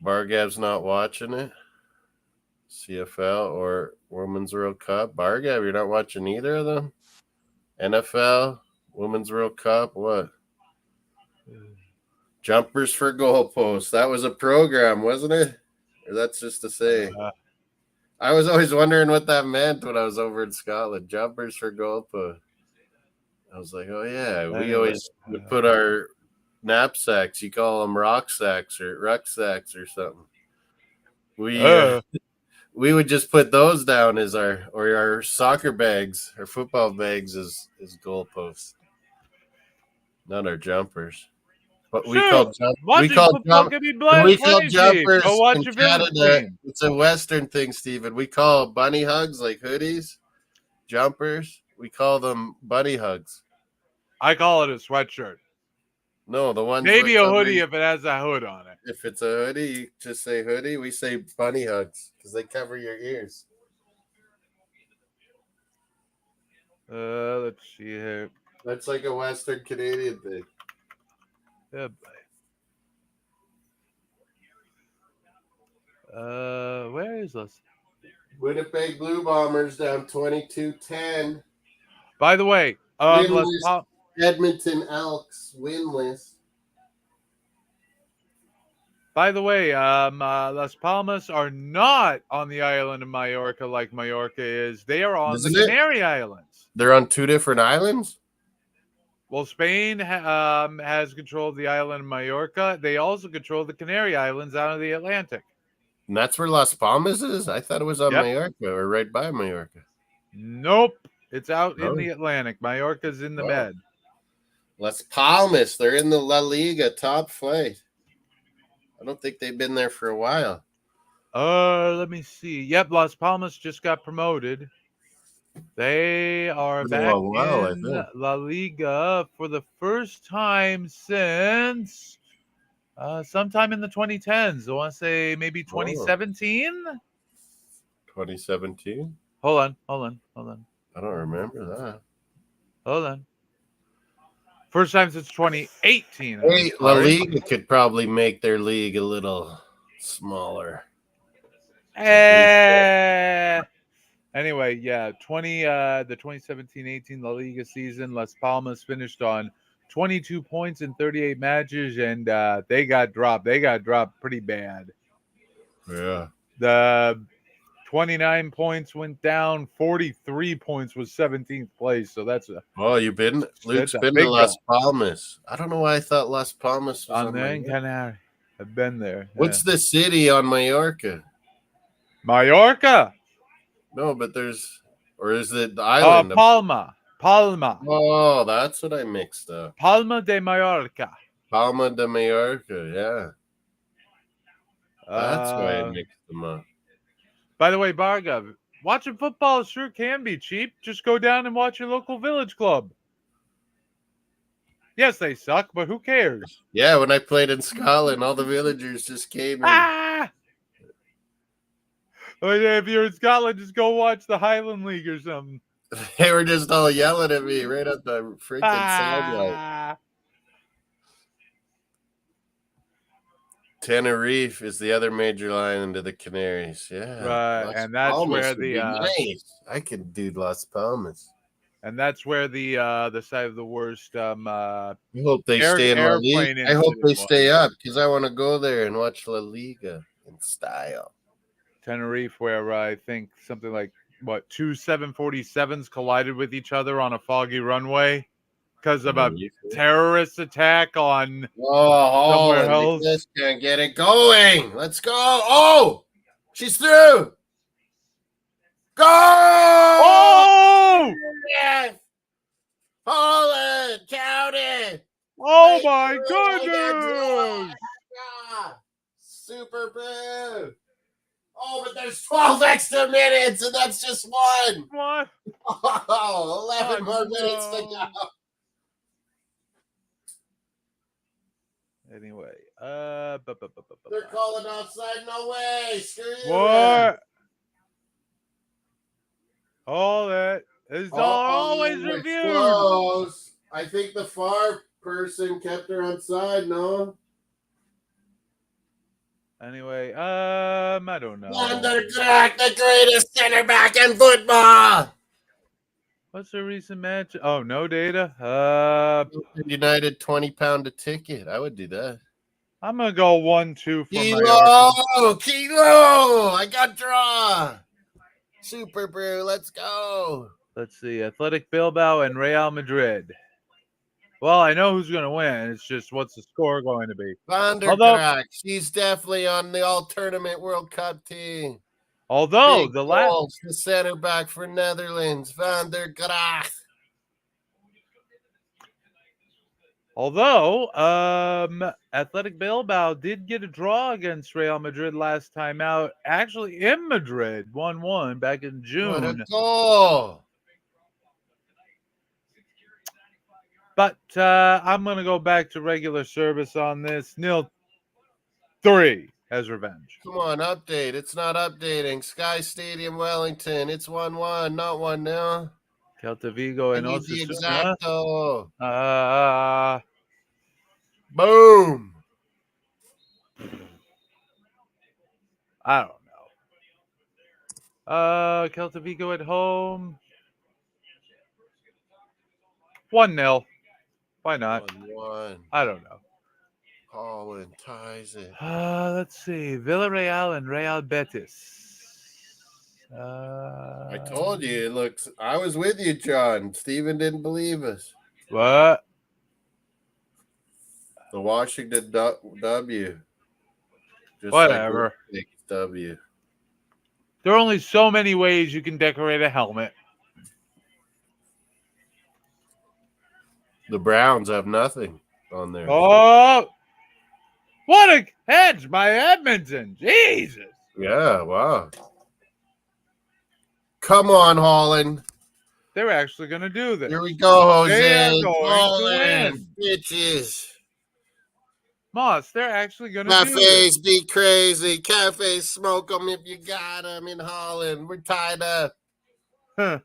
Bargav's not watching it. CFL or Women's World Cup. Bargav, you're not watching either of them? NFL, Women's World Cup, what? Jumpers for goalposts. That was a program, wasn't it? Or that's just to say. I was always wondering what that meant when I was over in Scotland. Jumpers for goalposts. I was like, oh, yeah. We always would put our knapsacks. You call them rucksacks or something. We would just put those down as our soccer bags, our football bags as goalposts. Not our jumpers. But we call jumpers in Canada. It's a Western thing, Stephen. We call bunny hugs like hoodies, jumpers. We call them bunny hugs. I call it a sweatshirt. No, the one maybe a hoodie if it has a hood on it. If it's a hoodie, you just say hoodie. We say bunny hugs because they cover your ears. Let's see here. That's like a Western Canadian thing. Yeah. Where is this? Winnipeg Blue Bombers down 22-10. By the way, Edmonton Elks winless. By the way, Las Palmas are not on the island of Mallorca like Mallorca is. They are on the Canary Islands. They're on two different islands? Well, Spain has control of the island of Mallorca. They also control the Canary Islands out of the Atlantic. And that's where Las Palmas is? I thought it was on Mallorca or right by Mallorca. Nope. It's out in the Atlantic. Mallorca's in the bed. Las Palmas. They're in the La Liga top flight. I don't think they've been there for a while. Let me see. Yep, Las Palmas just got promoted. They are back in La Liga for the first time since sometime in the 2010s. I want to say maybe 2017. 2017? Hold on. I don't remember that. Hold on. First time since 2018. Hey, La Liga could probably make their league a little smaller. Anyway, yeah, the 2017-18 La Liga season, Las Palmas finished on 22 points in 38 matches, and they got dropped. They got dropped pretty bad. Yeah. The 29 points went down. 43 points was 17th place. So that's a. Oh, Luke's been to Las Palmas. I don't know why I thought Las Palmas was on there. Canary. I've been there. What's the city on Mallorca? Mallorca. No, but or is it the island? Palma. Oh, that's what I mixed up. Palma de Mallorca. Palma de Mallorca, yeah. That's why I mixed them up. By the way, Bargav, watching football sure can be cheap. Just go down and watch your local village club. Yes, they suck, but who cares? Yeah, when I played in Scotland, all the villagers just came in. If you're in Scotland, just go watch the Highland League or something. They were just all yelling at me right at the freaking soundlight. Tenerife is the other major island of the Canaries. Yeah. Right. And that's where the nice. I could do Las Palmas. And that's where the side of the worst I hope they stay in La Liga. I hope they stay up because I want to go there and watch La Liga in style. Tenerife, where I think something like two 747s collided with each other on a foggy runway because of a terrorist attack on somewhere else. Just can't get it going. Let's go. Oh, she's through. Go! Oh! Yes! Holland, count it. Oh my goodness! Superbru. Oh, but there's 12 extra minutes, and that's just one. What? Oh, 11 more minutes to go. Anyway, they're calling offside. No way. Screw you. What? All that is always reviewed. Close. I think the far person kept her on side. No. Anyway, I don't know. Vandergracht, the greatest center back in football. What's the recent match? Oh, no data. United 20-pound a ticket. I would do that. I'm gonna go 1-2 for Kilo. I got draw. Superbru. Let's go. Let's see. Athletic Bilbao and Real Madrid. Well, I know who's going to win. It's just what's the score going to be. Vandergracht, she's definitely on the all-tournament World Cup team. Although the center back for Netherlands, Vandergracht. Although Athletic Bilbao did get a draw against Real Madrid last time out, actually in Madrid, 1-1 back in June. What a goal! But I'm going to go back to regular service on this. 0-3 as revenge. Come on, update. It's not updating. Sky Stadium, Wellington. It's 1-1, not 1-0. Celta Vigo and Osasuna. Boom. I don't know. Celta Vigo at home. 1-0. Why not? 1-1. I don't know. Holland ties it. Let's see. Villarreal and Real Betis. I told you it looks. I was with you, John. Steven didn't believe us. What? The Washington W. Just Whatever. Like W. There are only so many ways you can decorate a helmet. The Browns have nothing on there. Oh, what a hedge by Edmonton. Jesus. Yeah, wow. Come on, Holland. They're actually going to do this. Here we go, Jose. They are going to win. Bitches. Moss, they're actually going to do this. Cafes be crazy. Cafes smoke them if you got them in Holland. We're tied up. Huh.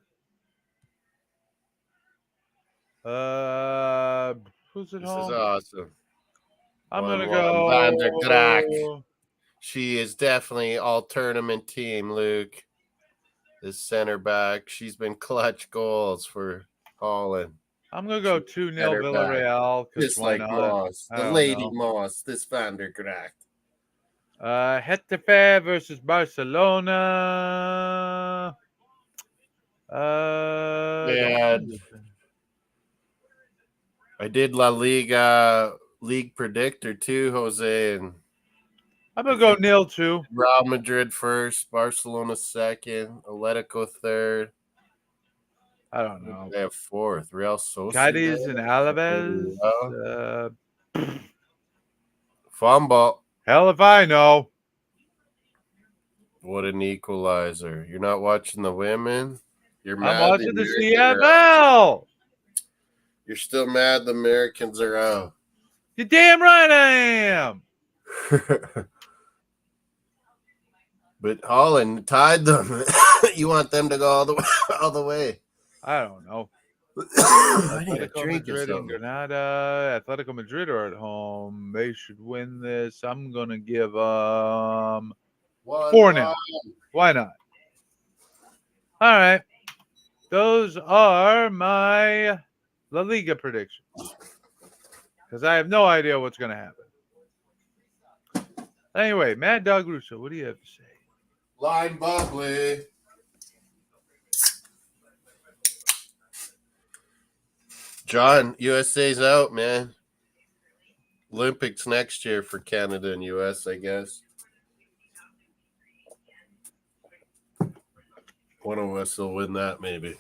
Who's at This home? is awesome. I'm going to go. Van der Graag. She is definitely all tournament team, Luke. This center back. She's been clutch goals for Holland. I'm going to go 2-0 Villarreal. Just like Moss. The lady Moss. This Van der Graag. Getafe versus Barcelona. Yeah. I did La Liga League Predictor too, Jose. And I'm going to go 0-2. Real Madrid first, Barcelona second, Atletico third. I don't know. They have fourth. Real Sociedad. Cadiz and Alaves. Fumble. Hell if I know. What an equalizer. You're not watching the women? You're mad. I'm watching the CFL. You're still mad the Americans are out. You're damn right I am. But Holland tied them. You want them to go all the way. I don't know. Atletico Madrid and Granada. Atletico Madrid are at home. They should win this. I'm going to give 4-0. Why not? All right. Those are my La Liga predictions. Because I have no idea what's going to happen. Anyway, Mad Dog Russo, what do you have to say? Line bubbly. John, USA's out, man. Olympics next year for Canada and US, I guess. One of us will win that, maybe.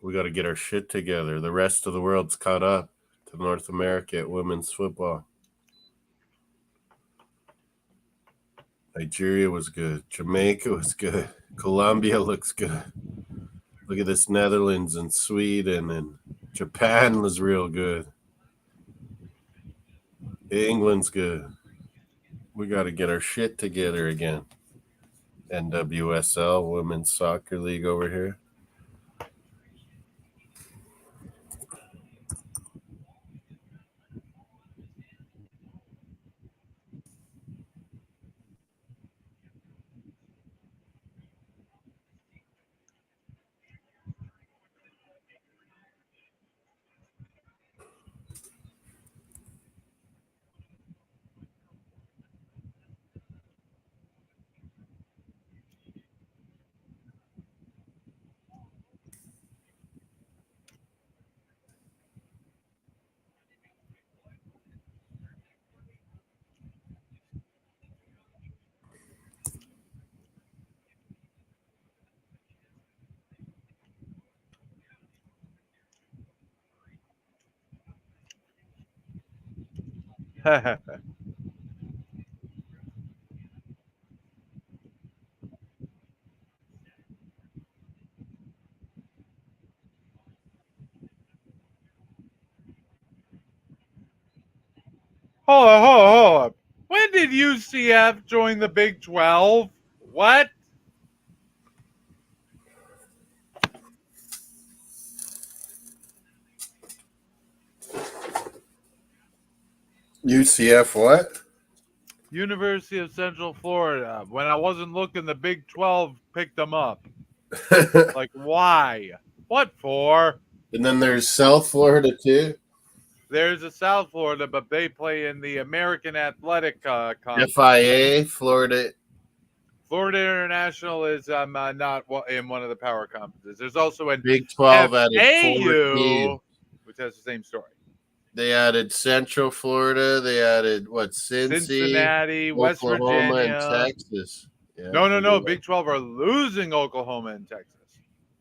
We got to get our shit together. The rest of the world's caught up to North America at women's football. Nigeria was good. Jamaica was good. Colombia looks good. Look at this, Netherlands and Sweden, and Japan was real good. England's good. We got to get our shit together again. NWSL, Women's Soccer League over here. Hold on. When did UCF join the Big 12? What? UCF what? University of Central Florida. When I wasn't looking, the Big 12 picked them up. Like, why? What for? And then there's South Florida too. There's a South Florida, but they play in the American Athletic Conference. FIA, Florida. Florida International is not in one of the power conferences. There's also an Big 12 added 4 FAU, which has the same story. They added Central Florida. They added Cincinnati, West Oklahoma, Virginia, and Texas. Yeah, no. Big 12 are losing Oklahoma and Texas.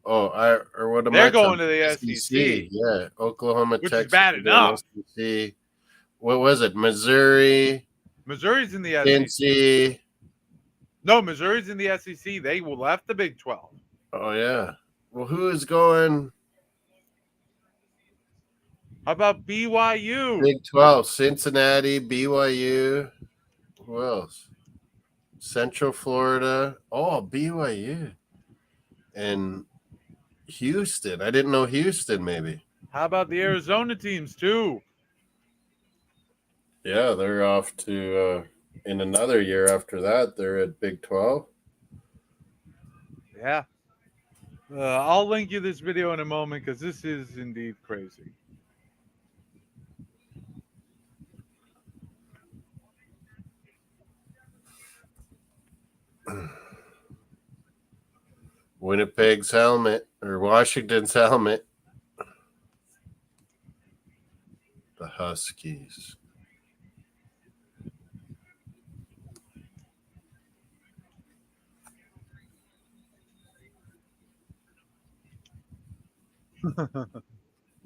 Oh, They're going to the SEC. Yeah, Oklahoma, which Texas, is bad enough. SEC. What was it? Missouri's in the Cincy. SEC. No, Missouri's in the SEC. They left the Big 12. Oh yeah. Well, who is going? How about BYU? Big 12, Cincinnati, BYU. Who else? Central Florida. Oh, BYU. And Houston. I didn't know Houston, maybe. How about the Arizona teams, too? Yeah, they're off to, in another year after that, they're at Big 12. Yeah. I'll link you this video in a moment because this is indeed crazy. Winnipeg's helmet, or Washington's helmet. The Huskies.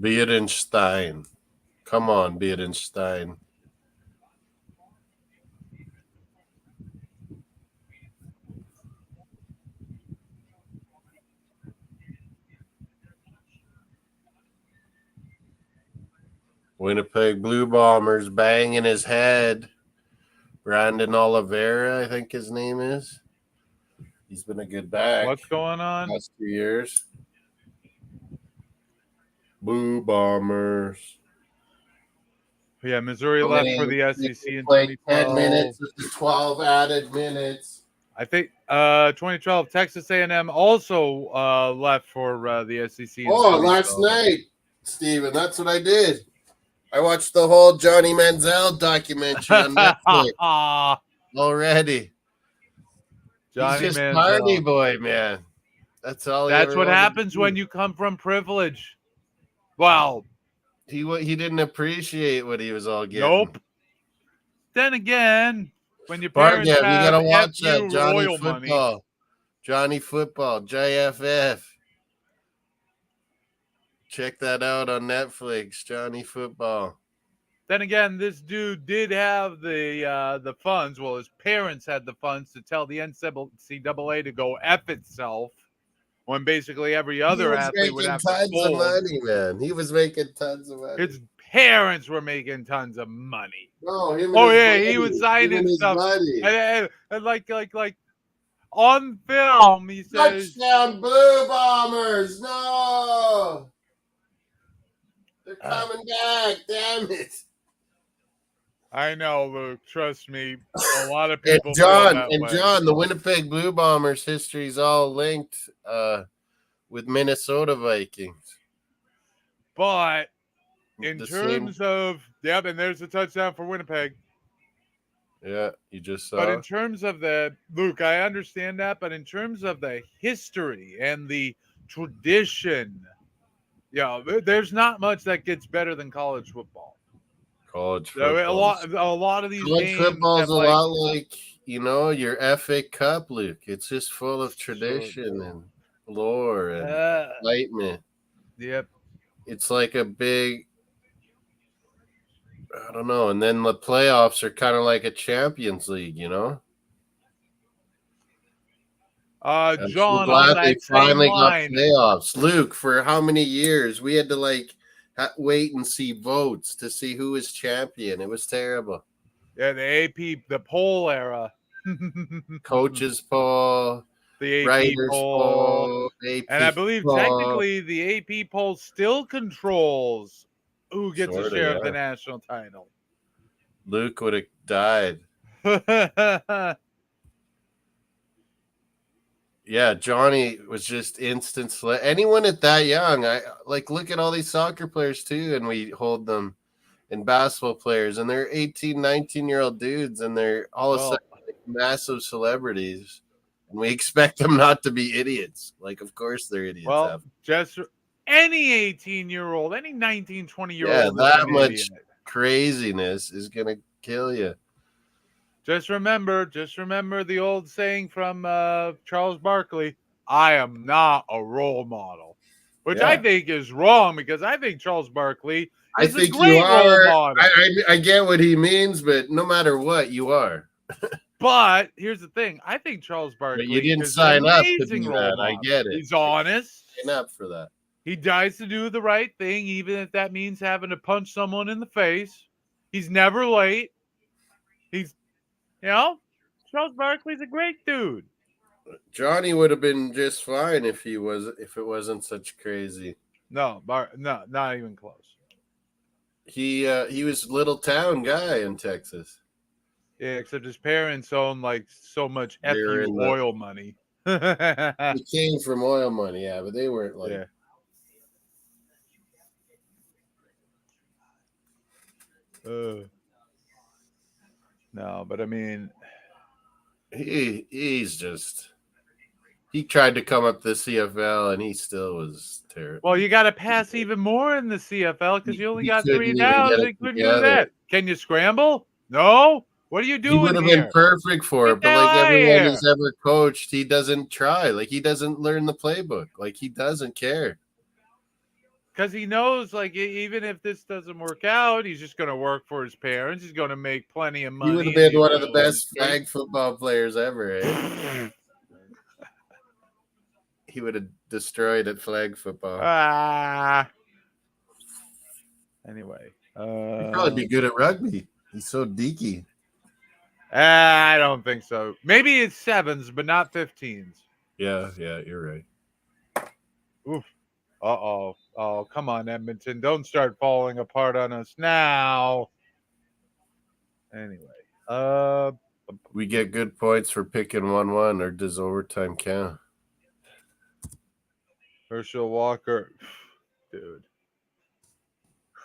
Biedenstein. Come on, Biedenstein. Winnipeg Blue Bombers banging his head. Brandon Oliveira, I think his name is. He's been a good back. What's going on? Last 2 years. Blue Bombers. Yeah, Missouri left for the SEC in played 2012. 10 minutes with the 12 added minutes. I think 2012 Texas A&M also left for the SEC. Oh, last night, Steven. That's what I did. I watched the whole Johnny Manziel documentary on Netflix already. Johnny He's just Manziel. party boy, man. That's all. That's what happens when you come from privilege. Well, he didn't appreciate what he was all getting. Nope. Then again, when your Bargav, parents you gotta watch that Johnny royal Football. money. Johnny Football, JFF. Check that out on Netflix, Johnny Football. Then again, this dude did have the funds. Well, his parents had the funds to tell the NCAA to go F itself, when basically every other athlete would have tons to fold. of money, man. He was making tons of money. His parents were making tons of money. No, he was signing stuff, and like on film, he says, "Touchdown, Blue Bombers! No, they're coming back! Damn it!" I know, Luke. Trust me, a lot of people. And John, the Winnipeg Blue Bombers history is all linked with Minnesota Vikings. But in terms of and there's a touchdown for Winnipeg. Yeah, you just saw. But in terms of Luke, I understand that. But in terms of the history and the tradition, there's not much that gets better than college football. College football. A lot of these college games football is a lot like your FA Cup, Luke. It's just full of tradition and lore and excitement. Yep. It's like a big, I don't know. And then the playoffs are kind of like a Champions League, John, I'm so glad they finally got playoffs. Luke, for how many years we had to wait and see votes to see who was champion. It was terrible. Yeah, the poll era. Coaches poll, the AP writers poll. AP and I believe technically the AP poll still controls who gets a share of the national title. Luke would have died. Yeah, Johnny was just instant. Anyone at that young, I like look at all these soccer players too, and we hold them, and basketball players, and they're 18, 19-year-old dudes, and they're all of a sudden like massive celebrities, and we expect them not to be idiots. Like, of course they're idiots. Well, just any 18-year-old, any 19, 20-year-old, yeah, that much craziness is gonna kill you. Just remember the old saying from Charles Barkley, I am not a role model, which I think is wrong because I think Charles Barkley is a great role model. I get what he means, but no matter what, you are. But here's the thing. I think Charles Barkley you didn't sign up to do that. I get it. He's honest. Sign up for that. He tries to do the right thing, even if that means having to punch someone in the face. He's never late. He's Charles Barkley's a great dude. Johnny would have been just fine if it wasn't such crazy. No, not even close. He was a little town guy in Texas. Yeah, except his parents own like so much oil money. He came from oil money, yeah, but they weren't like. Yeah. No, but I mean, he's just. He tried to come up the CFL, and he still was terrible. Well, you got to pass even more in the CFL because you only got 3 downs. They couldn't do that. Can you scramble? No. What are you doing? He would have been perfect for it, but like everyone who's ever coached, he doesn't try. Like he doesn't learn the playbook. Like he doesn't care. Because he knows, like, even if this doesn't work out, he's just going to work for his parents. He's going to make plenty of money. He would have been one of the best flag football players ever. Eh? He would have destroyed at flag football. Anyway. He'd probably be good at rugby. He's so deaky. I don't think so. Maybe it's 7s, but not 15s. Yeah, you're right. Oof. Uh-oh. Oh, come on, Edmonton. Don't start falling apart on us now. Anyway. We get good points for picking 1-1, or does overtime count? Herschel Walker. Dude.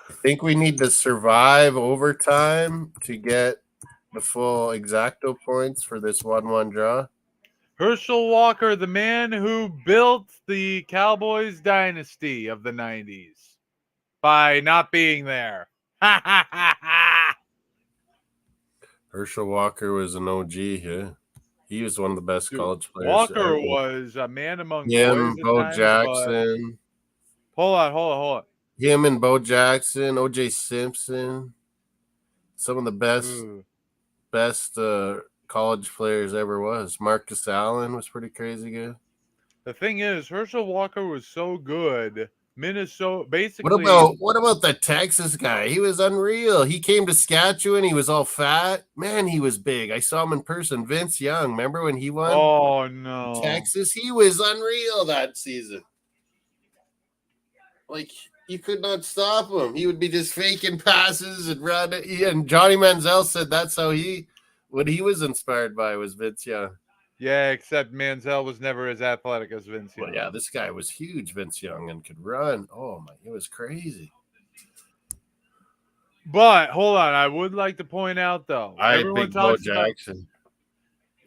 I think we need to survive overtime to get the full exacto points for this 1-1 draw. Herschel Walker, the man who built the Cowboys dynasty of the 90s by not being there. Herschel Walker was an OG, yeah. He was one of the best college players. Walker was a man among him, boys. Bo Jackson. Hold on. Him and Bo Jackson, OJ Simpson. Some of the best college players ever was. Marcus Allen was pretty crazy good. The thing is, Herschel Walker was so good. Minnesota, basically. What about the Texas guy? He was unreal. He came to Saskatchewan. He was all fat. Man, he was big. I saw him in person. Vince Young. Remember when he won? Oh, no. Texas? He was unreal that season. Like, you could not stop him. He would be just faking passes and run. And Johnny Manziel said that's what he was inspired by was Vince Young. Yeah, except Manziel was never as athletic as Vince Young. Well, yeah, this guy was huge, Vince Young, and could run. Oh, my, it was crazy. But, hold on, I would like to point out, though. I think Bo Jackson.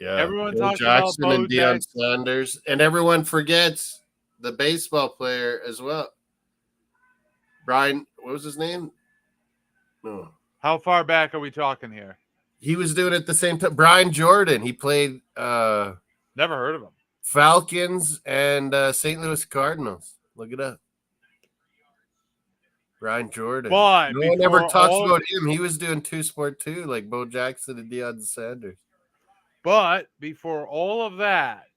Yeah, everyone talks about Jackson and Deion Sanders. And everyone forgets the baseball player as well. Brian, what was his name? No. How far back are we talking here? He was doing it at the same time. Brian Jordan. He played never heard of him. Falcons and St. Louis Cardinals. Look it up. Brian Jordan. But no one ever talks about him. He was doing two-sport too, like Bo Jackson and Deion Sanders. But before all of that,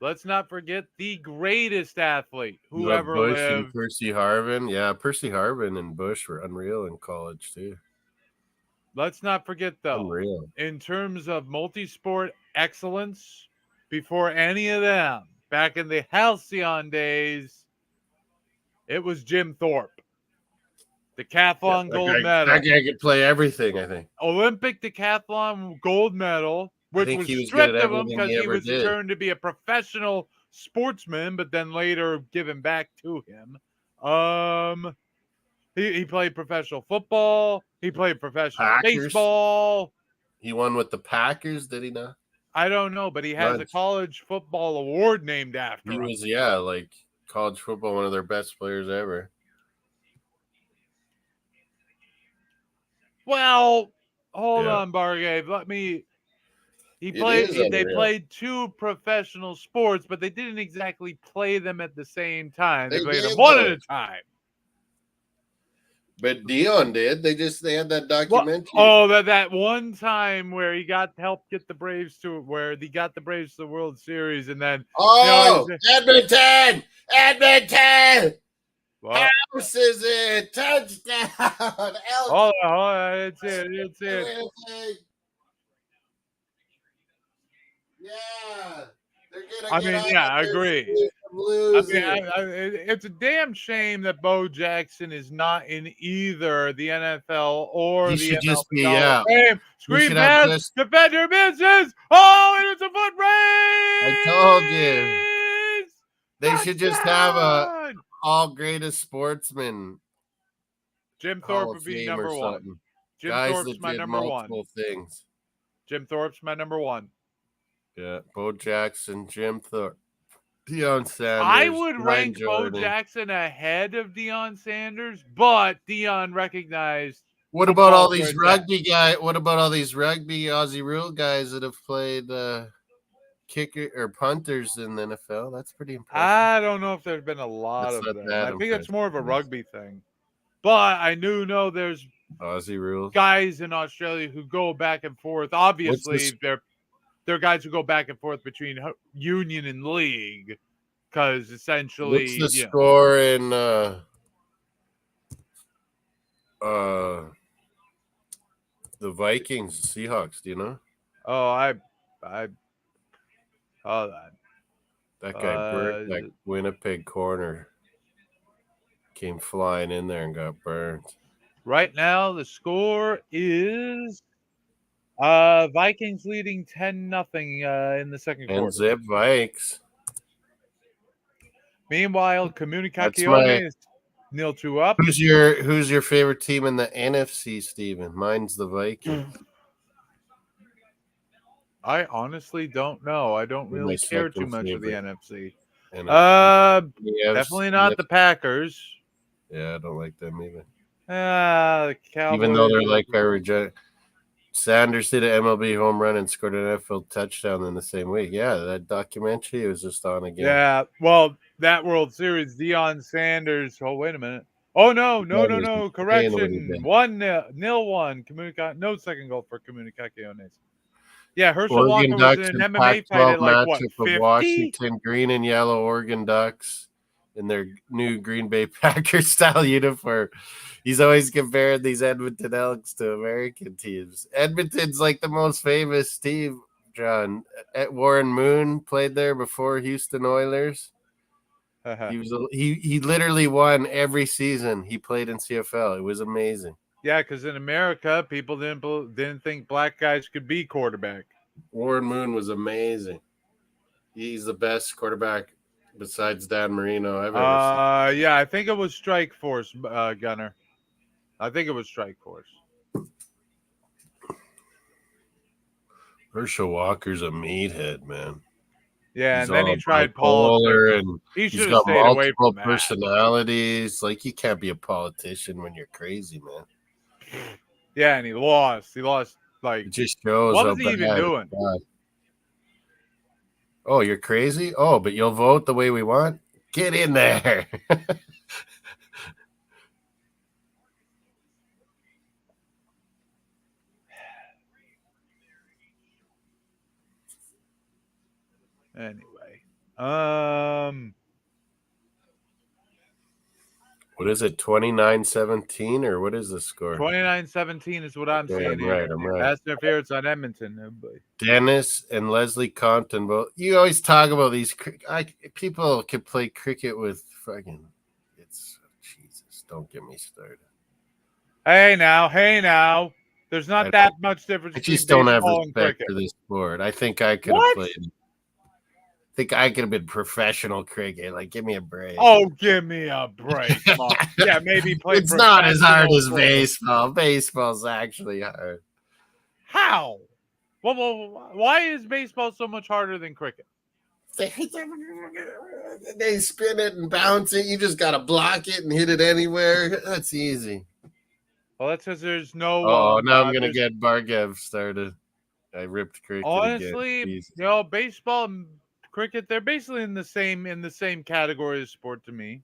let's not forget the greatest athlete who ever lived. And Percy Harvin. Yeah, Percy Harvin and Bush were unreal in college too. Let's not forget, though, in terms of multi-sport excellence, before any of them, back in the halcyon days, it was Jim Thorpe. Decathlon gold medal. That guy could play everything, I think. Olympic decathlon gold medal. which was he was good stripped at of him everything because he he ever was did. turned to be a professional sportsman, but then later given back to him. He played professional football. He played professional baseball. He won with the Packers, did he not? I don't know, but he has a college football award named after him. He was, like college football, one of their best players ever. Well, hold on, Bargave. They played two professional sports, but they didn't exactly play them at the same time. They played them one at a time. But Dion did. They had that documentary. That one time where he helped get the Braves to the World Series, and then Edmonton! House is it? Touchdown! Hold on, it's it. Yeah, I agree. It's a damn shame that Bo Jackson is not in either the NFL or the MLB. Just be Screen pass, defender misses. Oh, and it's a foot race. I told you. They should just have a all greatest sportsman. Jim Thorpe would be number one. Thorpe's my number one. Things. Jim Thorpe's my number one. Yeah, Bo Jackson, Jim Thorpe, Deion Sanders. I would rank Bo Jackson ahead of Deion Sanders, but Deion recognized. What about all these rugby guys? What about all these rugby Aussie rule guys that have played kicker or punters in the NFL? That's pretty impressive. I don't know if there's been a lot of them. I think it's more of a rugby thing. But I know there's Aussie rules guys in Australia who go back and forth. Obviously, they're guys who go back and forth between union and league because essentially. What's the score in the Vikings, Seahawks? Do you know? Oh, that guy burnt that Winnipeg corner. Came flying in there and got burned. Right now, the score is Vikings leading 10-0 in the second quarter. And zip Vikes. Meanwhile, Communicaciones is 0-2 up. Who's your favorite team in the NFC, Steven? Mine's the Vikings. I honestly don't know. I don't really care too much of the NFC. Definitely not the Packers. Yeah, I don't like them either. The Cowboys. Even though they're like our Sanders did an MLB home run and scored an NFL touchdown in the same week. Yeah, that documentary was just on again. Yeah, well, that World Series, Deion Sanders. Oh, wait a minute. Oh, no. Correction. 1-0-1. No second goal for Comunicaciones. Yeah, Herschel Walker was in an MMA fight at like, what, 50? Washington, green and yellow Oregon Ducks in their new Green Bay Packers style uniform. He's always compared these Edmonton Elks to American teams. Edmonton's like the most famous team, John. Warren Moon played there before Houston Oilers. He literally won every season he played in CFL. It was amazing. Yeah, because in America, people didn't think black guys could be quarterback. Warren Moon was amazing. He's the best quarterback besides Dan Marino I've ever seen. Yeah, I think it was Strike Force, Gunner. I think it was Strike Force. Herschel Walker's a meathead, man. Yeah, and then he tried politics. And he's got multiple personalities. Like, you can't be a politician when you're crazy, man. Yeah, and he lost. Like, it just shows. What was he even doing? Oh, you're crazy? Oh, but you'll vote the way we want? Get in there. Anyway, what is it, 29-17, or what is the score? 29-17 is what I'm seeing here. I'm right. Pass interference on Edmonton. Dennis and Leslie Compton both. You always talk about these. People could play cricket with fucking. It's Jesus. Don't get me started. Hey now. There's not that much difference I between just don't have baseball and respect cricket. for this sport. I think I could have played. I think I could have been professional cricket. Like, give me a break. Oh, give me a break. Yeah, maybe play. It's not as hard as baseball. Baseball's actually hard. How? Well, why is baseball so much harder than cricket? They spin it and bounce it. You just got to block it and hit it anywhere. That's easy. Well, that's because there's no. Oh, now I'm going to get Bargev started. I ripped cricket honestly, again. Baseball and cricket, they're basically in the same category of sport to me.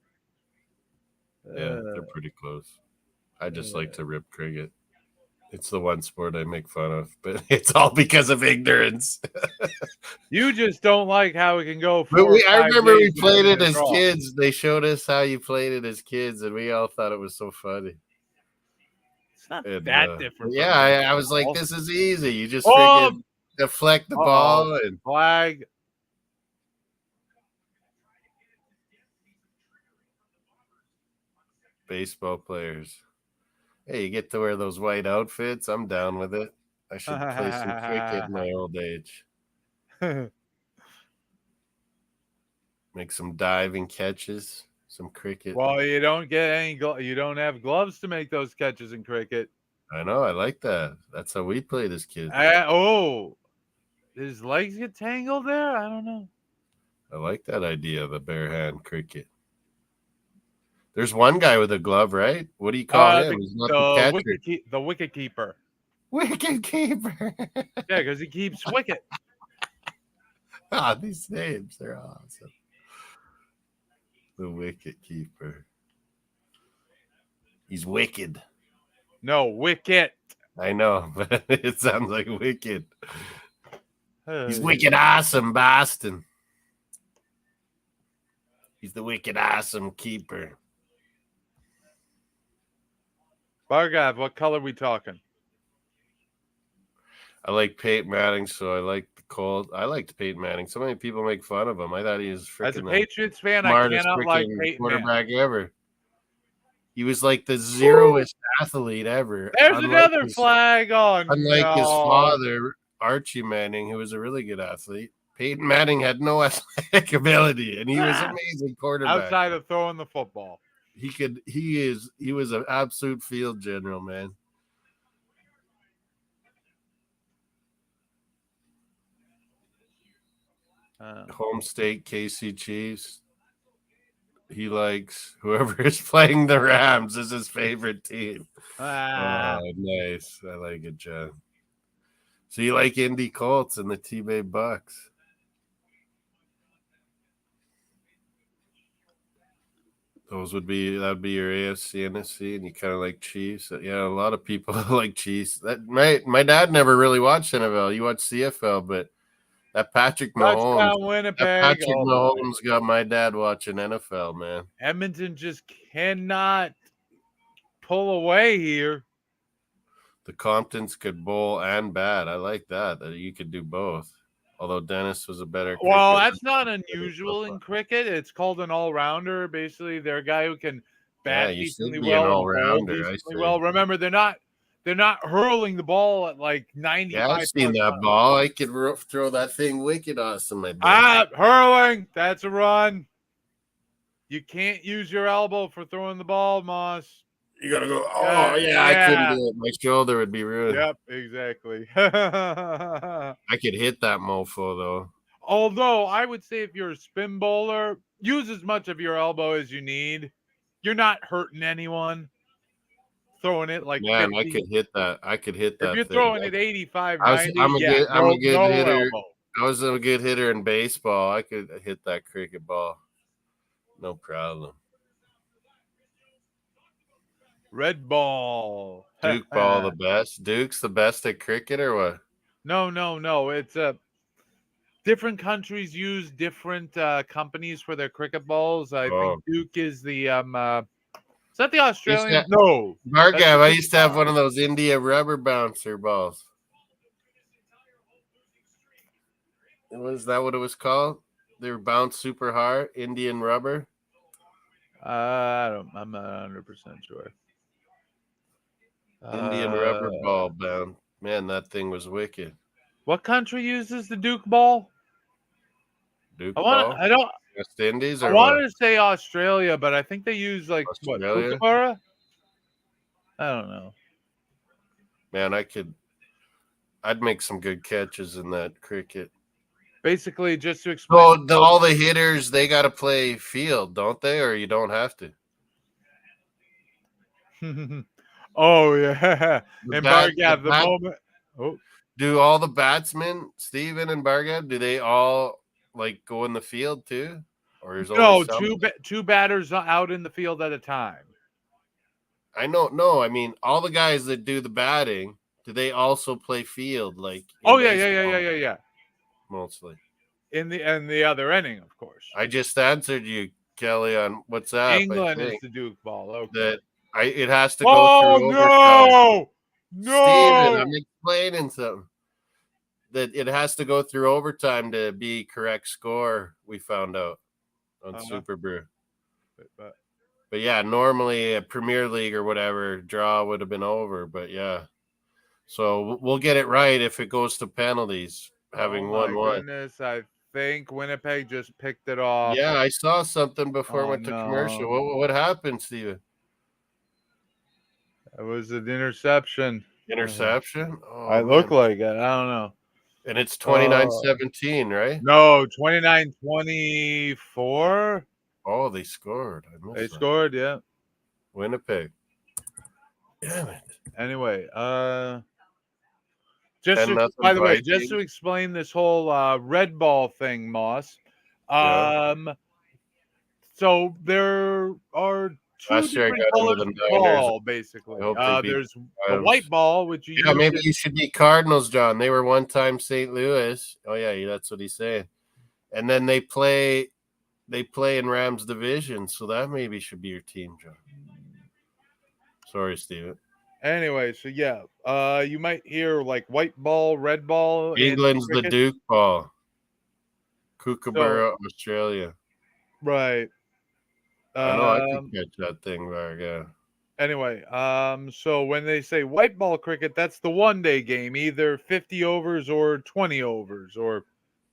Yeah, they're pretty close. I just like to rip cricket. It's the one sport I make fun of, but it's all because of ignorance. You just don't like how it can go. I remember we played it as kids. They showed us how you played it as kids, and we all thought it was so funny. It's not that different. Yeah, I was like, this is easy. You just freaking deflect the ball and flag. Baseball players. Hey, you get to wear those white outfits. I'm down with it. I should play some cricket in my old age. Make some diving catches, some cricket. Well, you don't get any. You don't have gloves to make those catches in cricket. I know. I like that. That's how we played as kids. His legs get tangled there? I don't know. I like that idea of the bare hand cricket. There's one guy with a glove, right? What do you call him? He's not the catcher. The wicket keeper. Wicket keeper. Yeah, because he keeps wicket. These names are awesome. The wicket keeper. He's wicked. No, wicket. I know, but it sounds like wicked. He's wicked awesome, Boston. He's the wicked awesome keeper. Bargav, what color are we talking? I like Peyton Manning, so I like the cold. I liked Peyton Manning. So many people make fun of him. I thought he was freaking as a Patriots fan, I cannot like Peyton quarterback ever. He was like the zeroest athlete ever. There's another flag on. Unlike his father, Archie Manning, who was a really good athlete. Peyton Manning had no athletic ability, and he was an amazing quarterback. Outside of throwing the football. He was an absolute field general, man. Home state KC Chiefs. He likes whoever is playing the Rams is his favorite team. Oh, nice. I like it, John. So you like Indy Colts and the T-Bay Bucks. That'd be your AFC, NFC, and you kind of like Chiefs. Yeah, a lot of people like Chiefs. My dad never really watched NFL. You watch CFL, but that Patrick Mahomes got my dad watching NFL, man. Edmonton just cannot pull away here. The Comptons could bowl and bat. I like that you could do both. Although Dennis was a better Well, that's not unusual in cricket. It's called an all-rounder. Basically, they're a guy who can bat decently well, all-rounder. Well, remember, they're not hurling the ball at like 95. Yeah, I've seen that ball. I could throw that thing wicked awesome. Hurling. That's a run. You can't use your elbow for throwing the ball, Moss. You gotta go. Oh yeah, I couldn't do it. My shoulder would be ruined. Yep, exactly. I could hit that mofo though. Although I would say if you're a spin bowler, use as much of your elbow as you need. You're not hurting anyone. Throwing it like 50. I could hit that. If you're throwing it 85, 90, I'm a good hitter. Elbow. I was a good hitter in baseball. I could hit that cricket ball. No problem. Red ball. Duke ball the best. Duke's the best at cricket or what? No. It's different countries use different companies for their cricket balls. I think Duke is the is that the Australian? No. Margav, I used to have one of those India rubber bouncer balls. Was that what it was called? They were bounced super hard, Indian rubber. I'm not 100% sure. Indian rubber ball bound. Man, that thing was wicked. What country uses the Duke ball? Duke ball? I don't. West Indies or I wanted to say Australia, but I think they use Australia? What, Kookaburra? I don't know. Man, I'd make some good catches in that cricket. Basically, just to explain. So all the hitters, they got to play field, don't they? Or you don't have to? Oh, yeah. And Bargav, the moment. Oh. Do all the batsmen, Steven and Bargav, do they all go in the field too? Or is only some? two batters out in the field at a time. I know. No, I mean, all the guys that do the batting, do they also play field? Yeah. Mostly. In the other inning, of course. I just answered you, Kelly, on WhatsApp. England is the Duke ball. Okay. That it has to go through overtime. No! Steven, I'm explaining something. That it has to go through overtime to be correct score, we found out on Superbru. But yeah, normally a Premier League or whatever draw would have been over. But yeah. So we'll get it right if it goes to penalties, having 1-1. Goodness, I think Winnipeg just picked it off. Yeah, I saw something before it went to commercial. What happened, Steven? It was an interception. Interception? Oh, I look like it. I don't know. And it's 29-17, right? No, 29-24. Oh, they scored. Scored, yeah. Winnipeg. Damn it. Anyway, just to explain this whole red ball thing, Moss. So there are two different colors of ball, basically. There's the white ball, which maybe you should be Cardinals, John. They were one time St. Louis. Oh yeah, that's what he's saying. And then they play in Rams division, so that maybe should be your team, John. Sorry, Steven. Anyway, so yeah, you might hear white ball, red ball. England's the Duke ball. Kookaburra, Australia. Right. I know I can catch that thing, Varga. Anyway, so when they say white ball cricket, that's the one-day game, either 50 overs or 20 overs or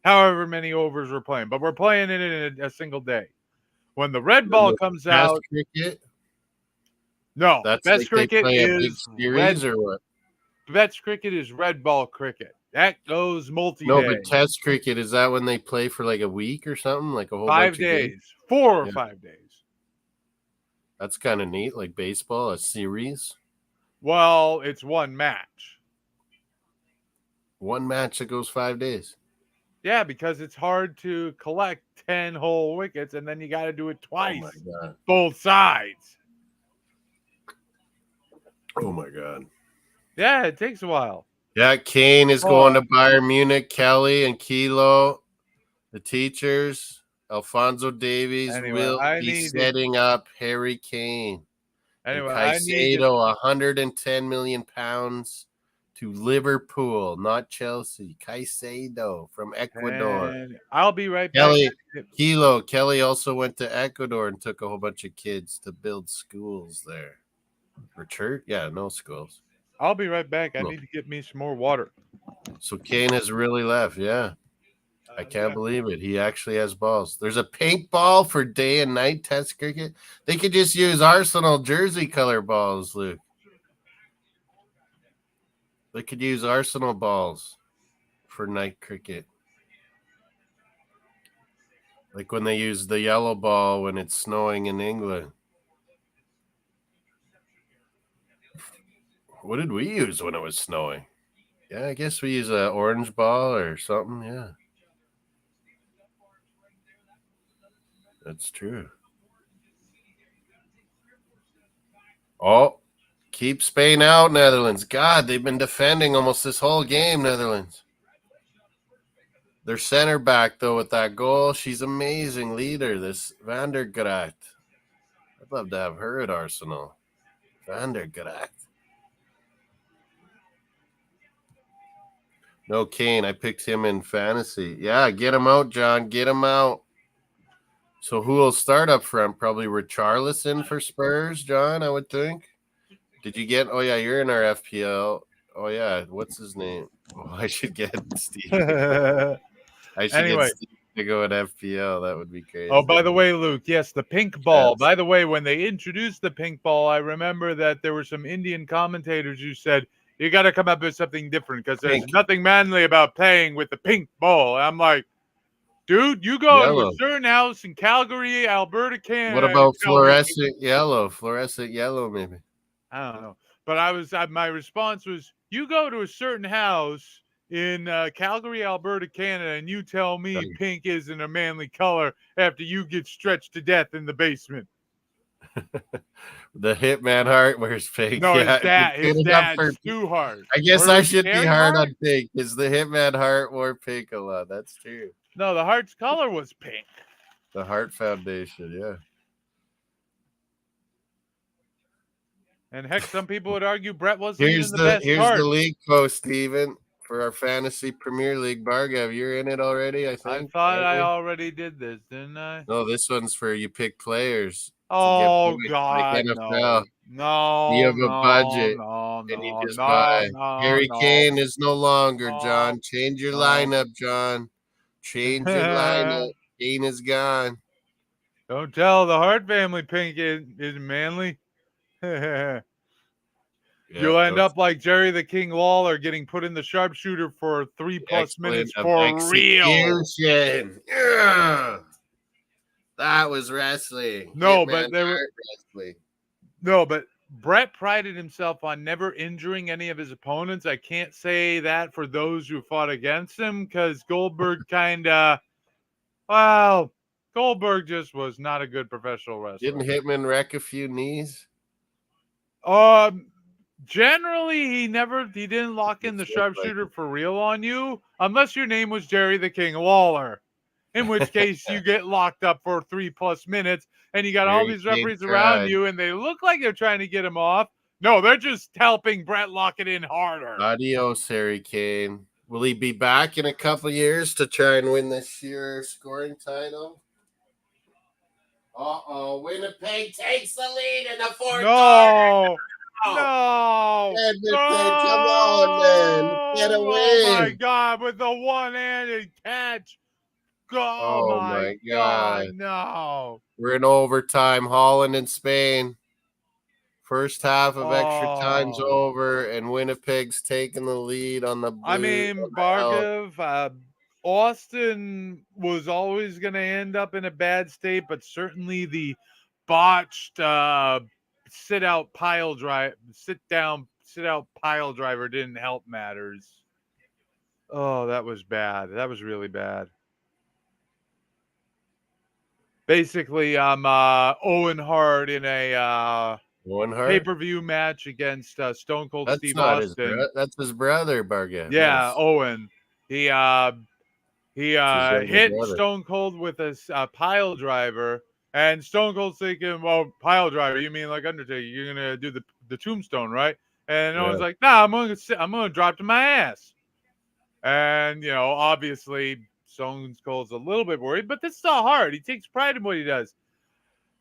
however many overs we're playing. But we're playing it in a single day. When the red ball comes out, cricket. No, best cricket is red. Or what? Best cricket is red ball cricket. That goes multi-day. No, but test cricket, is that when they play for a week or something? A whole 5 days. 4 or 5 days. That's kind of neat, like baseball, a series. Well, it's one match. One match that goes 5 days. Yeah, because it's hard to collect 10 whole wickets, and then you got to do it twice. Oh, my God. Both sides. Oh, my God. Yeah, it takes a while. Yeah, Kane is going to Bayern Munich. Kelly and Kilo, the teachers. Alfonso Davies will be setting up Harry Kane. Anyway, Caicedo, 110 million pounds to Liverpool, not Chelsea. Caicedo from Ecuador. And I'll be right back. Kelly also went to Ecuador and took a whole bunch of kids to build schools there. Or church? Yeah, no schools. I'll be right back. I need to get me some more water. So Kane has really left, yeah. I can't believe it. He actually has balls. There's a paintball for day and night test cricket. They could just use Arsenal jersey color balls, Luke. They could use Arsenal balls for night cricket. Like when they use the yellow ball when it's snowing in England. What did we use when it was snowing? Yeah, I guess we use an orange ball or something, yeah. That's true. Oh, keep Spain out, Netherlands. God, they've been defending almost this whole game, Netherlands. Their center back, though, with that goal, she's amazing leader, this Van der Gracht. I'd love to have her at Arsenal. Van der Gracht. No, Kane. I picked him in fantasy. Yeah, get him out, John. Get him out. So who will start up front? Probably Richarlison for Spurs, John, I would think. Did you get? Oh yeah, you're in our FPL. Oh yeah, what's his name? Oh, I should get Steve. I should Anyway. get Steve to go at FPL. That would be crazy. Oh, by the way, Luke, yes, the pink ball. Yes. By the way, when they introduced the pink ball, I remember that there were some Indian commentators who said, you got to come up with something different because there's nothing manly about playing with the pink ball. I'm like, dude, you go to a certain house in Calgary, Alberta, Canada. What about fluorescent yellow? Fluorescent yellow, maybe. I don't know. But my response was, you go to a certain house in Calgary, Alberta, Canada, and you tell me pink isn't a manly color after you get stretched to death in the basement. The Hitman Hart wears pink. No, yeah, his dad's too hard. I guess I should be hard on pink because the Hitman Hart wore pink a lot. That's true. No, the Hart's color was pink. The Hart Foundation, yeah. And heck, some people would argue Brett wasn't even the best. Here's the league post, Steven, for our fantasy Premier League. Bargav, you're in it already, I think. I thought I already did this, didn't I? No, this one's for you pick players. Oh, God, NFL. No. You have a budget, and you just buy. Harry Kane is no longer, John. Change your lineup, John. Change your lineup. Kane is gone. Don't tell the Hart family pink isn't manly. You'll end up like Jerry the King Lawler getting put in the sharpshooter for 3+ minutes for real. Yeah. That was wrestling. No, but Brett prided himself on never injuring any of his opponents. I can't say that for those who fought against him because Goldberg Goldberg just was not a good professional wrestler. Didn't Hitman wreck a few knees? Generally, he didn't lock in the sharpshooter for real on you unless your name was Jerry the King Lawler, in which case you get locked up for 3+ minutes and you got all these referees around you and they look like they're trying to get him off. No, they're just helping Brett lock it in harder. Adios, Harry Kane. Will he be back in a couple years to try and win this year's scoring title? Winnipeg takes the lead in the fourth quarter. No. Edmonton, come on, man. Get a win. Oh, my God, with the one-handed catch. Oh, my God, no. We're in overtime. Holland and Spain. First half of extra time's over, and Winnipeg's taking the lead on the blue. I mean, Barkov, Austin was always going to end up in a bad state, but certainly the botched sit-out pile driver didn't help matters. Oh, that was bad. That was really bad. Basically, I'm Owen Hart in a pay-per-view match against Stone Cold Steve Austin. That's his brother, Bargav. Yeah, yes. Owen. He hit Stone Cold with a pile driver, and Stone Cold's thinking, well, pile driver, you mean like Undertaker? You're gonna do the tombstone, right? And Owen's like, nah, I'm gonna drop to my ass. And obviously Stone Cold's a little bit worried, but this is all hard. He takes pride in what he does.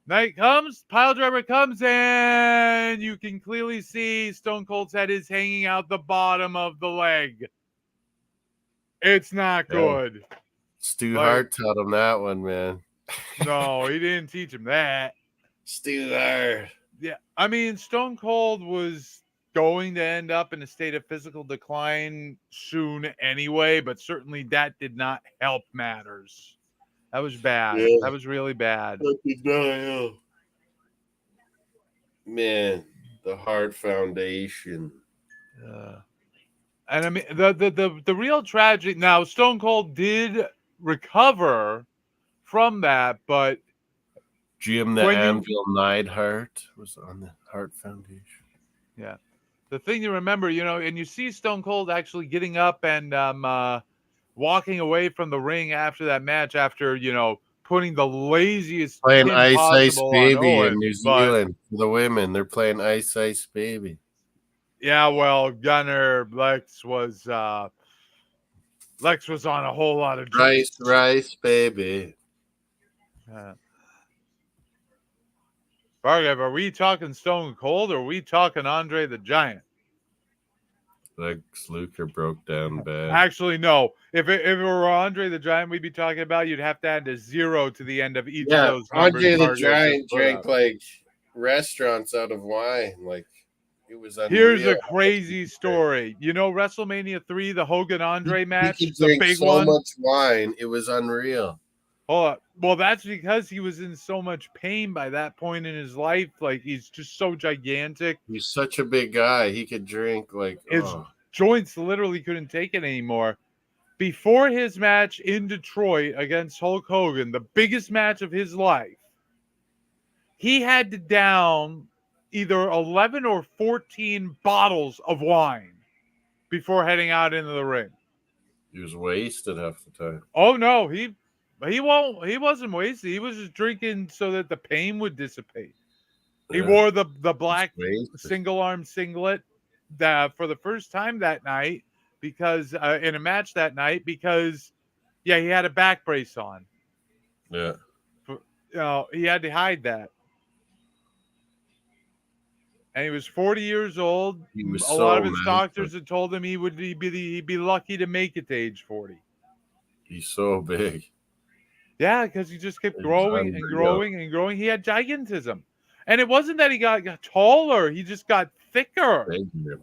Night comes, pile driver comes, and you can clearly see Stone Cold's head is hanging out the bottom of the leg. It's not good. Stu Hart taught him that one, man. No, he didn't teach him that. Stu Hart. Yeah, I mean, Stone Cold was going to end up in a state of physical decline soon anyway, but certainly that did not help matters. That was bad. Yeah. That was really bad. Man, the Hart Foundation. And I mean, the real tragedy. Now, Stone Cold did recover from that, but Jim the Anvil Neidhart was on the Hart Foundation. Yeah. The thing to remember, and you see Stone Cold actually getting up and walking away from the ring after that match after, putting the laziest playing Ice Baby in New Zealand for the women. They're playing Ice Baby. Yeah, well, Gunner Lex was on a whole lot of drugs. Rice Baby. Bargav, are we talking Stone Cold or are we talking Andre the Giant? Lex Luger broke down bad. Actually, no. If it were Andre the Giant we'd be talking about, you'd have to add a 0 to the end of each of those numbers. Andre the Giant drank like restaurants out of wine. Like, it was unreal. Here's a crazy story. You know WrestleMania 3, the Hogan-Andre match? He could drink so much wine. It was unreal. Hold on. Well, that's because he was in so much pain by that point in his life. Like, he's just so gigantic. He's such a big guy. He could drink like his joints literally couldn't take it anymore. Before his match in Detroit against Hulk Hogan, the biggest match of his life, he had to down either 11 or 14 bottles of wine before heading out into the ring. He was wasted half the time. Oh no, he wasn't wasted. He was just drinking so that the pain would dissipate. He wore the black single arm singlet for the first time that night because in a match that night because he had a back brace on. Yeah. He had to hide that. And he was 40 years old. A lot of his doctors had told him he'd be lucky to make it to age 40. He's so big. Yeah, because he just kept growing and growing and growing. He had gigantism. And it wasn't that he got taller. He just got thicker.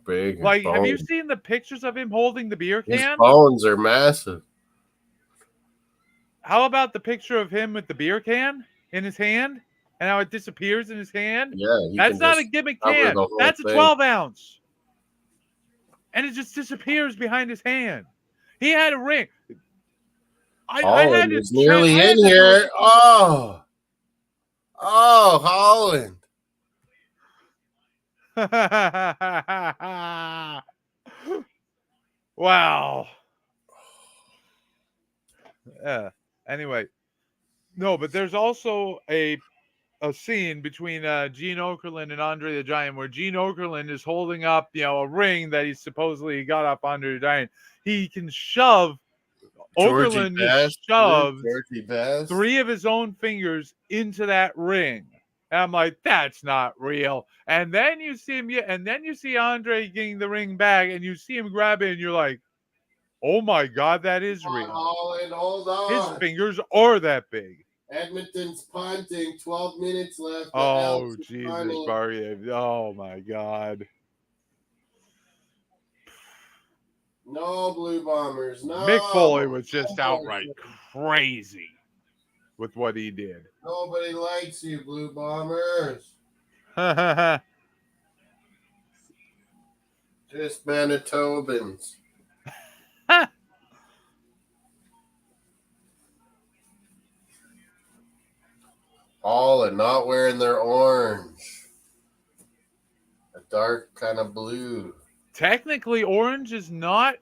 Big. Like, have you seen the pictures of him holding the beer can? His bones are massive. How about the picture of him with the beer can in his hand? And how it disappears in his hand? Yeah. That's not a gimmick can. That's a 12-ounce. And it just disappears behind his hand. He had a ring. Holland is nearly in here. Oh, Holland. Wow. Yeah. Anyway. No, but there's also a scene between Gene Okerlund and Andre the Giant where Gene Okerlund is holding up, a ring that he supposedly got up Andre the Giant. He can shove Okerlund shoved 3 of his own fingers into that ring. And I'm like, that's not real. And then you see him, and then you see Andre getting the ring back, and you see him grab it, and you're like, oh my God, that is real. Holland, hold on. His fingers are that big. Edmonton's punting, 12 minutes left. Oh, Jesus, Barry. Oh, my God. No, Blue Bombers, no. Mick Foley was just outright crazy with what he did. Nobody likes you, Blue Bombers. Just Manitobans. All and not wearing their orange. A dark kind of blue. Technically, orange is not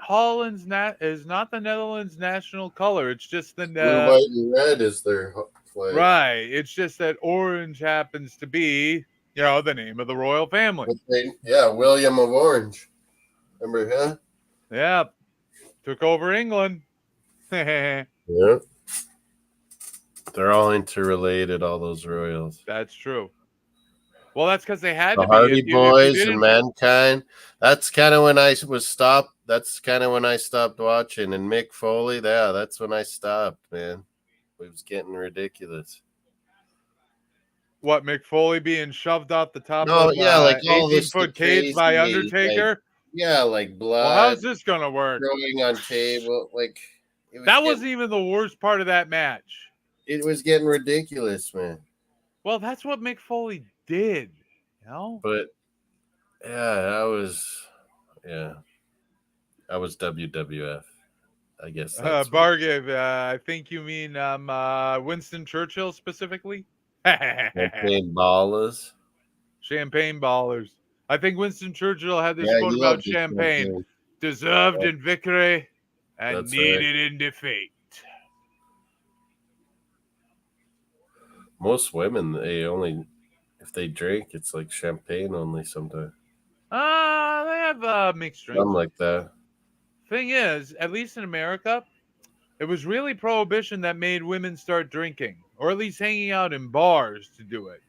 is not the Netherlands' national color. It's just the blue, white, and red is their flag. Right. It's just that orange happens to be, the name of the royal family. William of Orange. Remember him? Yeah. Took over England. Yeah. They're all interrelated, all those royals. That's true. Well, that's because they had the to Hardy be. Boys and Mankind. That's kind of when I was stopped. That's kind of when I stopped watching. And Mick Foley, that's when I stopped, man. It was getting ridiculous. What, Mick Foley being shoved off the top of like 18-foot cage by Undertaker? Like blood. Well, how's this going to work? Throwing on table. That wasn't even the worst part of that match. It was getting ridiculous, man. Well, that's what Mick Foley did, But I was WWF. I guess. Bargav, I think you mean Winston Churchill specifically. Champagne ballers. Champagne ballers. I think Winston Churchill had this quote about champagne: deserved in victory and needed in defeat. Most women, if they drink, it's like champagne only sometimes. They have mixed drinks. Something like that. Thing is, at least in America, it was really prohibition that made women start drinking, or at least hanging out in bars to do it.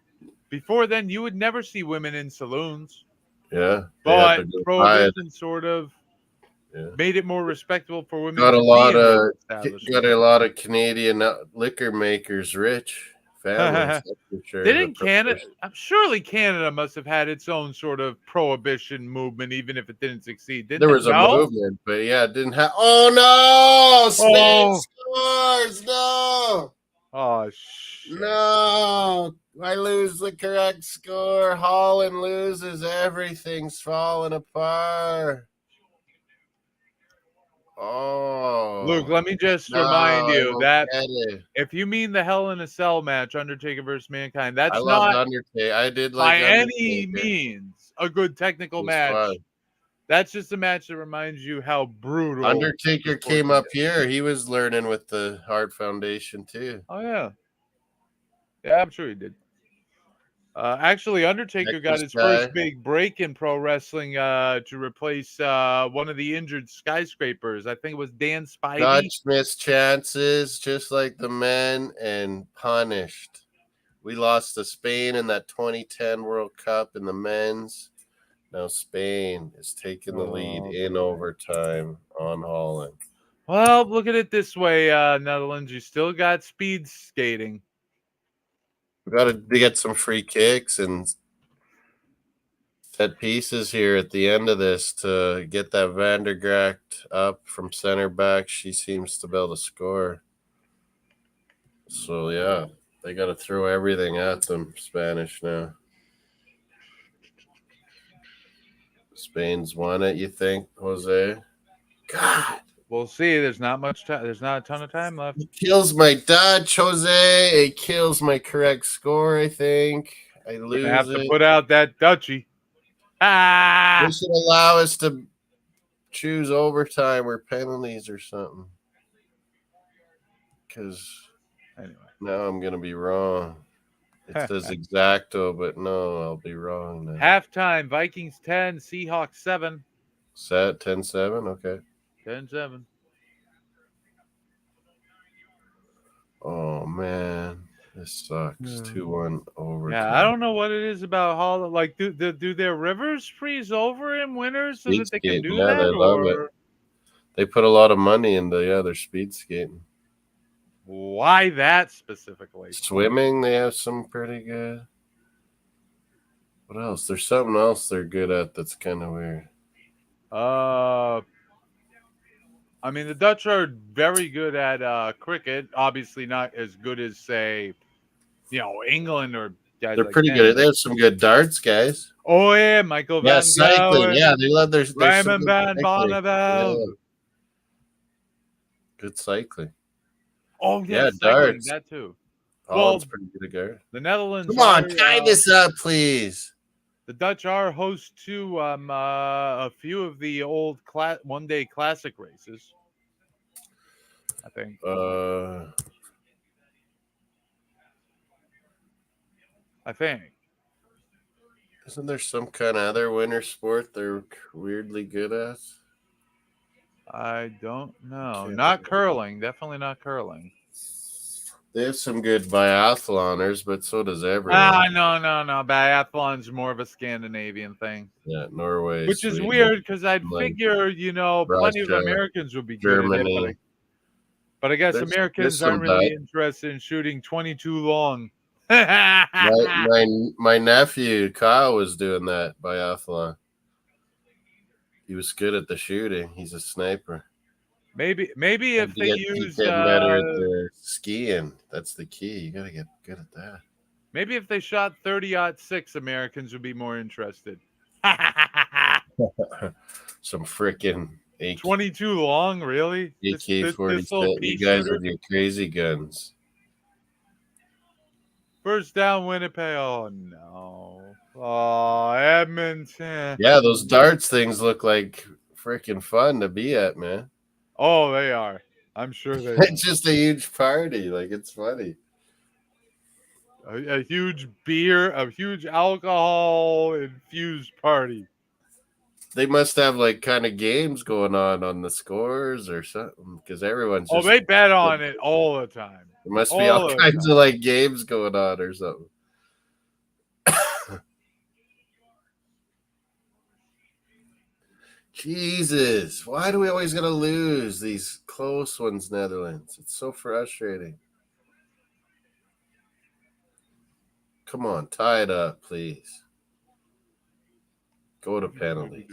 Before then, you would never see women in saloons. Yeah. But prohibition sort of made it more respectable for women got to a lot be in of establishments. got a lot of Canadian liquor makers rich families. That's for sure. Didn't Canada? Surely Canada must have had its own sort of prohibition movement, even if it didn't succeed. Didn't there was a movement, but yeah, it didn't have. Oh no! Spain scores! No! Oh shit! No! I lose the correct score. Holland loses. Everything's falling apart. Oh, Luke, let me just remind you that if you mean the Hell in a Cell match, Undertaker versus Mankind, that's not Undertaker. I did by any means a good technical match. Fun. That's just a match that reminds you how brutal Undertaker came up here. He was learning with the Hart Foundation too. Oh yeah, yeah, I'm sure he did. Actually, Undertaker got his first big break in pro wrestling to replace one of the injured skyscrapers. I think it was Dan Spivey. Dutch missed chances just like the men and punished. We lost to Spain in that 2010 World Cup in the men's. Now Spain is taking the lead in overtime on Holland. Well, look at it this way, Netherlands. You still got speed skating. We got to get some free kicks and set pieces here at the end of this to get that Vandergracht up from center back. She seems to be able to score. So, yeah, they got to throw everything at them, Spanish now. Spain's won it, you think, Jose? God. We'll see. There's not much time. There's not a ton of time left. It kills my Dutch, Jose. It kills my correct score, I think. I lose have to put out that Dutchie. They should allow us to choose overtime or penalties or something. Because now I'm going to be wrong. It says exacto, but no, I'll be wrong now. Halftime, Vikings 10, Seahawks 7. Set 10-7, okay. 10-7. Oh, man. This sucks. 2-1 overtime. Yeah, I don't know what it is about Holland. Like, do their rivers freeze over in winter so that they can do that? They love it. They put a lot of money into their speed skating. Why that specifically? Swimming, they have some pretty good. What else? There's something else they're good at that's kind of weird. I mean, the Dutch are very good at cricket. Obviously, not as good as, say, England or guys. They're pretty good. They have some good darts, guys. Oh yeah, Michael Van cycling. Yeah, they love their Raymond Van Bonneville. Yeah. Good cycling. Oh yeah, darts. That too. Holland's pretty good at darts. The Netherlands. Come on, tie this up, please. The Dutch are host to a few of the old one-day classic races. I think. Isn't there some kind of other winter sport they're weirdly good at? I don't know. Not curling. Definitely not curling. They have some good biathloners, but so does everyone. No. Biathlon's more of a Scandinavian thing. Yeah, Norway. Which is weird because I'd figure, plenty of Americans would be good at it. But I guess Americans aren't really interested in shooting 22 long. my nephew, Kyle, was doing that biathlon. He was good at the shooting. He's a sniper. Maybe if they use better at the skiing, that's the key. You gotta get good at that. Maybe if they shot 30-06, Americans would be more interested. Some freaking 22 long, really? AK-47. You guys with your crazy guns. First down, Winnipeg. Oh no! Oh, Edmonton. Yeah, those darts things look like freaking fun to be at, man. Oh, they are. I'm sure they are. It's just a huge party. Like, it's funny. A huge alcohol-infused party. They must have, like, kind of games going on the scores or something, because everyone's just... Oh, they bet on it all the time. There must be all kinds of, like, games going on or something. Jesus, why do we always gotta lose these close ones, Netherlands? It's so frustrating. Come on, tie it up, please. Go to penalties.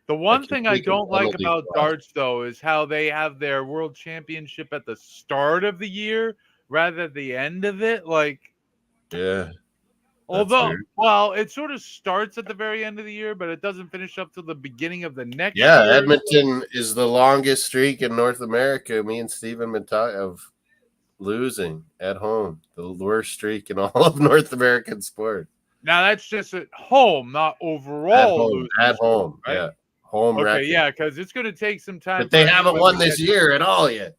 The one thing I don't like about darts, though, is how they have their world championship at the start of the year rather than the end of it. Like, yeah. Although, well, it sort of starts at the very end of the year, but it doesn't finish up till the beginning of the next year. Yeah, Edmonton is the longest streak in North America. Me and Steven Matai of losing at home. The worst streak in all of North American sport. Now that's just at home, not overall. At home, right? Yeah. Home okay, record. Yeah, because it's going to take some time. But they haven't won this year at all yet.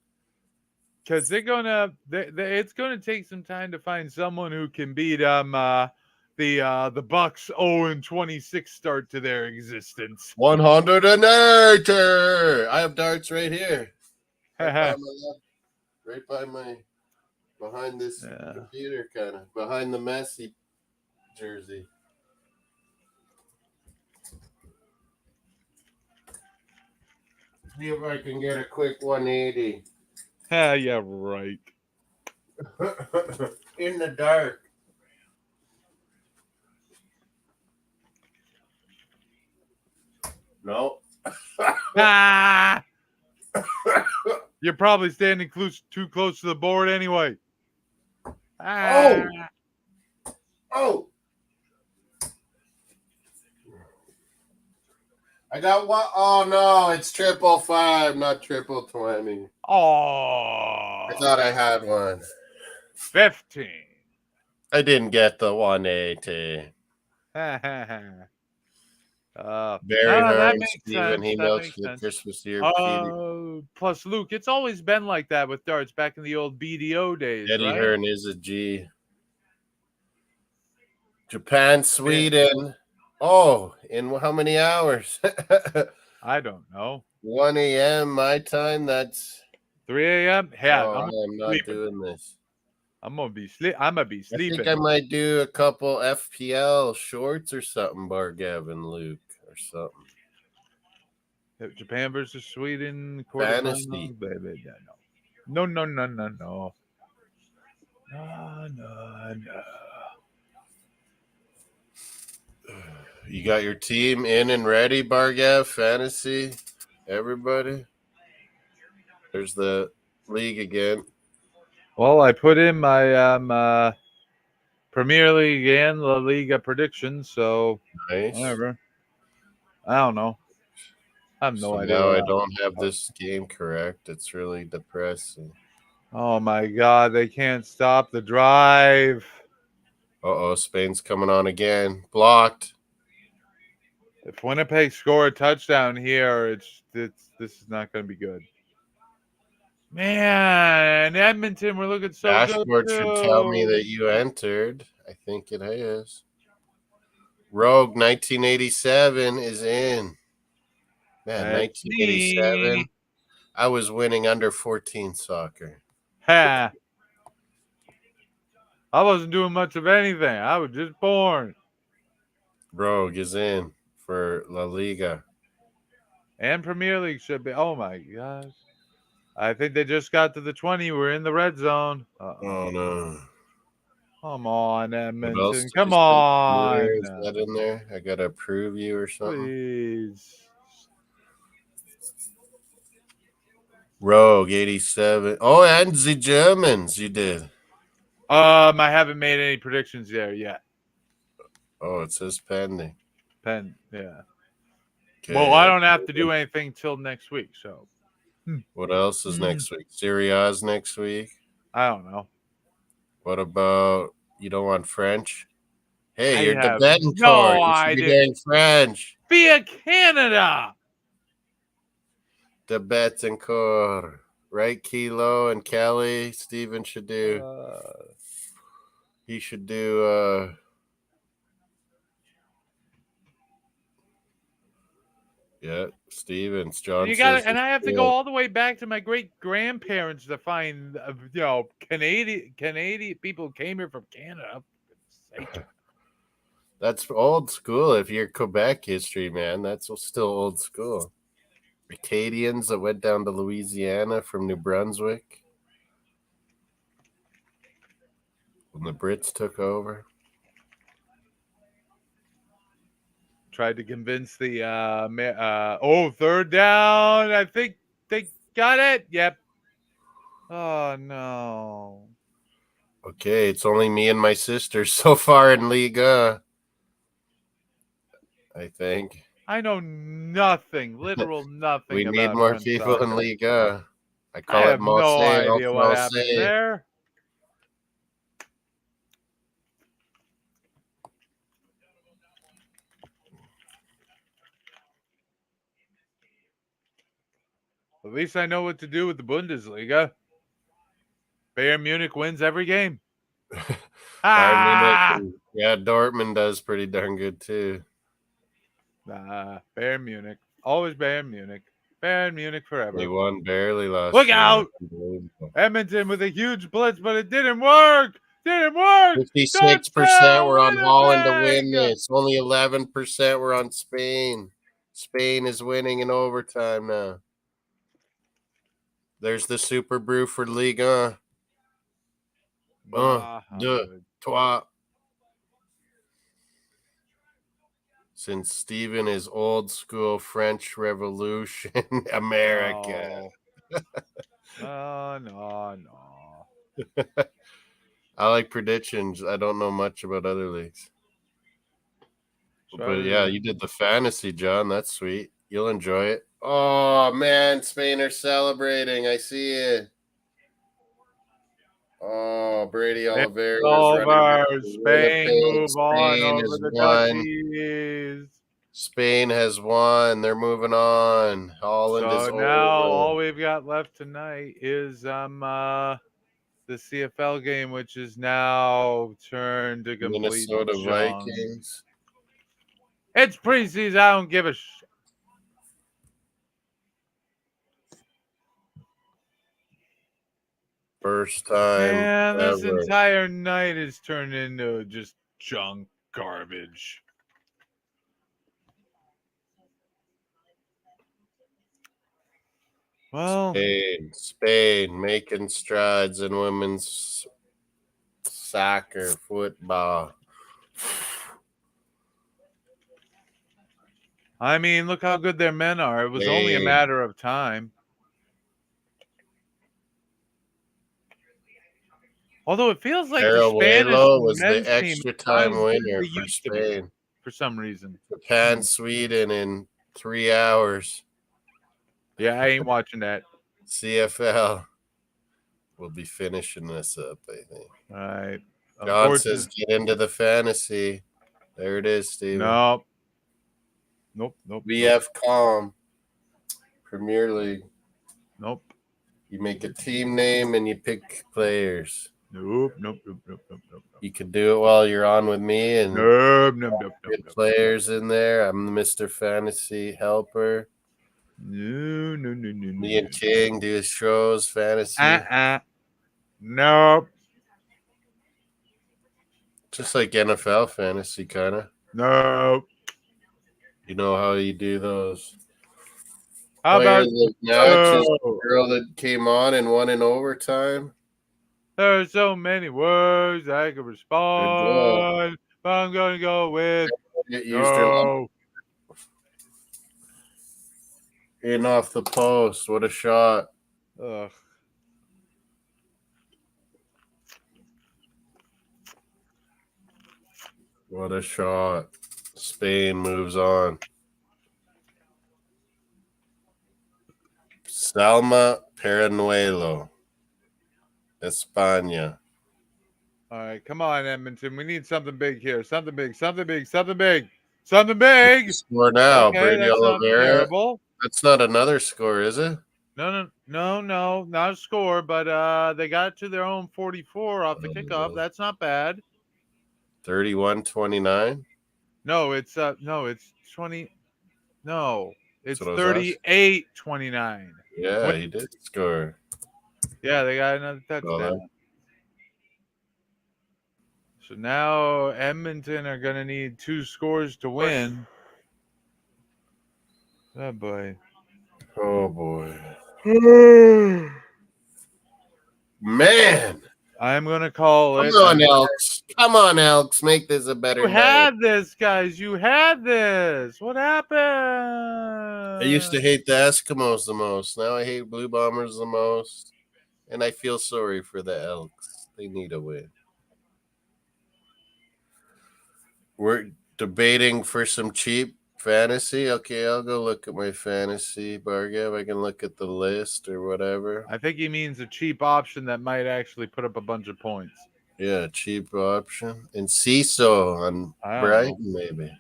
Because it's going to take some time to find someone who can beat the Bucks 0-26 start to their existence. 180. I have darts right here. Right by my behind this computer, kind of behind the Messi jersey. See if I can get a quick 180. Yeah, right. In the dark. No. You're probably standing too close to the board anyway. Oh. I got one. Oh no, it's 555, not 20. Oh. I thought I had one. 15. I didn't get the 180. Very hard, Steven. He milks the Christmas year. Plus, Luke, it's always been like that with darts back in the old BDO days. Eddie right? Hearn is a G. Japan, Sweden. Oh, in how many hours? I don't know. 1 a.m. my time. That's 3 a.m. Yeah, I'm not doing this. I'm gonna be sleeping. I think I might do a couple FPL shorts or something, Bar Gavin, Luke, or something. Japan versus Sweden. Fantasy. No. No. You got your team in and ready, Bargav, fantasy, everybody. There's the league again. Well, I put in my Premier League and La Liga predictions, so nice. Whatever. I don't know. I have no idea. Now I don't have this game correct. It's really depressing. Oh my God, they can't stop the drive. Spain's coming on again. Blocked. If Winnipeg score a touchdown here, this is not going to be good. Man, Edmonton, we're looking so good. Dashboard should tell me that you entered. I think it is. Rogue 1987 is in. Man, 1987. I was winning under 14 soccer. Ha! I wasn't doing much of anything. I was just born. Rogue is in for La Liga. And Premier League should be. Oh, my gosh. I think they just got to the 20. We're in the red zone. Oh, no. Come on, Edmonton. Come on. Is that in there? I got to approve you or something. Please. Rogue 87. Oh, and the Germans you did. I haven't made any predictions there yet. Oh, it says pending. Yeah. Okay. Well, I don't have to do anything till next week, so. What else is next week? Serie A's next week? I don't know. What about you don't want French? Hey, you're the betting No, I didn't. French. Via Canada. The Betancourt. Right, Kilo and Kelly. Steven should do. He should do. Yeah, Stevens, John. You got it, and I have to go all the way back to my great grandparents to find, Canadian people came here from Canada. That's old school. If you're Quebec history, man, that's still old school. Acadians that went down to Louisiana from New Brunswick when the Brits took over. Tried to convince the third down. I think they got it. Yep. Oh no. Okay, it's only me and my sister so far in Liga. I think. I know nothing, literal nothing. We need about more French people in soccer. Liga. I I call it have no idea what Mossdsports. happened there. At least I know what to do with the Bundesliga. Bayern Munich wins every game. Bayern Munich, yeah, Dortmund does pretty darn good too. Bayern Munich. Always Bayern Munich. Bayern Munich forever. They won barely last year. Look year. out! Edmonton with a huge blitz, but it didn't work. 56% were on Holland to win this. Only 11% were on Spain. Spain is winning in overtime now. There's the Superbru for Liga. 1, 2, 3. Since Steven is old school French Revolution America. No. I like predictions. I don't know much about other leagues. But yeah, you did the fantasy, John. That's sweet. You'll enjoy it. Oh, man. Spain are celebrating. I see it. Oh, Brady Oliveira. Spain move on over the Dutchies. Spain has won. They're moving on. Holland is over. Now all we've got left tonight is the CFL game, which is now turned to complete Minnesota Vikings. It's preseason. I don't give a shit. First time. Man, this entire night is turned into just junk garbage. Well, Spain making strides in women's soccer, football. I mean, look how good their men are. It was only a matter of time. Although it feels like the Spanish was men's the extra time winner for Spain. For some reason. Japan, Sweden in 3 hours. Yeah, I ain't watching that. CFL will be finishing this up, I think. All right. John says get into the fantasy. There it is, Steven. Nope. VF Calm. Premier League. Nope. You make a team name and you pick players. Nope. You can do it while you're on with me and get players in there. I'm the Mr. Fantasy Helper. No. Me and King do his shows, fantasy. Nope. Just like NFL fantasy, kind of. Nope. You know how you do those. How about the girl that came on and won in overtime? There are so many words I could respond, but I'm going to go with no. In off the post. What a shot. Ugh. What a shot. Spain moves on. Salma Perenuelo. España. All right, come on, Edmonton. We need something big here. Something big. Score now, okay, Brady Oliveira. Not that's not another score, is it? No, not a score, but they got to their own 44 off the kickoff. That's not bad. 31-29. No, it's 20. No, it's 38-29. Yeah, he did score. Yeah, they got another touchdown. So now Edmonton are going to need 2 scores to win. Oh, boy. Oh, boy. Man. I'm going to call it. Come on, Elks. Come on, Elks. Make this a better You night. had this, guys. You had this. What happened? I used to hate the Eskimos the most. Now I hate Blue Bombers the most. And I feel sorry for the Elks. They need a win. We're debating for some cheap fantasy. Okay, I'll go look at my fantasy, Bargav. I can look at the list or whatever. I think he means a cheap option that might actually put up a bunch of points. Yeah, cheap option. And CISO on Brighton, maybe.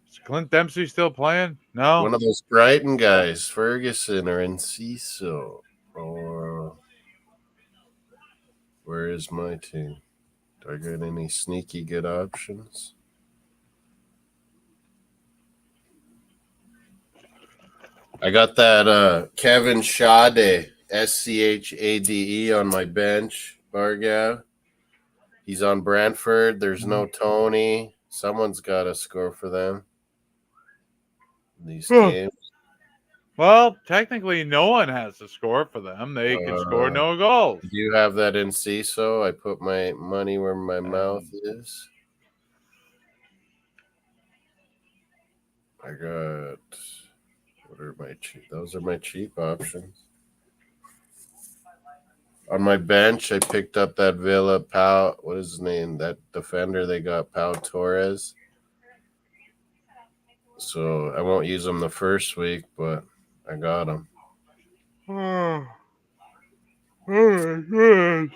Is Clint Dempsey still playing? No. One of those Brighton guys, Ferguson or Enciso. Or where is my team? Do I get any sneaky good options? I got that Kevin Schade, Schade, on my bench, Bargav. He's on Brentford. There's no Tony. Someone's got to score for them in these games. Well, technically, no one has to score for them. They can score no goals. Do you have that in CISO? I put my money where my mouth is. I got... What are my cheap? Those are my cheap options. On my bench, I picked up that Villa Pau. What is his name? That defender they got, Pau Torres. So I won't use him the first week, but I got him. Oh my goodness.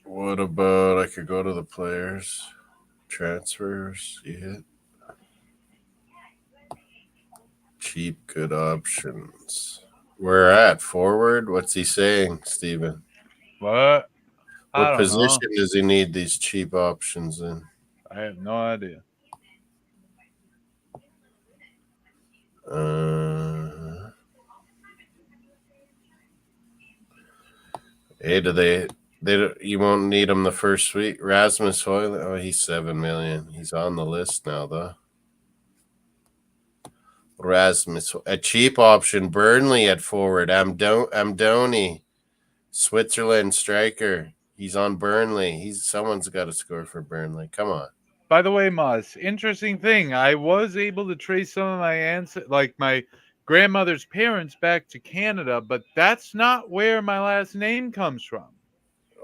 What about I could go to the players, transfers, see it. Cheap, good options. We're at forward. What's he saying, Steven? What? What position does he need these cheap options in? I have no idea. Hey, you won't need him the first week. Rasmus Højlund, oh, he's 7 million. He's on the list now, though. Rasmus, a cheap option. Burnley at forward. Amdoni, Switzerland striker. He's on Burnley. Someone's got to score for Burnley. Come on. By the way, Moss, interesting thing. I was able to trace some of my ancestors, like my grandmother's parents, back to Canada, but that's not where my last name comes from.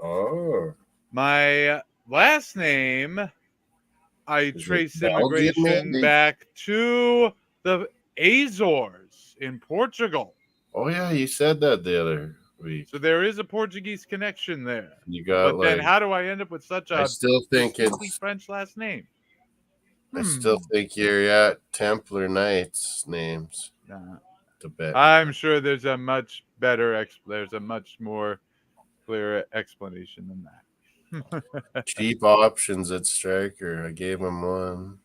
Oh. My last name, I traced immigration back to the Azores in Portugal. Oh, yeah, you said that the other week. So there is a Portuguese connection there. You got, but then how do I end up with such a I still think it's French last name? I still think you're at Templar Knights names. I'm sure there's a much better there's a much more clear explanation than that. Cheap options at striker. I gave him one.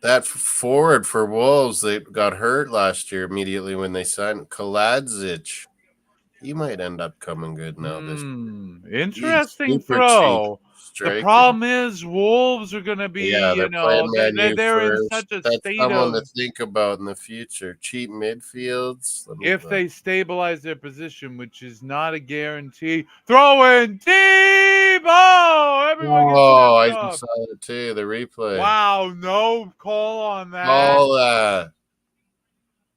That forward for Wolves, they got hurt last year immediately when they signed Kaladzic. He might end up coming good now. This interesting throw. The problem is Wolves are going to be, they're in such a state someone to think about in the future. Cheap midfields. If they stabilize their position, which is not a guarantee. Throw in deep! Oh, everyone gets I saw it too, the replay. Wow, no call on that. Call that.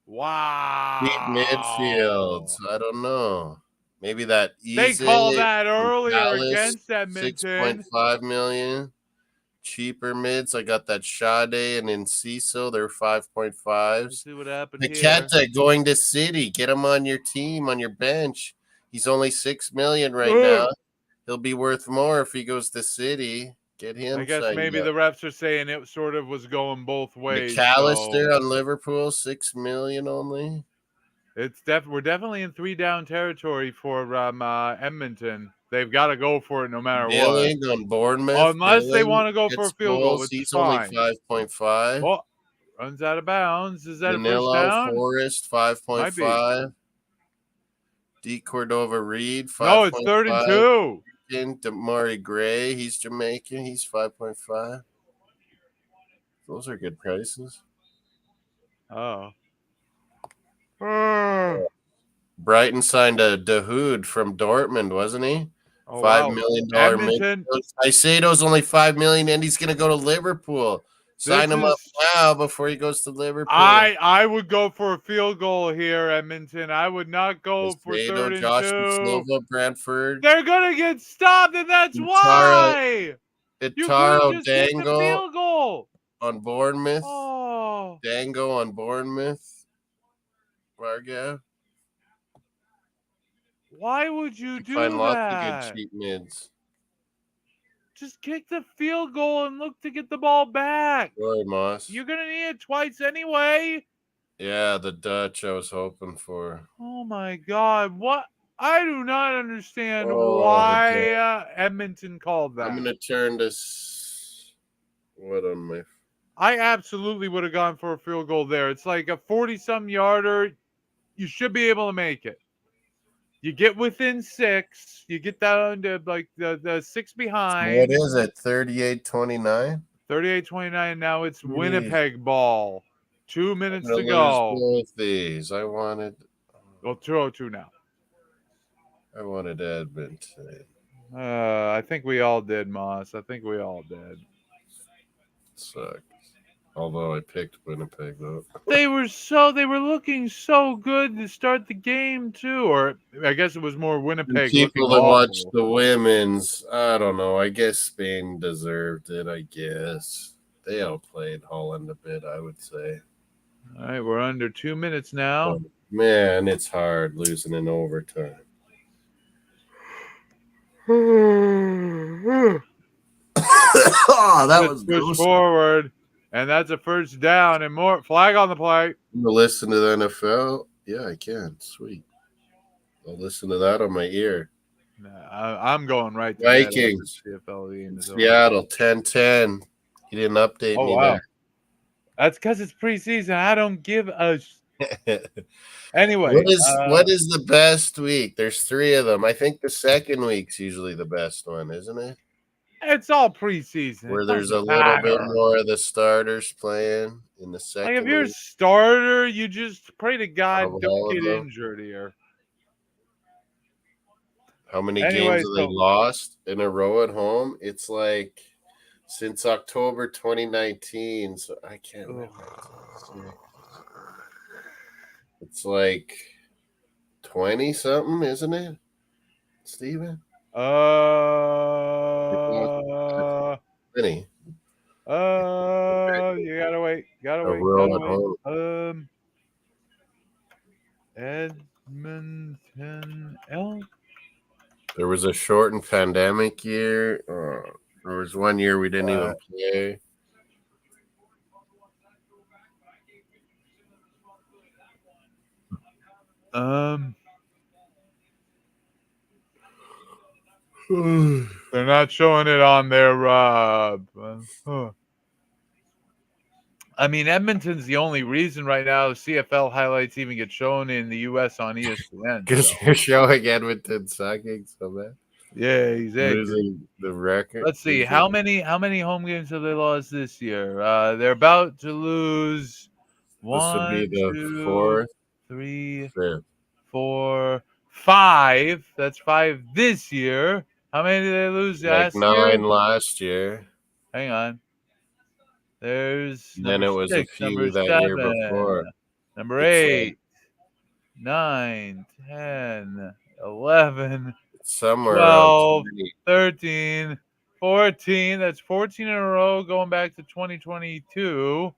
Wow. Deep midfields. I don't know. Maybe that they called that earlier against Edmonton. 6.5 million. Cheaper mids. I got that Schade and Enciso. They're 5.5s. See what happened Paqueta going to City. Get him on your team, on your bench. He's only 6 million right now. He'll be worth more if he goes to City. Get him. I guess maybe the refs are saying it sort of was going both ways. McAllister on Liverpool, 6 million only. We're definitely in 3 down territory for Edmonton. They've got to go for it no matter what. On Bournemouth. Unless they want to go for a field goal, which he's is fine. Only 5.5. Oh, runs out of bounds. Is that a first down? Forest, 5.5. D. Cordova Reed, 5.5. No, it's 3rd and 2. Damari Gray, he's Jamaican. He's 5.5. Those are good prices. Oh. Brighton signed a Dahoud from Dortmund, wasn't he? Oh, $5 million. Edmonton. Saito's only $5 million, and he's going to go to Liverpool. Sign him up now before he goes to Liverpool. I would go for a field goal here, Edmonton. I would not go for 3rd and 2. Josh Silva, Brentford. They're gonna get stopped, and that's why. Itaro Dango field goal on Bournemouth. Oh. Dango on Bournemouth. Varga. Why would you do find that? Lots of good cheap mids. Just kick the field goal and look to get the ball back. Roy Moss. You're going to need it twice anyway. Yeah, the Dutch I was hoping for. Oh, my God. What? I do not understand why Edmonton called that. I'm going to turn this. What on my. I absolutely would have gone for a field goal there. It's like a 40-some yarder. You should be able to make it. You get within 6. You get down to like the 6 behind. What is it? 38-29? 38-29. Now it's Winnipeg ball. 2 minutes to go. Both these. I wanted. Well, 2:02 now. I wanted Edmonton. I think we all did, Moss. I think we all did. Sucks. Although I picked Winnipeg though. They were looking so good to start the game too, or I guess it was more Winnipeg. People that watch the women's, I don't know. I guess Spain deserved it. I guess they outplayed Holland a bit, I would say. All right, we're under 2 minutes now. Oh, man, it's hard losing in overtime. Oh, that was push forward. And that's a first down and more. Flag on the play. You listen to the NFL? Yeah, I can. Sweet. I'll listen to that on my ear. I'm going right to Vikings. Seattle, 10-10. You didn't update me there. That's because it's preseason. I don't give a Anyway. What is the best week? There's 3 of them. I think the second week's usually the best one, isn't it? It's all preseason. Where there's a little bit more of the starters playing in the second. Like if you're a starter, you just pray to God don't get injured here. How many games have they lost in a row at home? It's like since October 2019. So I can't remember. It's like 20 something, isn't it, Steven? You gotta wait. Edmonton There was a shortened pandemic year. There was one year we didn't even play. They're not showing it on their I mean, Edmonton's the only reason right now the CFL highlights even get shown in the U.S. on ESPN. Because you're showing Edmonton sucking so bad. Yeah, exactly. Losing the record. Let's see how many home games have they lost this year? They're about to lose 1, 2, 3, 4, 5. That's 5 this year. How many did they lose last year? 9 last year. Hang on. There's then it was 6, a few that 7, year before. Number 8, 9, 10, 11, somewhere 12, 13, 14. That's 14 in a row going back to 2022.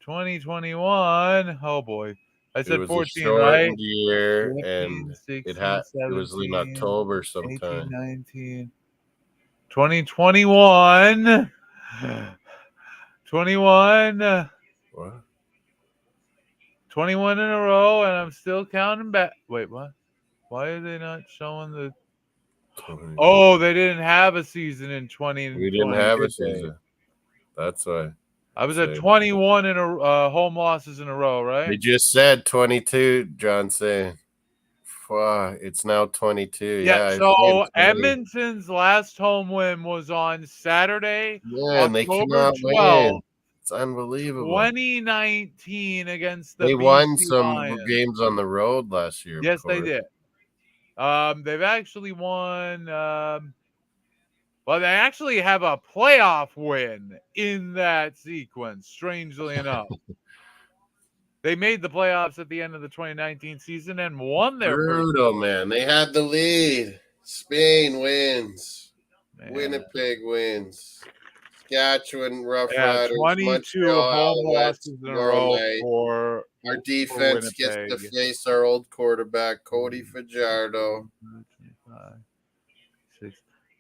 2021. Oh boy. I said 14, right? Year 15, and 16, it was in October sometime. 18, 19. 2021. 21. What? 21 in a row, and I'm still counting back. Wait, what? Why are they not showing the? Oh, they didn't have a season in 2020. We didn't have a season. That's why. I was at 21 in a home losses in a row, right? They just said 22, John saying. It's now 22. Yeah, Yeah. so Edmonton's last home win was on Saturday, Man, they October cannot 12th. win. It's unbelievable. 2019 against the They BC won some Lions. games on the road last year. Yes, they did. They've actually won. Well, they actually have a playoff win in that sequence, strangely enough. They made the playoffs at the end of the 2019 season and won their Brutal, man. They had the lead. Spain wins. Man. Winnipeg wins. Saskatchewan Rough Riders. 22 Montreal home Alouettes losses in a row for our defense gets to face our old quarterback, Cody Fajardo.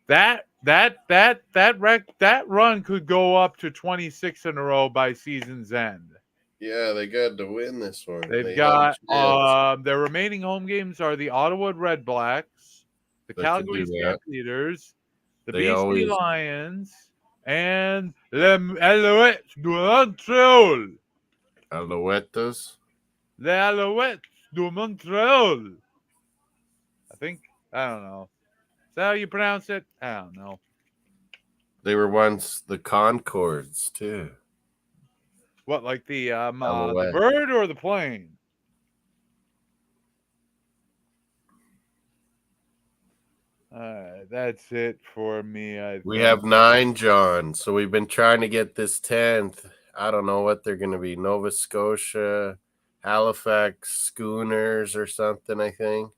That run could go up to 26 in a row by season's end. Yeah, they got to win this one. They've got their remaining home games are the Ottawa Red Blacks, the Calgary Stampeders, the BC Lions, and the Alouettes de Montreal. Alouettes? The Alouettes de Montreal. I don't know. Is that how you pronounce it? I don't know. They were once the Concords, too. What, like the bird or the plane? That's it for me. We have 9, John. So we've been trying to get this 10th. I don't know what they're going to be. Nova Scotia, Halifax, Schooners or something, I think.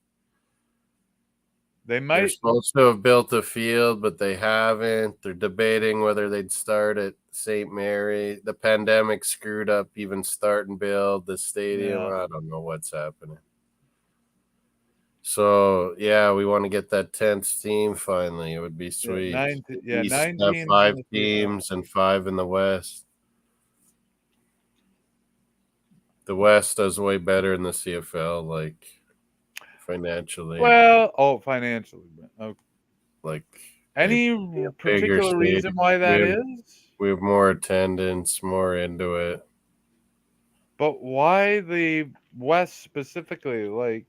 They're supposed to have built a field, but they haven't. They're debating whether they'd start at St. Mary. The pandemic screwed up even start and build the stadium. Yeah. I don't know what's happening. So, yeah, we want to get that 10th team finally. It would be sweet. 9 teams. 5 teams and 5 in the West. The West does way better in the CFL, like financially. Well, financially. Okay. Like any particular reason why that is? We have more attendance, more into it. But why the West specifically? Like,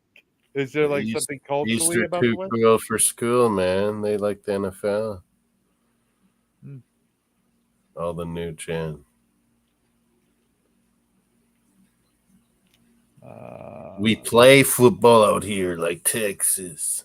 is there like something culturally about the West? Too cool for school, man. They like the NFL. All the new gen. We play football out here like Texas.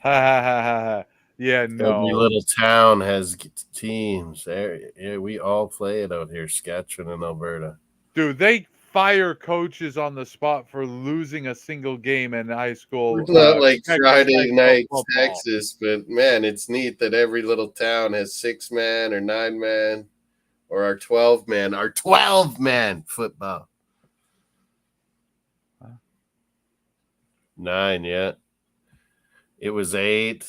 Yeah, no. Every little town has teams. Yeah, we all play it out here, Saskatchewan and Alberta. Dude, they fire coaches on the spot for losing a single game in high school. It's not like Friday night Texas, but man, it's neat that every little town has 6-man or 9-man or our 12-man. Our 12-man football. 9, yeah. It was 8.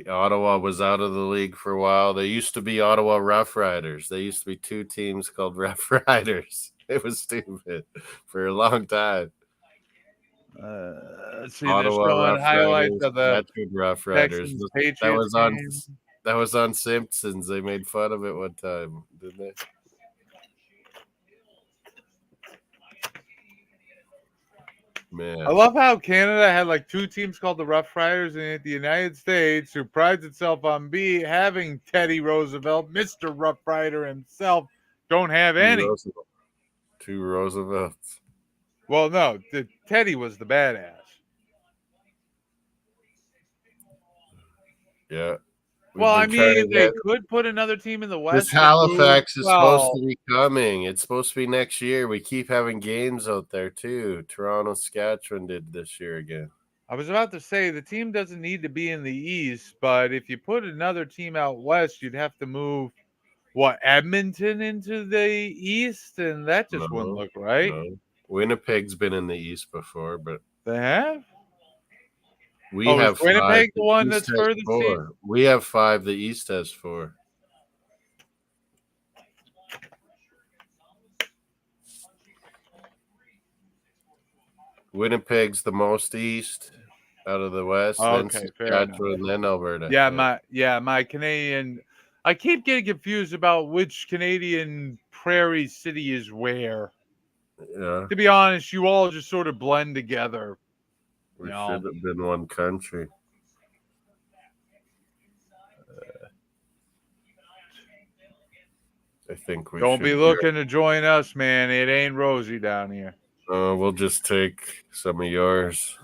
Ottawa was out of the league for a while. There used to be Ottawa Rough Riders. There used to be 2 teams called Rough Riders. It was stupid for a long time. See, Ottawa Rough highlights of the Rough Riders. That was on Simpsons. They made fun of it one time, didn't they? Man. I love how Canada had like 2 teams called the Rough Riders, and the United States, who prides itself on having Teddy Roosevelt, Mr. Rough Rider himself, don't have any. 2 Roosevelts. Well, no, Teddy was the badass. Yeah. Well, I mean, they could put another team in the West. This Halifax is supposed to be coming. It's supposed to be next year. We keep having games out there, too. Toronto, Saskatchewan did this year again. I was about to say, the team doesn't need to be in the East, but if you put another team out West, you'd have to move, Edmonton into the East? And that just wouldn't look right. No. Winnipeg's been in the East before, but... They have? We have is Winnipeg 5. The one that's furthest? We have 5. The East has 4. Winnipeg's the most east out of the West. Okay, then Saskatchewan, then Alberta. Yeah, my Canadian. I keep getting confused about which Canadian prairie city is where. Yeah. To be honest, you all just sort of blend together. We should have been one country. I think we don't be looking to join us, man. It ain't rosy down here. We'll just take some of yours.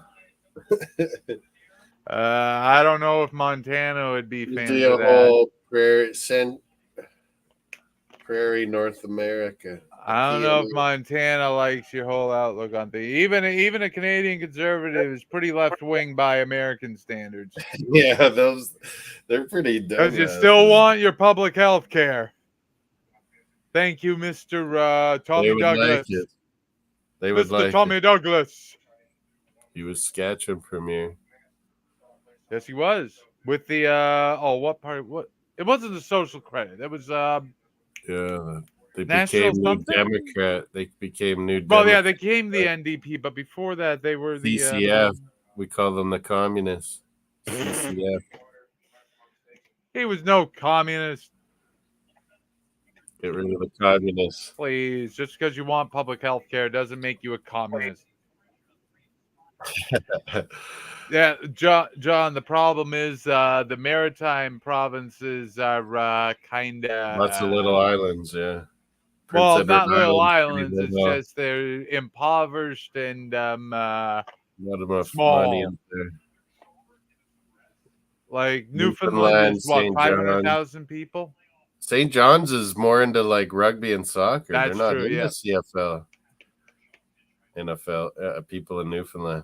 I don't know if Montana would be fans the of that. Whole Prairie, North America. I don't know if Montana likes your whole outlook on things. Even a Canadian conservative is pretty left wing by American standards. Yeah, they're pretty dumb. Because you still want your public health care. Thank you, Mr. Tommy Douglas. Like they would Mr. like Tommy Douglas. He was Saskatchewan premier. Yes, he was. With the what part? What? It wasn't the social credit. It was they National became something? New Democrat. They became New Well, Democrat. yeah, they became the NDP, but before that, they were the CCF. We call them the communists. CCF. He was no communist. Get rid of the communists. Please, just because you want public health care doesn't make you a communist. Yeah, John, the problem is the maritime provinces are kind of... Lots of little islands, yeah. Well, not little islands. It's just they're impoverished and not enough small. Money in there. Like Newfoundland is what, 500,000 people? St. John's is more into like rugby and soccer. That's They're not true, into yeah. CFL. NFL people in Newfoundland.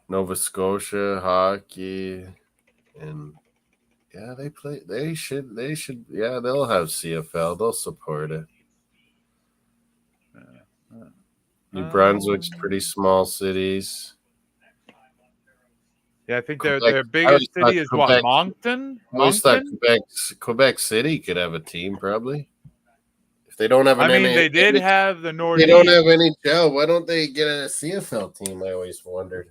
Nova Scotia hockey, and yeah, they play. They should. Yeah, they'll have CFL. They'll support it. New Brunswick's pretty small cities. Yeah, I think their biggest city is Quebec, what, Moncton? I always thought Quebec City could have a team, probably. If they don't have an they did have the Northeast. They don't have NHL. Why don't they get a CFL team? I always wondered.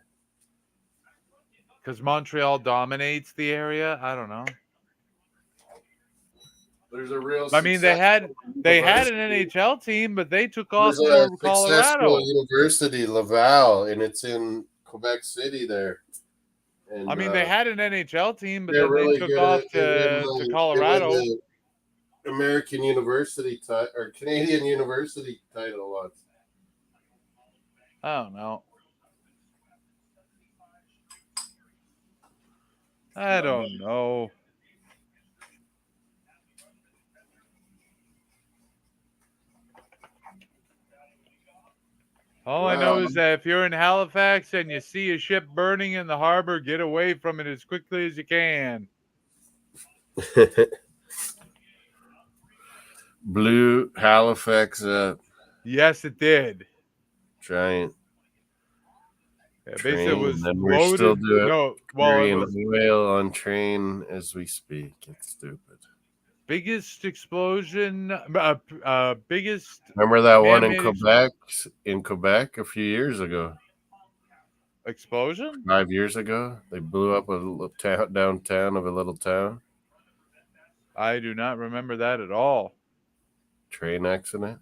Because Montreal dominates the area. I don't know. There's a real. I mean, they had an NHL team, but they took off to Colorado. University, Laval, and it's in Quebec City there. And, I mean, they had an NHL team, but then really they took off to Colorado. American University or Canadian University title lots. I don't know. I don't know. All I know is that if you're in Halifax and you see a ship burning in the harbor, get away from it as quickly as you can. Blew Halifax up. Yes, it did. Giant. Yeah, basically, it was and loaded. We're still doing it was oil on train as we speak. It's stupid. Biggest explosion. Biggest. Remember that one in Quebec? In Quebec a few years ago. Explosion? 5 years ago, they blew up a little downtown of a little town. I do not remember that at all. Train accident?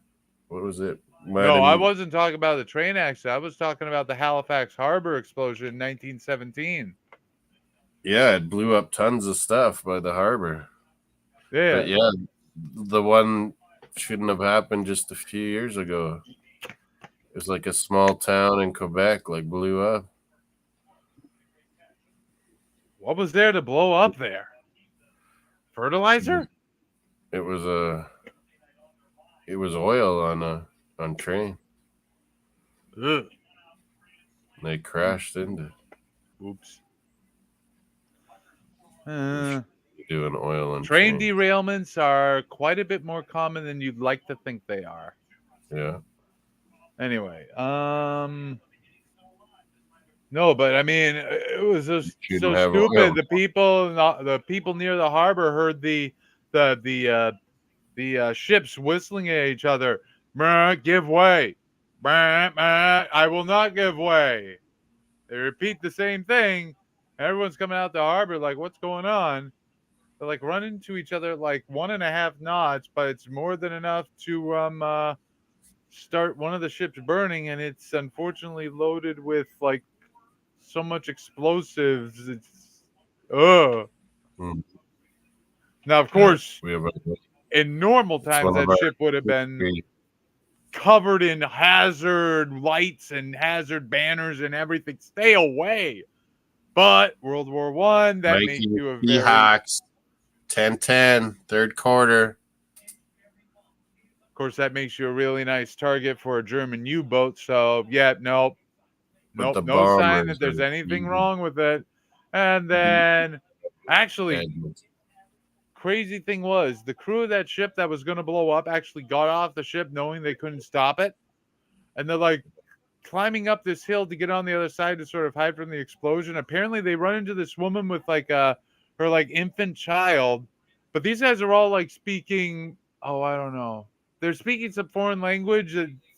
What was it? I wasn't talking about the train accident. I was talking about the Halifax Harbor explosion in 1917. Yeah, it blew up tons of stuff by the harbor. Yeah. But yeah, the one shouldn't have happened just a few years ago. It was like a small town in Quebec, blew up. What was there to blow up there? Fertilizer? It was oil on train. Ugh. They crashed into it. Oops. Doing oil and train derailments are quite a bit more common than you'd like to think they are. Yeah. Anyway, no, but I mean, it was just so stupid. The people near the harbor heard the ships whistling at each other. Give way. I will not give way. They repeat the same thing. Everyone's coming out the harbor like, what's going on? They're running into each other at 1.5 knots, but it's more than enough to start one of the ships burning, and it's unfortunately loaded with like so much explosives. It's Now, of course, in normal times, that ship would have been covered in hazard lights and hazard banners and everything. Stay away. But World War I, that makes you a very... Seahawks, 10-10, third quarter. Of course, that makes you a really nice target for a German U-boat. So, yeah, nope, no sign that there's anything wrong with it. And then, actually, crazy thing was, the crew of that ship that was going to blow up actually got off the ship knowing they couldn't stop it. And they're like climbing up this hill to get on the other side to sort of hide from the explosion. Apparently, they run into this woman with like her like infant child. But these guys are all like speaking, I don't know. They're speaking some foreign language,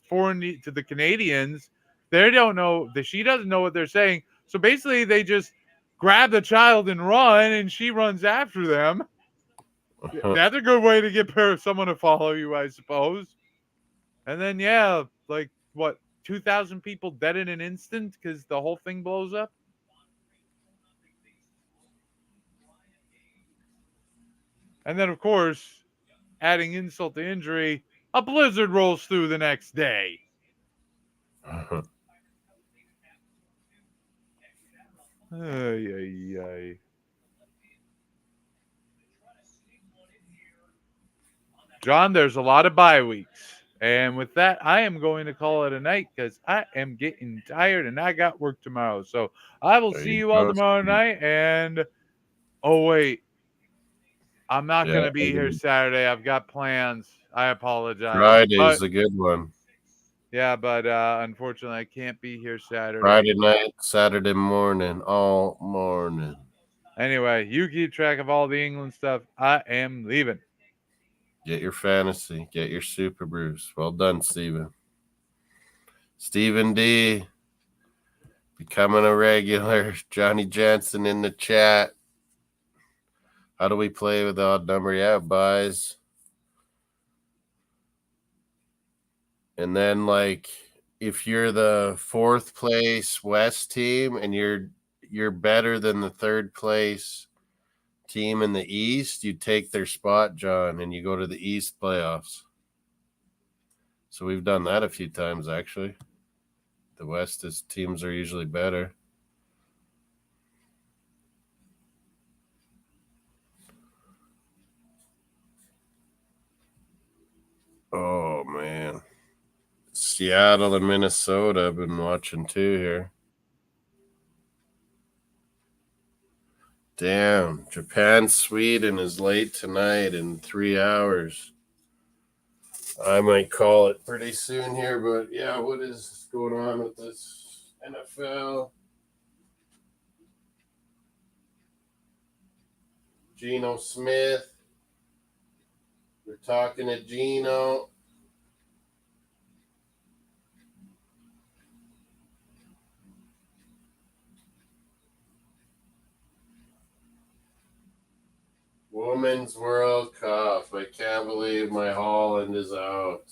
foreign to the Canadians. They don't know, she doesn't know what they're saying. So basically, they just grab the child and run, and she runs after them. That's a good way to get someone to follow you, I suppose. And then, yeah, like, what, 2,000 people dead in an instant because the whole thing blows up? And then, of course, adding insult to injury, a blizzard rolls through the next day. John, there's a lot of bye weeks. And with that, I am going to call it a night because I am getting tired and I got work tomorrow. So I will see you all tomorrow night. And, oh, wait. I'm not going to be here Saturday. I've got plans. I apologize. Friday's a good one. Yeah, but unfortunately, I can't be here Saturday. Friday night, Saturday morning, all morning. Anyway, you keep track of all the England stuff. I am leaving. Get your fantasy. Get your Superbrus. Well done, Steven. Stephen D. Becoming a regular. Johnny Jensen in the chat. How do we play with the odd number? Yeah, buys. And then, like, if you're the fourth place West team and you're better than the third place team in the East, you take their spot, John, and you go to the East playoffs. So we've done that a few times, actually. The West teams are usually better. Oh, man. Seattle and Minnesota I've been watching too here. Damn. Japan, Sweden is late tonight in 3 hours. I might call it pretty soon here, but yeah, what is going on with this NFL? Geno Smith. We're talking to Geno. Women's World Cup. I can't believe my Holland is out.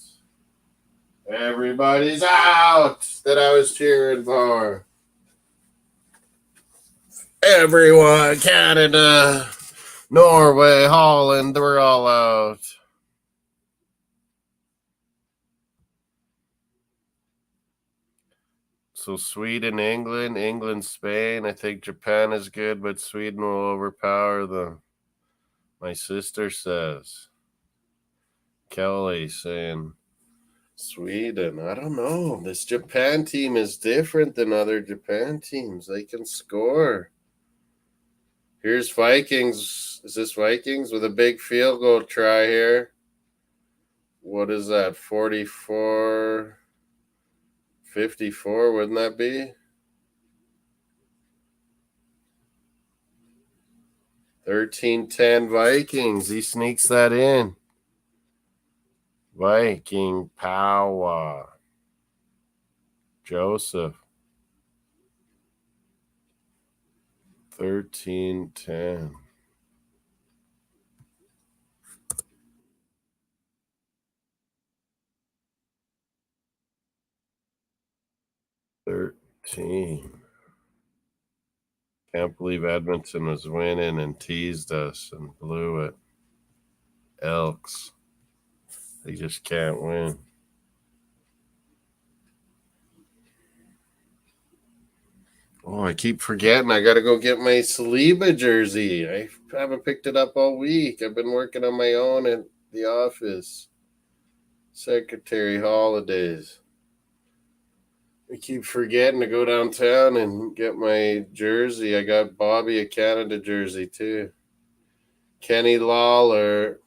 Everybody's out that I was cheering for. Everyone, Canada, Norway, Holland, we're all out. So Sweden, England, Spain. I think Japan is good, but Sweden will overpower them. My sister says. Kelly saying Sweden. I don't know. This Japan team is different than other Japan teams. They can score. Here's Vikings. Is this Vikings with a big field goal try here? What is that? 44, 54, wouldn't that be? 13-10 Vikings. He sneaks that in. Viking power. Joseph. 13-10. Team. Can't believe Edmonton was winning and teased us and blew it. Elks. They just can't win. Oh, I keep forgetting. I got to go get my Saliba jersey. I haven't picked it up all week. I've been working on my own at the office. Secretary holidays. I keep forgetting to go downtown and get my jersey. I got Bobby a Canada jersey too. Kenny Lawler.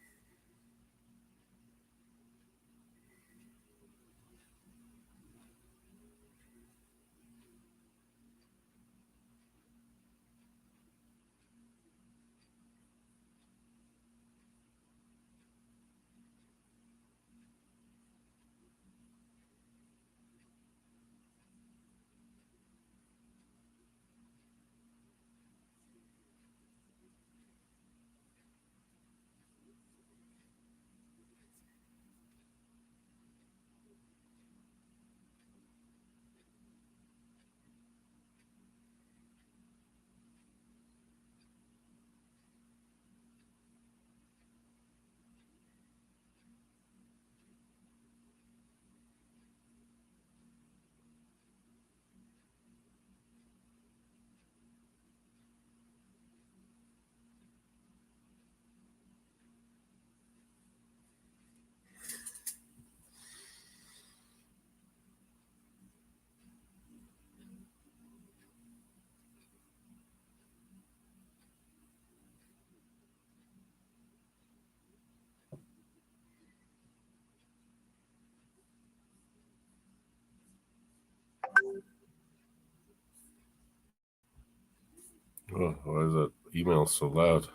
Oh, why is that email so loud?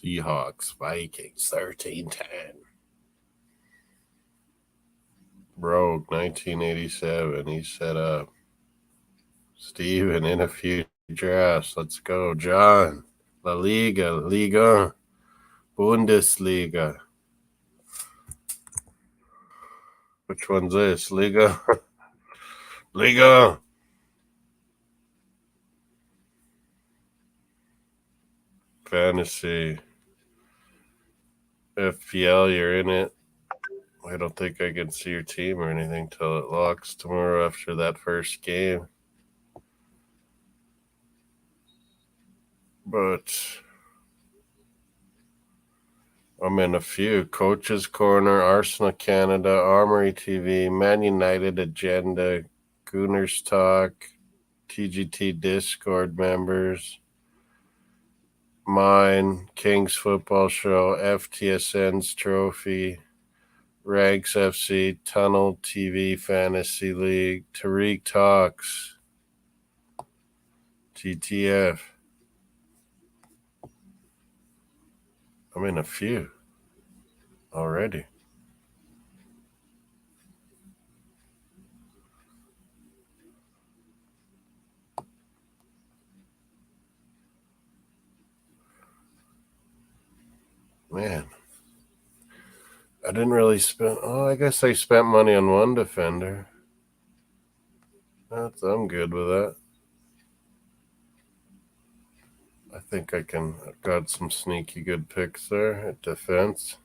Seahawks, Vikings, 13-10. Rogue, 1987. He set up. Steven in a few drafts. Let's go. John. La Liga, Liga, Bundesliga. Which one's this? Liga? Liga. Fantasy. FPL, you're in it. I don't think I can see your team or anything till it locks tomorrow after that first game. But I'm in a few. Coach's Corner, Arsenal Canada, Armory TV, Man United Agenda, Gooners Talk, TGT Discord members, mine, King's Football Show, FTSN's Trophy, Ranks FC, Tunnel TV Fantasy League, Tariq Talks, TTF. I'm in a few already. Man, I didn't really spend. Oh, I guess I spent money on one defender. I'm good with that. I think I can. I've got some sneaky good picks there at defense.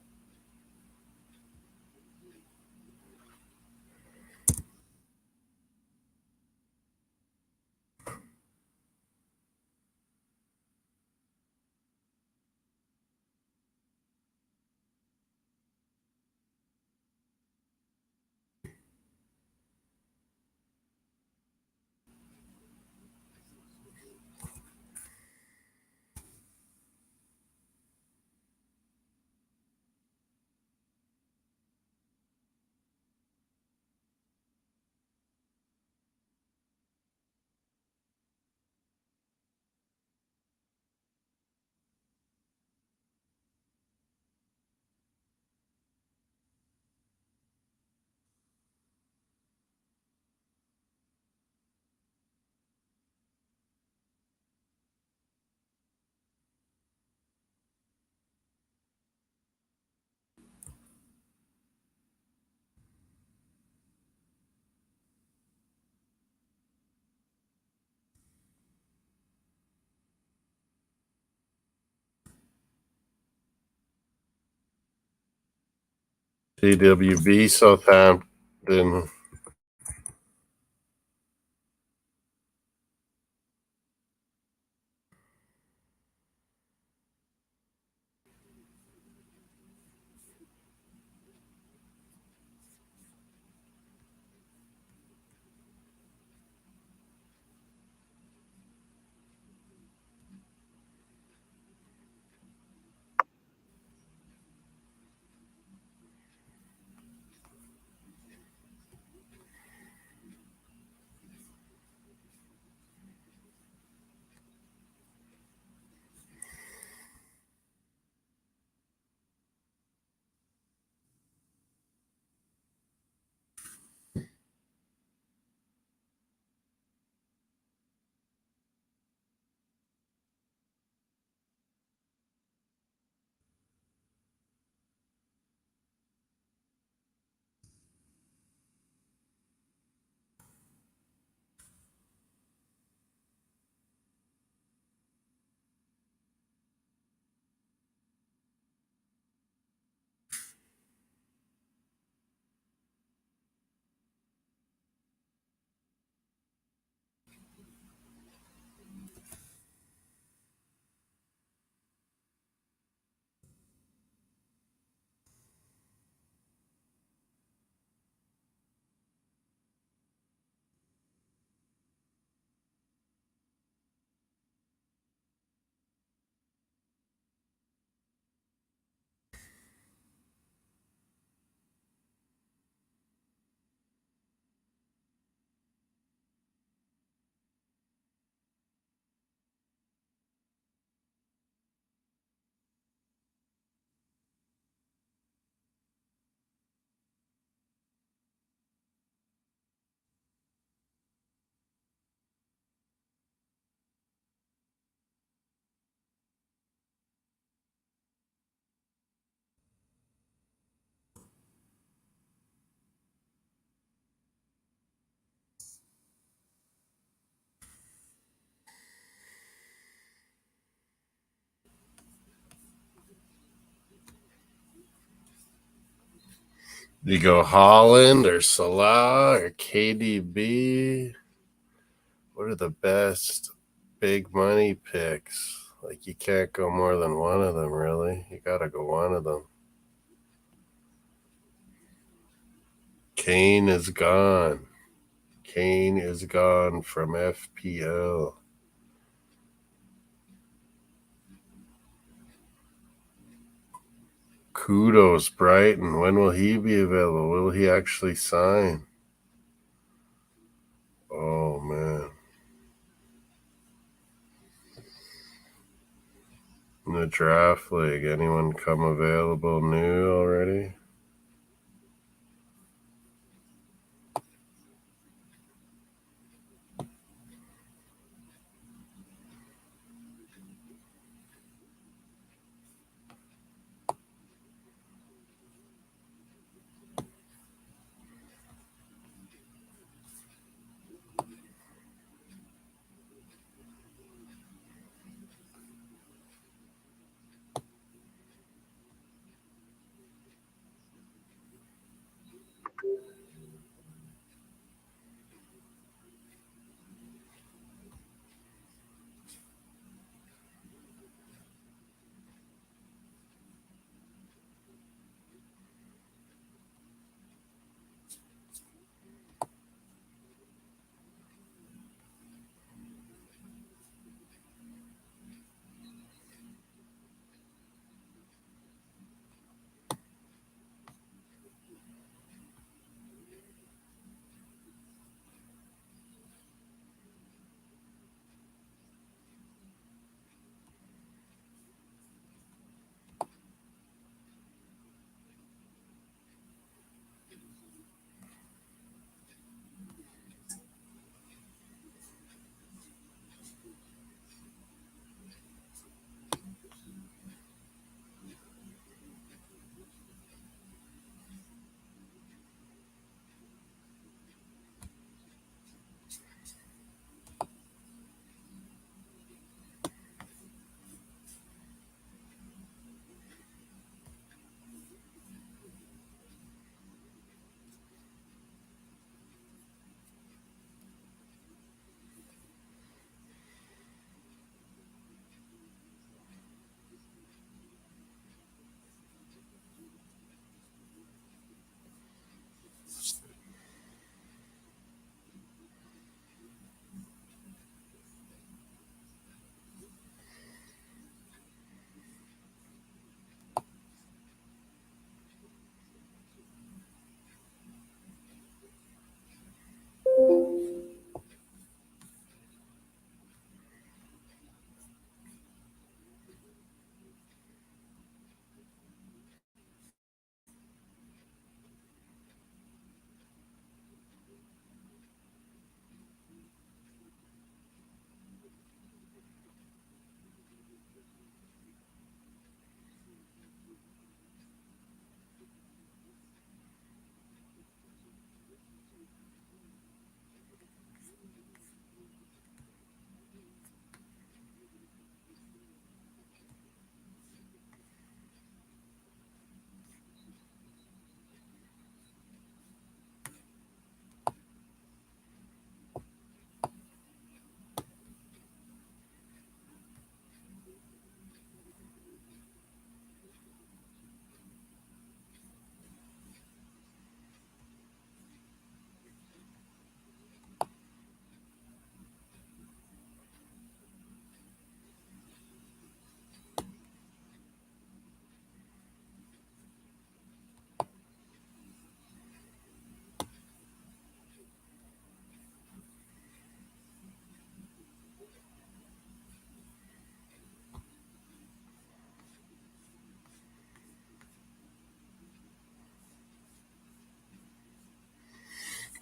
DWB Southampton. You go Holland or Salah or KDB. What are the best big money picks? Like, you can't go more than one of them, really. You got to go one of them. Kane is gone. Kane is gone from FPL. Kudos, Brighton. When will he be available? Will he actually sign? Oh, man. In the draft league, anyone come available new already?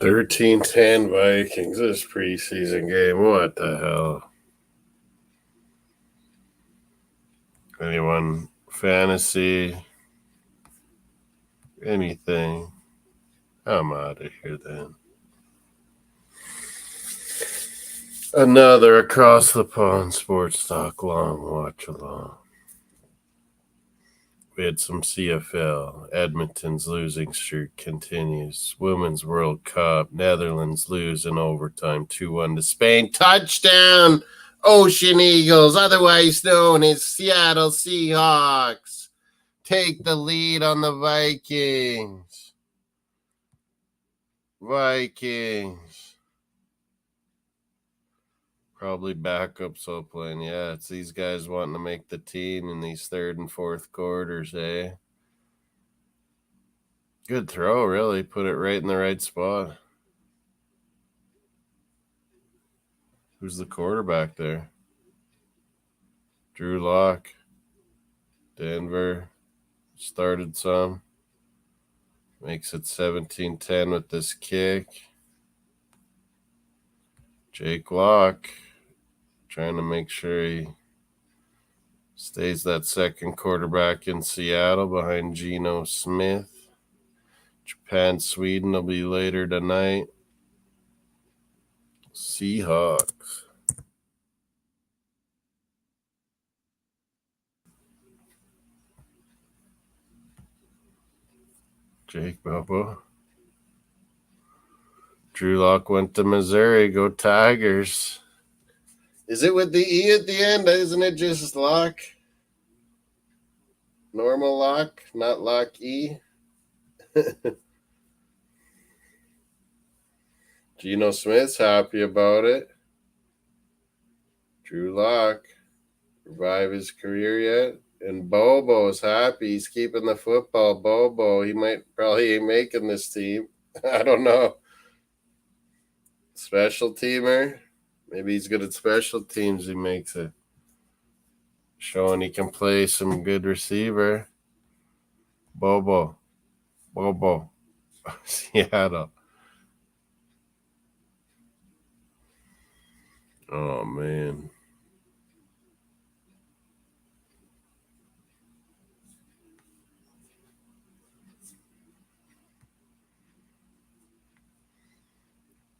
13-10 Vikings. This preseason game. What the hell? Anyone fantasy? Anything? I'm out of here then. Another across the pond sports talk long watch along. We had some CFL. Edmonton's losing streak continues. Women's World Cup. Netherlands lose in overtime 2-1 to Spain. Touchdown, Ocean Eagles, otherwise known as Seattle Seahawks, take the lead on the Vikings. Probably backups all playing. Yeah, it's these guys wanting to make the team in these third and fourth quarters, eh? Good throw, really. Put it right in the right spot. Who's the quarterback there? Drew Lock. Denver started some. Makes it 17-10 with this kick. Jake Locke trying to make sure he stays that second quarterback in Seattle behind Geno Smith. Japan, Sweden will be later tonight. Seahawks. Jake Bobo. Drew Lock went to Missouri. Go Tigers. Is it with the E at the end? Isn't it just Lock? Normal Lock, not Lock E. Geno Smith's happy about it. Drew Lock. Revive his career yet? And Bobo's happy. He's keeping the football. Bobo, he might probably ain't making this team. I don't know. Special teamer. Maybe he's good at special teams. He makes it. Showing he can play some good receiver. Bobo. Seattle. Oh, man.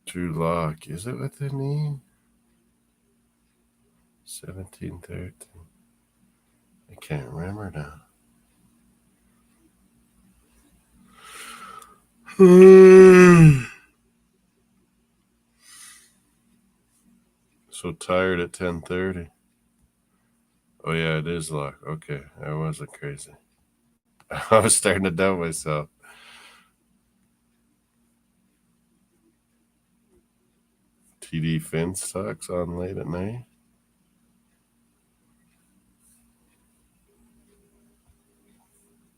Drew Lock. Is it with the knee? 17-13. I can't remember now. So tired at 10:30. Oh, yeah, it is Lock. Okay, I wasn't crazy. I was starting to doubt myself. TD Finstocks on late at night.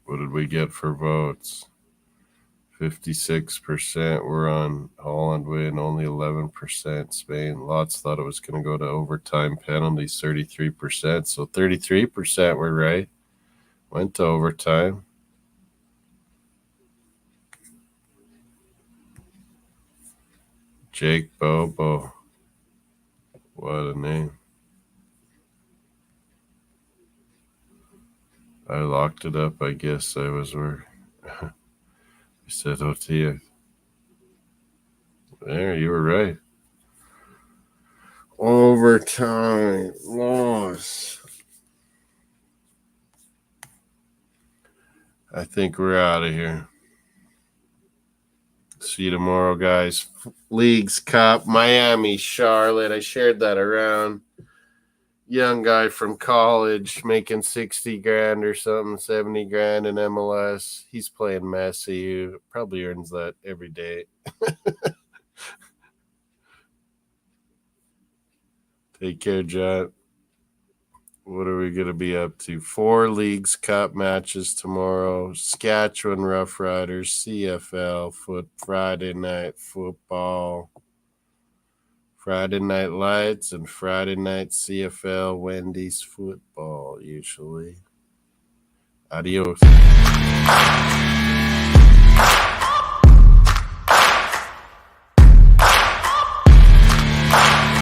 What did we get for votes? 56% were on Holland win, only 11% Spain. Lots thought it was going to go to overtime penalties, 33%. So 33% were right. Went to overtime. Jake Bobo. What a name. I locked it up. I guess I was where you said OT. There, you were right. Overtime loss. I think we're out of here. See you tomorrow, guys. Leagues Cup, Miami, Charlotte. I shared that around. Young guy from college making 60 grand or something, 70 grand in MLS. He's playing Messi, who probably earns that every day. Take care, John. What are we going to be up to? 4 Leagues Cup matches tomorrow. Saskatchewan Roughriders, CFL, Friday night football. Friday Night Lights and Friday night CFL Wendy's football, usually. Adios.